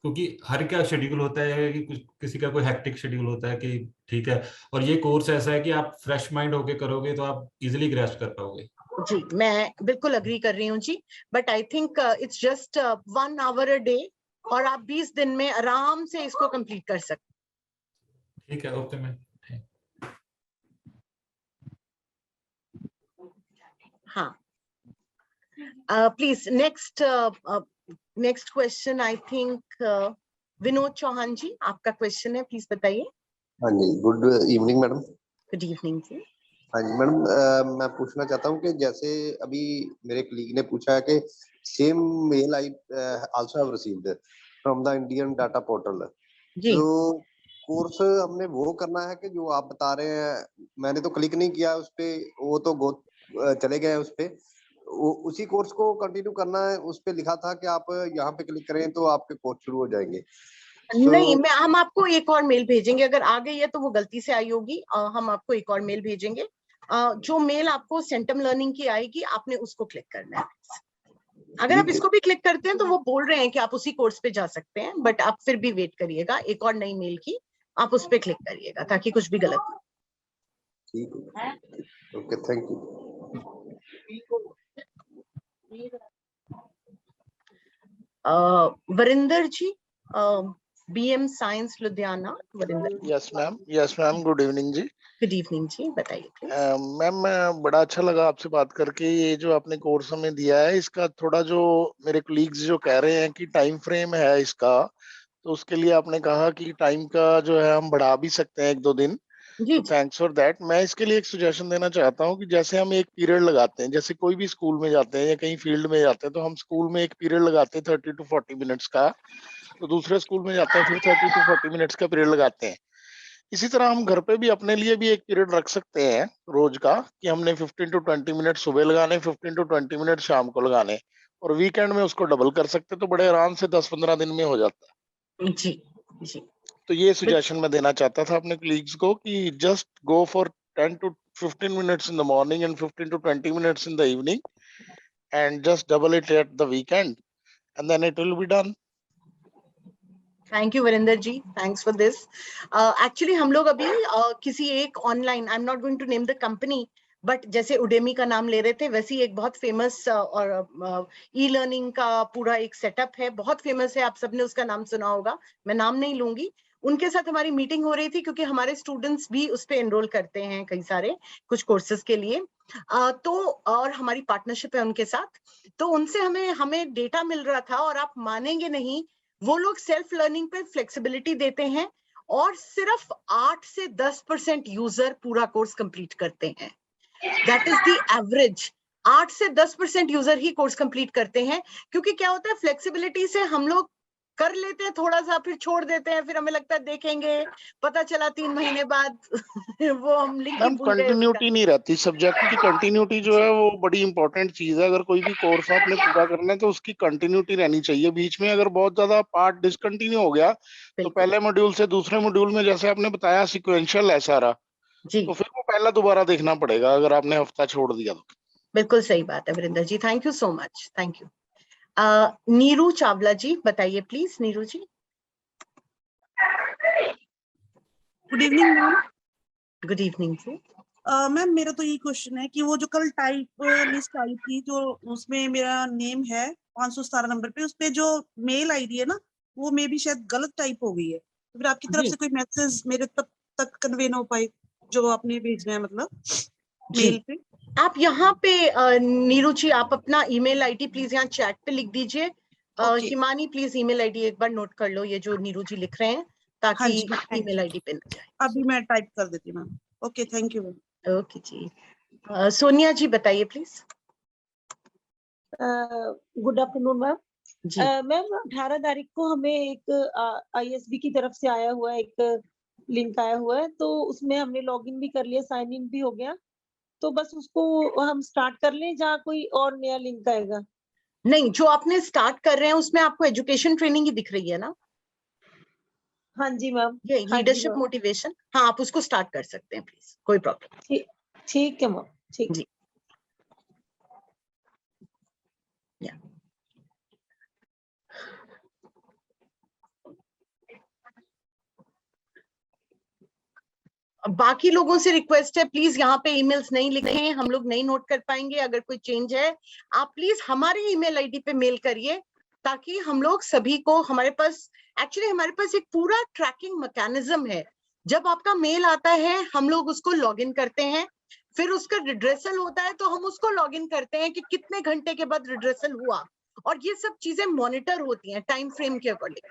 क्योंकि हर क्या शेड्यूल होता है कि किसी का कोई हेक्टिक शेड्यूल होता है कि ठीक है, और ये कोर्स ऐसा है कि आप फ्रेश माइंड होके करोगे तो आप इजीली ग्रैस्प कर पाओगे। जी मैं बिल्कुल अग्री कर रही हूँ जी, but I think it's just 1 hour a day और आप 20 दिन में आराम से इसको कंप्लीट कर सकते। ठीक है, ओके मैम। हाँ please next question I think Vinod Chauhan ji आपका क्वेश्चन है, प्लीज बताइए। हाँ जी, good evening madam. Good evening जी। हाँ जी मैडम, मैं पूछना चाहता हूँ कि जैसे अभी मेरे कलीग ने पूछा है कि same mail I also have received from the Indian data portal, तो कोर्स हमने वो करना है कि जो आप बता रहे हैं, मैंने तो क्लिक नहीं किया उस पे, वो तो चले गए उस पे, उसी कोर्स को कंटिन्यू करना है। उस पे लिखा था कि आप यहाँ पे क्लिक करें तो आपके कोर्स शुरू हो जाएंगे। नहीं, हम आपको एक और मेल भेजेंगे, अगर आ गई है तो वो गलती से आई होगी, हम आपको एक और मेल भेजेंगे। जो मेल आपको सेंटम लर्निंग की आएगी आपने उसको क्लिक करना है। अगर आप इसको भी क्लिक करते हैं तो वो बोल रहे हैं कि आप उसी कोर्स पे जा सकते हैं, बट आप फिर भी वेट करिएगा एक और नई मेल की, आप उस पे क्लिक करिएगा ताकि कुछ भी गलत ना। ठीक है, okay, thank you. Varinder ji, BM science Ludhiana. Varinder. Yes ma'am, good evening जी। गुड इवनिंग जी, बताइए। मैम बड़ा अच्छा लगा आपसे बात करके। ये जो आपने कोर्स हमें दिया है इसका थोड़ा, जो मेरे कोलीग्स जो कह रहे हैं कि टाइम फ्रेम है इसका, तो उसके लिए आपने कहा कि टाइम का जो है हम बढ़ा भी सकते हैं 1-2 दिन, तो थैंक्स फॉर दैट। मैं इसके लिए एक सुजेशन देना चाहता हूँ कि जैसे हम एक पीरियड लगाते हैं, जैसे कोई भी स्कूल में जाते हैं या कहीं फील्ड में जाते हैं, तो हम स्कूल में एक पीरियड लगाते हैं 30 to 40 मिनट्स का, तो दूसरे स्कूल में जाते हैं फिर 30 to 40 मिनट्स का पीरियड लगाते हैं। इसी तरह हम घर पे भी अपने लिए भी एक पीरियड रख सकते हैं रोज का, कि हमने 15 to 20 मिनट सुबह लगाने, 15 to 20 मिनट शाम को लगाने, और वीकेंड में उसको डबल कर सकते, तो बड़े आराम से 10-15 दिन में हो जाता है। जी जी। तो ये सुजेशन मैं देना चाहता था अपने कलीग्स को कि just go for 10 to 15 minutes in the morning and 15 to 20 minutes in the evening, and just double it at the weekend, and then it will be done. Thank you Varinder ji, thanks for this. Actually हम लोग अभी किसी एक online, I am not going to name the company, but जैसे Udemy का नाम ले रहे थे, वैसे ही एक बहुत फेमस और ई लर्निंग का पूरा एक सेटअप है, बहुत फेमस है, आप सबने उसका नाम सुना होगा, मैं नाम नहीं लूंगी। उनके साथ हमारी मीटिंग हो रही थी क्योंकि हमारे स्टूडेंट्स भी उस पे एनरोल करते हैं कई सारे कुछ कोर्सेज के लिए, तो और हमारी पार्टनरशिप है उनके साथ, तो उनसे हमें डेटा मिल रहा था, और आप मानेंगे नहीं, वो लोग सेल्फ लर्निंग पे फ्लेक्सिबिलिटी देते हैं और सिर्फ 8 से 10% यूजर पूरा कोर्स कंप्लीट करते हैं। That is the average. 8 से 10% यूजर ही कोर्स कंप्लीट करते हैं, क्योंकि क्या होता है फ्लेक्सिबिलिटी से हम लोग कर लेते हैं थोड़ा सा, फिर छोड़ देते हैं, फिर हमें लगता है देखेंगे, पता चला 3 महीने बाद वो हम लिंक ही मैम भूल गए उसका। कंटिन्यूटी नहीं रहती, सब्जेक्ट की कंटिन्यूटी जो है वो बड़ी इंपॉर्टेंट चीज है। अगर कोई भी कोर्स आपने पूरा करना है तो उसकी कंटिन्यूटी रहनी चाहिए। बीच में अगर बहुत ज्यादा पार्ट डिसकंटिन्यू हो गया तो पहले मॉड्यूल से दूसरे मॉड्यूल में, जैसे आपने बताया सिक्वेंशियल है सारा, तो फिर वो पहला दोबारा देखना पड़ेगा अगर आपने हफ्ता छोड़ दिया तो। बिल्कुल सही बात है Virendra ji, thank you so much, thank you. Neeru Chawla ji बताइए please. Neeru ji. Good evening ma'am. Good evening जी। मैम मेरा तो यही क्वेश्चन है कि वो जो कल टाइप लिस्ट आई थी, जो उसमें मेरा नेम है 517 नंबर पे, उस पे जो मेल आईडी है ना, वो मे भी शायद गलत टाइप हो गई है, तो फिर आपकी तरफ से कोई मैसेज मेरे तक कन्वे ना हो पाए जो आपने भेजना है, मतलब मेल पे। आप यहाँ पे नीरू जी आप अपना ईमेल आईडी प्लीज यहाँ चैट पे लिख दीजिए। हिमानी प्लीज ईमेल आईडी एक बार नोट कर लो, ये जो नीरू जी लिख रहे हैं, ताकि ईमेल आईडी पे न जाए। अभी मैं टाइप कर देती हूँ ma'am. Okay, thank you ma'am. Okay जी। सोनिया जी बताइए please. Good afternoon ma'am. Ma'am 18 तारीख को हमें एक ISB की तरफ से आया हुआ है, एक लिंक आया हुआ है, तो उसमें हमने लॉगिन भी कर लिया, साइन इन भी हो गया, तो बस उसको हम स्टार्ट कर लें जहाँ कोई और नया लिंक आएगा? नहीं, जो आपने स्टार्ट कर रहे हैं उसमें आपको एजुकेशन ट्रेनिंग ही दिख रही है ना? हाँ जी मैम। ये लीडरशिप मोटिवेशन, हाँ आप उसको स्टार्ट कर सकते हैं प्लीज, कोई प्रॉब्लम। ठीक है मैम, ठीक जी। बाकी लोगों से रिक्वेस्ट है प्लीज यहाँ पे ईमेल्स नहीं लिखें, हम लोग नहीं नोट कर पाएंगे। अगर कोई चेंज है आप प्लीज हमारे ईमेल आईडी पे मेल करिए, ताकि हम लोग सभी को, हमारे पास एक पूरा ट्रैकिंग मैकेनिज्म है। जब आपका मेल आता है हम लोग उसको लॉगिन करते हैं, फिर उसका रिड्रेसल होता है तो हम उसको लॉगिन करते हैं कि कितने घंटे के बाद रिड्रेसल हुआ, और ये सब चीजें मॉनिटर होती हैं टाइम फ्रेम के अकॉर्डिंग।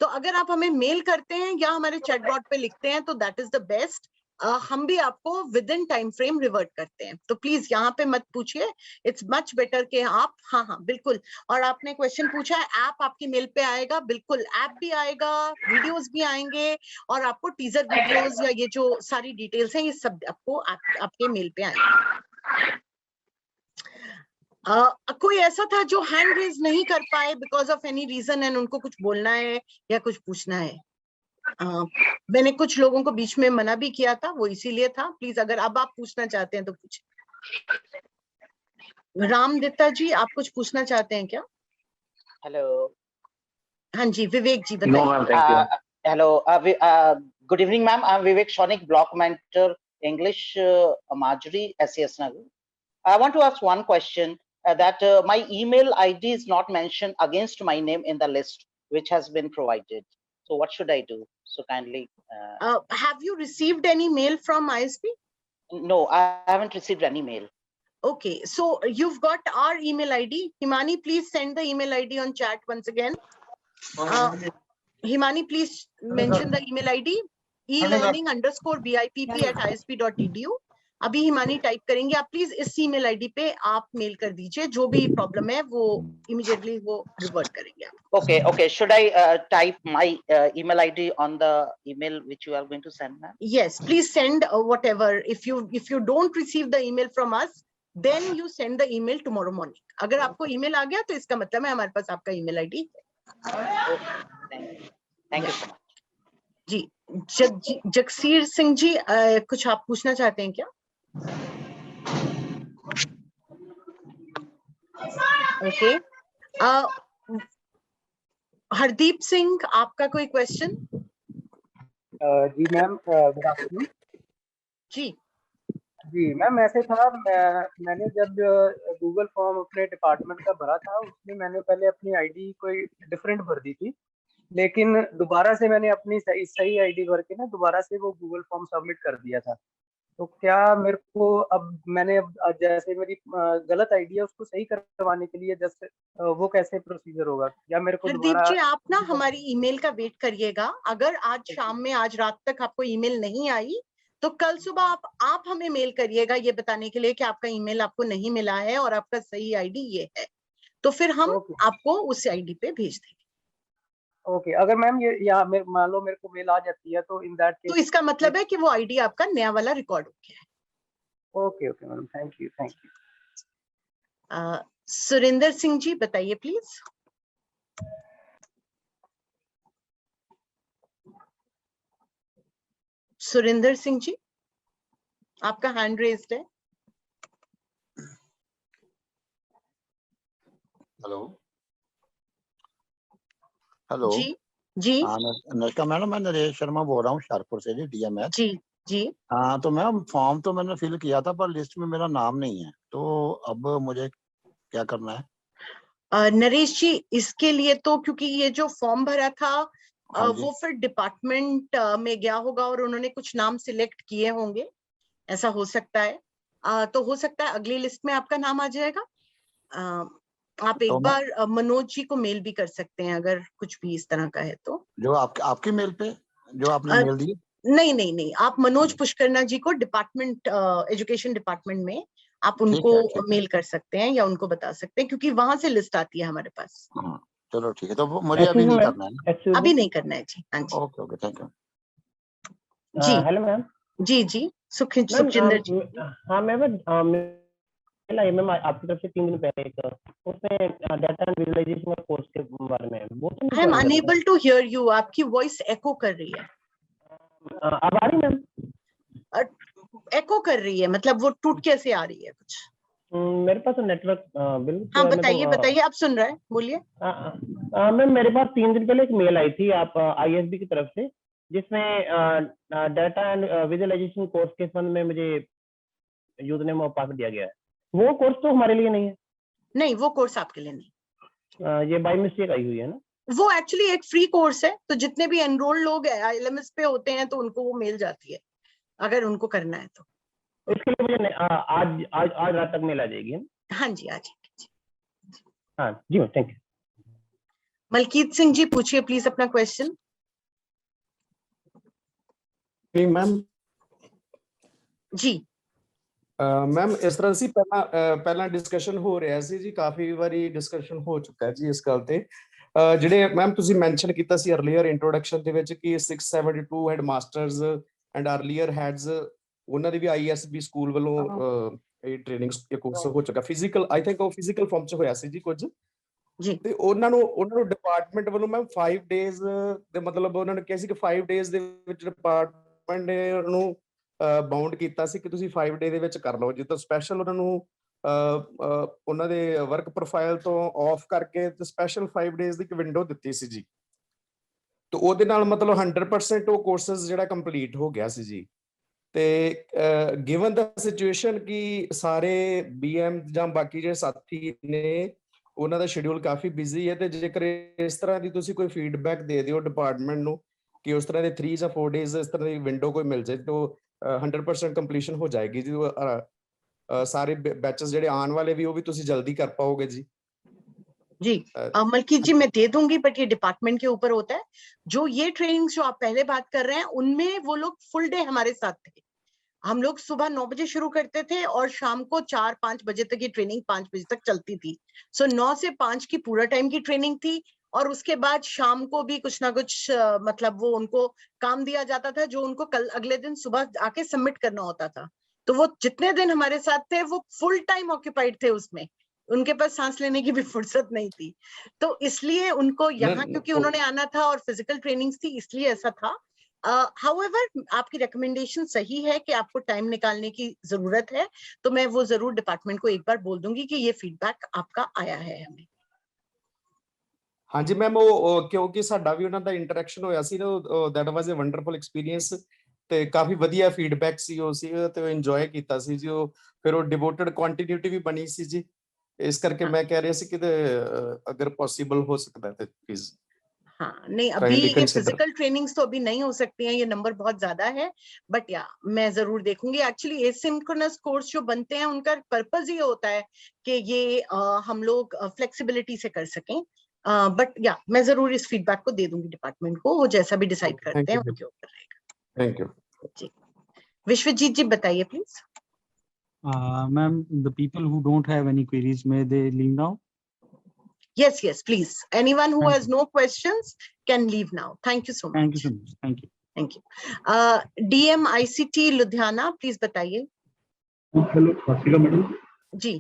तो अगर आप हमें मेल करते हैं या हमारे चैटबॉट पे लिखते हैं तो दैट इज द बेस्ट। हम भी आपको with in time frame revert करते हैं, तो प्लीज यहाँ पे मत पूछिए, इट्स मच बेटर कि आप, हाँ बिल्कुल। और आपने क्वेश्चन पूछा है, ऐप आपकी मेल पे आएगा, बिल्कुल ऐप भी आएगा, वीडियोस भी आएंगे, और आपको टीजर वीडियोस या ये जो सारी डिटेल्स हैं ये सब आपको आपके मेल पे आएंगे। कोई ऐसा था जो हैंड रेज नहीं कर पाए because of any reason and उनको कुछ बोलना है या कुछ पूछना है? मैंने कुछ लोगों को बीच में मना भी किया था, वो इसीलिए था। प्लीज अगर अब आप पूछना चाहते हैं तो पूछें। राम दत्ता जी आप कुछ पूछना चाहते हैं क्या? हेलो। हाँ जी विवेक जी No, ma'am, thank you. Hello. Good evening, ma'am. I'm Vivek Sonik, block mentor, English, Marjorie, SES Nagar. I want to ask one question. That my email ID is not mentioned against my name in the list which has been provided. So what should I do? So kindly. Have you received any mail from ISB? No, I haven't received any mail. Okay, so you've got our email ID. Himani, please send the email ID on chat once again. Himani, please mention the email ID elearning_bipp@isp.edu. अभी Himani type करेंगे, आप please इस email ID पे आप mail कर दीजिए, जो भी प्रॉब्लम है वो इमीडिएटली वो रिवर्ट करेंगे आपको। Okay. Should I type my email ID on the email which you are going to send, ma'am? Yes, please send whatever. If you don't receive the email from us, then you send the email tomorrow morning. अगर आपको email आ गया तो इसका मतलब है हमारे पास आपका email ID है। Thank you so much. जी, जगसीर सिंह जी कुछ आप पूछना चाहते हैं क्या? ओके, हरदीप सिंह आपका कोई क्वेश्चन? जी मैम, गुड आफ्टरनून। जी मैम, ऐसे था, मैंने जब गूगल फॉर्म अपने डिपार्टमेंट का भरा था, उसमें मैंने पहले अपनी आईडी कोई डिफरेंट भर दी थी, लेकिन दोबारा से मैंने अपनी सही आईडी भर के ना दोबारा से वो गूगल फॉर्म सबमिट कर दिया था। तो क्या मेरे को अब जैसे मेरी गलत आईडी है उसको सही करवाने के लिए जस्ट वो कैसे प्रोसीजर होगा, या मेरे को हरदीप जी आप ना हमारी ईमेल का वेट करिएगा। अगर आज शाम में, आज रात तक आपको ईमेल नहीं आई तो कल सुबह आप हमें मेल करिएगा ये बताने के लिए कि आपका ईमेल आपको नहीं मिला है और आपका सही आईडी ये है, तो फिर हम आपको उस आईडी पे भेज देंगे। ओके, अगर मैम ये यहाँ मान लो मेरे को मेल आ जाती है तो इन दैट तो इसका मतलब है कि वो आईडी आपका नया वाला रिकॉर्ड हो गया है। Okay okay madam, thank you thank you. Surender Singh ji बताइए प्लीज। सुरेंद्र सिंह जी, आपका हैंड रेज्ड है। हेलो हेलो जी जी। हाँ नमस्कार मैडम, मैं नरेश शर्मा बोल रहा हूँ शाहपुर से जी, DMS। जी जी। हाँ तो मैम फॉर्म तो मैंने फिल किया था पर लिस्ट में मेरा नाम नहीं है, तो अब मुझे क्या करना है? नरेश जी, इसके लिए तो क्योंकि ये जो फॉर्म भरा था वो फिर डिपार्टमेंट में गया होगा और उन्होंने कुछ नाम सिलेक्ट किए होंगे, ऐसा हो सकता है। तो हो सकता है अगली लिस्ट में आपका नाम आ जाएगा। आप एक बार मनोज जी को मेल भी कर सकते हैं अगर कुछ भी इस तरह का है तो। जो आपके मेल पे जो आपने मेल दी? नहीं नहीं नहीं, आप मनोज पुष्करना जी को डिपार्टमेंट एजुकेशन डिपार्टमेंट में आप उनको मेल कर सकते हैं या उनको बता सकते हैं, क्योंकि वहां से लिस्ट आती है हमारे पास। चलो ठीक है, तो वो मुझे अभी नहीं करना है। अभी नहीं करना है जी। हाँ जी। ओके ओके, थैंक यू जी। Hello ma'am. जी जी, सुखजिंदर जी। हाँ मैम, मैम आपकी तरफ से 3 दिन पहले एक उसमें डाटा एंड विजुअलाइजेशन कोर्स के बारे में वो तो I am unable to hear you, आपकी वॉइस एको कर रही है। अब आ रही मैम? एको कर रही है, मतलब वो टूट कैसे आ रही है कुछ? मेरे पास नेटवर्क बिल्कुल। हाँ बताइए बताइए, आप सुन रहे हैं, बोलिए। मैम मेरे पास 3 दिन पहले एक मेल आई थी आप ISB की तरफ से, जिसमें डाटा एंड विजुअलाइजेशन कोर्स के संबंध में मुझे यूजर नेम और पासवर्ड दिया गया है। वो कोर्स तो हमारे लिए नहीं है? नहीं, वो कोर्स आपके लिए नहीं। ये बाय मिस्टेक आई हुई है ना? वो एक्चुअली एक फ्री कोर्स है, तो जितने भी एनरोल्ड लोग ILMS पे होते हैं तो उनको वो मेल जाती है अगर उनको करना है तो। इसके लिए मुझे आज रात तक मेल आ जाएगी? हाँ जी, आ जाएगी। हाँ जी ma'am, thank you. Malkeet Singh ji पूछिए प्लीज अपना क्वेश्चन। मैम जी ਮੈਮ ਇਸ ਤਰ੍ਹਾਂ ਸੀ ਪਹਿਲਾਂ ਡਿਸਕਸ਼ਨ ਹੋ ਰਿਹਾ ਸੀ ਜੀ, ਕਾਫੀ ਵਾਰੀ ਡਿਸਕਸ਼ਨ ਹੋ ਚੁੱਕਾ ਜੀ ਇਸ ਗੱਲ ਤੇ। ਜਿਹੜੇ ਮੈਮ ਤੁਸੀਂ ਮੈਂਸ਼ਨ ਕੀਤਾ ਸੀ ਅਰਲੀਅਰ ਇੰਟਰੋਡਕਸ਼ਨ ਦੇ ਵਿੱਚ ਕਿ 672 head masters and earlier heads, ਉਹਨਾਂ ਦੀ ਵੀ ISB ਸਕੂਲ ਵੱਲੋਂ ਇਹ ਟ੍ਰੇਨਿੰਗ ਕੋਰਸ ਹੋ ਚੁੱਕਾ ਫਿਜ਼ੀਕਲ, ਆਈ ਥਿੰਕ ਉਹ ਫਿਜ਼ੀਕਲ ਫਾਰਮ ਚ ਹੋਇਆ ਸੀ ਜੀ ਕੁਝ ਜੀ। ਤੇ ਉਹਨਾਂ ਨੂੰ ਡਿਪਾਰਟਮੈਂਟ ਵੱਲੋਂ ਮੈਮ 5 ਡੇਜ਼ ਦੇ ਮਤਲਬ ਉਹਨਾਂ ਨੇ ਕਿਹਾ ਸੀ ਕਿ 5 ਡੇਜ਼ ਦੇ ਵਿੱਚ ਡਿਪਾਰਟਮੈਂਟ ਨੇ ਉਹਨੂੰ ਬਾਉਂਡ ਕੀਤਾ ਸੀ ਕਿ ਤੁਸੀਂ 5 ਡੇ ਦੇ ਵਿੱਚ ਕਰ ਲਓ, ਜਿੱਦਾਂ ਸਪੈਸ਼ਲ ਉਹਨਾਂ ਨੂੰ ਉਹਨਾਂ ਦੇ ਵਰਕ ਪ੍ਰੋਫਾਈਲ ਤੋਂ ਆਫ ਕਰਕੇ ਤੇ ਸਪੈਸ਼ਲ 5 ਡੇਜ਼ ਦੀ ਇੱਕ ਵਿੰਡੋ ਦਿੱਤੀ ਸੀ ਜੀ। ਤੇ ਉਹਦੇ ਨਾਲ ਮਤਲਬ 100% ਉਹ ਕੋਰਸਸ ਜਿਹੜਾ ਕੰਪਲੀਟ ਹੋ ਗਿਆ ਸੀ ਜੀ। ਤੇ ਗਿਵਨ ਦਾ ਸਿਚੁਏਸ਼ਨ ਕਿ ਸਾਰੇ BM ਜਾਂ ਬਾਕੀ ਜਿਹੜੇ ਸਾਥੀ ਨੇ ਉਹਨਾਂ ਦਾ ਸ਼ਡਿਊਲ ਕਾਫੀ ਬਿਜ਼ੀ ਹੈ, ਤੇ ਜੇਕਰ ਇਸ ਤਰ੍ਹਾਂ ਦੀ ਤੁਸੀਂ ਕੋਈ ਫੀਡਬੈਕ ਦੇ ਦਿਓ ਡਿਪਾਰਟਮੈਂਟ ਨੂੰ ਕਿ ਉਸ ਤਰ੍ਹਾਂ ਦੇ 3 ਜਾਂ 4 ਡੇਜ਼ ਇਸ ਤਰ੍ਹਾਂ ਦੀ ਵਿੰਡੋ ਕੋਈ ਮਿਲ ਜਾਏ ਤਾਂ 100% ਕੰਪਲੀਸ਼ਨ ਹੋ ਜਾਏਗੀ ਜੀ। ਸਾਰੇ बैचेस ਜਿਹੜੇ ਆਉਣ ਵਾਲੇ ਵੀ ਉਹ ਵੀ ਤੁਸੀਂ ਜल्दी कर पाओगे जी? जी मलकीत जी, मैं दे दूंगी, बट ये डिपार्टमेंट के ऊपर होता है। जो ये ट्रेनिंग जो आप पहले बात कर रहे हैं उनमें वो लोग फुल डे हमारे साथ थे। हम लोग सुबह 9 बजे शुरू करते थे और शाम को 4-5 बजे तक ये ट्रेनिंग 5 बजे तक चलती थी। सो 9 से 5 की पूरा टाइम की ट्रेनिंग थी, और उसके बाद शाम को भी कुछ ना कुछ मतलब वो उनको काम दिया जाता था जो उनको कल अगले दिन सुबह आके सबमिट करना होता था। तो वो जितने दिन हमारे साथ थे वो फुल टाइम ऑक्यूपाइड थे उसमें, उनके पास सांस लेने की भी फुर्सत नहीं थी। तो इसलिए उनको यहाँ क्योंकि उन्होंने आना था और फिजिकल ट्रेनिंग्स थी इसलिए ऐसा था। हाउएवर आपकी रिकमेंडेशन सही है कि आपको टाइम निकालने की जरूरत है, तो मैं वो जरूर डिपार्टमेंट को एक बार बोल दूंगी कि ये फीडबैक आपका आया है हमें। ਹਾਂਜੀ ਮੈਮ, ਉਹ ਕਿਉਂਕਿ ਸਾਡਾ ਵੀ ਉਹਨਾਂ ਦਾ ਇੰਟਰੈਕਸ਼ਨ ਹੋਇਆ ਸੀ ਨਾ, that was a wonderful experience, ਤੇ ਕਾਫੀ ਵਧੀਆ ਫੀਡਬੈਕ ਸੀ ਉਹ ਸੀ, ਤੇ ਇੰਜੋਏ ਕੀਤਾ ਸੀ ਜੀ ਉਹ। ਫਿਰ ਉਹ ਡਿਵੋਟਡ ਕੰਟੀਨਿਊਟੀ ਵੀ ਬਣੀ ਸੀ ਜੀ, ਇਸ ਕਰਕੇ मैं कह रहा ਸੀ कि अगर पॉसिबल हो सकता है तो प्लीज। हाँ नहीं, अभी ये फिजिकल ट्रेनिंग्स तो अभी नहीं हो सकती हैं, ये नंबर बहुत ज्यादा है, बट या मैं जरूर देखूंगी। एक्चुअली एसिंक्रोनस कोर्स जो बनते हैं उनका पर्पस ये होता है कि ये हम लोग फ्लेक्सिबिलिटी से कर सकें, बट या मैं जरूर इस फीडबैक को दे दूंगी डिपार्टमेंट को, वो जैसा भी डिसाइड करते हैं उनके ऊपर रहेगा। थैंक यू जी। विश्वजीत जी बताइए please. Ma'am, the people who don't have any queries, may they leave now? Yes, yes, please. Anyone who has no questions can leave now. Thank you so much. Thank you so much. Thank you. Thank you. DM ICT Ludhiana, please बताइए. Hello सासिका madam जी.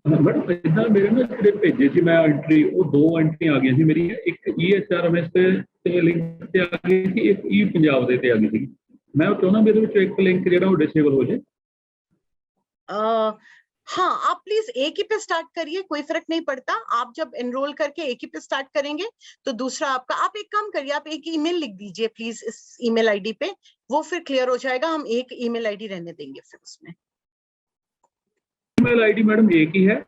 Madam इतना मेरे ना ਜਿਹੜੇ ਭੇਜੇ ਸੀ ਮੈਂ entry ਉਹ ਦੋ entry ਆ ਗਈਆਂ ਸੀ ਮੇਰੀ ਇੱਕ EHRMS ਤੇ ਲਿੰਕ ਤੇ ਆ ਗਈ ਸੀ ਇੱਕ ਪੰਜਾਬ ਦੇ ਤੇ ਆ ਗਈ ਸੀ ਮੈਂ ਉਹ ਚਾਹੁੰਦਾ ਮੇਰੇ ਵਿੱਚ ਇੱਕ ਲਿੰਕ ਜਿਹੜਾ ਉਹ ਡਿਸੇਬਲ ਹੋ ਜਾਏ. हाँ, आप प्लीज एक ही पे स्टार्ट करिए, कोई फर्क नहीं पड़ता. आप जब एनरोल करके एक ही पे स्टार्ट करेंगे तो दूसरा आपका, आप एक काम करिए, आप एक ईमेल लिख दीजिए प्लीज इस ईमेल आईडी पे, वो फिर क्लियर हो जाएगा. हम एक ईमेल आईडी रहने देंगे फिर उसमें. ईमेल आईडी मैडम एक ही है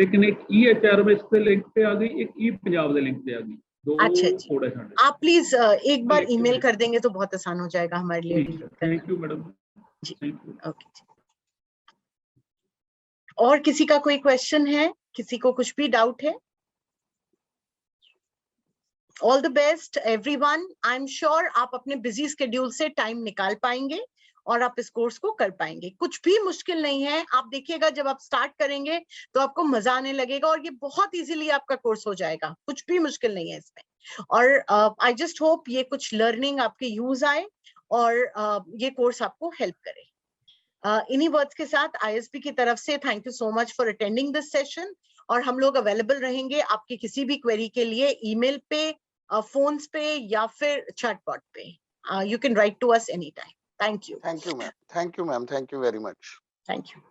लेकिन एक EHRMS पे लिंक पे आ गई, एक पंजाब दे लिंक पे आ गई. अच्छा, आप प्लीज एक बार ईमेल कर देंगे तो बहुत आसान हो जाएगा हमारे लिए. थैंक यू मैडम जी. ओके. और किसी का कोई क्वेश्चन है, किसी को कुछ भी डाउट है? All the best everyone. I am sure आप अपने बिजी स्केड्यूल से टाइम निकाल पाएंगे और आप इस कोर्स को कर पाएंगे. कुछ भी मुश्किल नहीं है. आप देखिएगा जब आप स्टार्ट करेंगे तो आपको मजा आने लगेगा और ये बहुत इजीली आपका कोर्स हो जाएगा. कुछ भी मुश्किल नहीं है इसमें. और आई जस्ट होप ये कुछ लर्निंग आपके यूज आए और ये कोर्स आपको हेल्प करे. इन्हीं वर्ड्स के साथ ISB की तरफ से thank you so much for attending this session. और हम लोग अवेलेबल रहेंगे आपकी किसी भी क्वेरी के लिए ईमेल पे, फोन्स पे या फिर चैटबॉट पे. You can write to us any time. Thank you. Thank you, ma'am. Thank you, ma'am. Thank you very much. Thank you.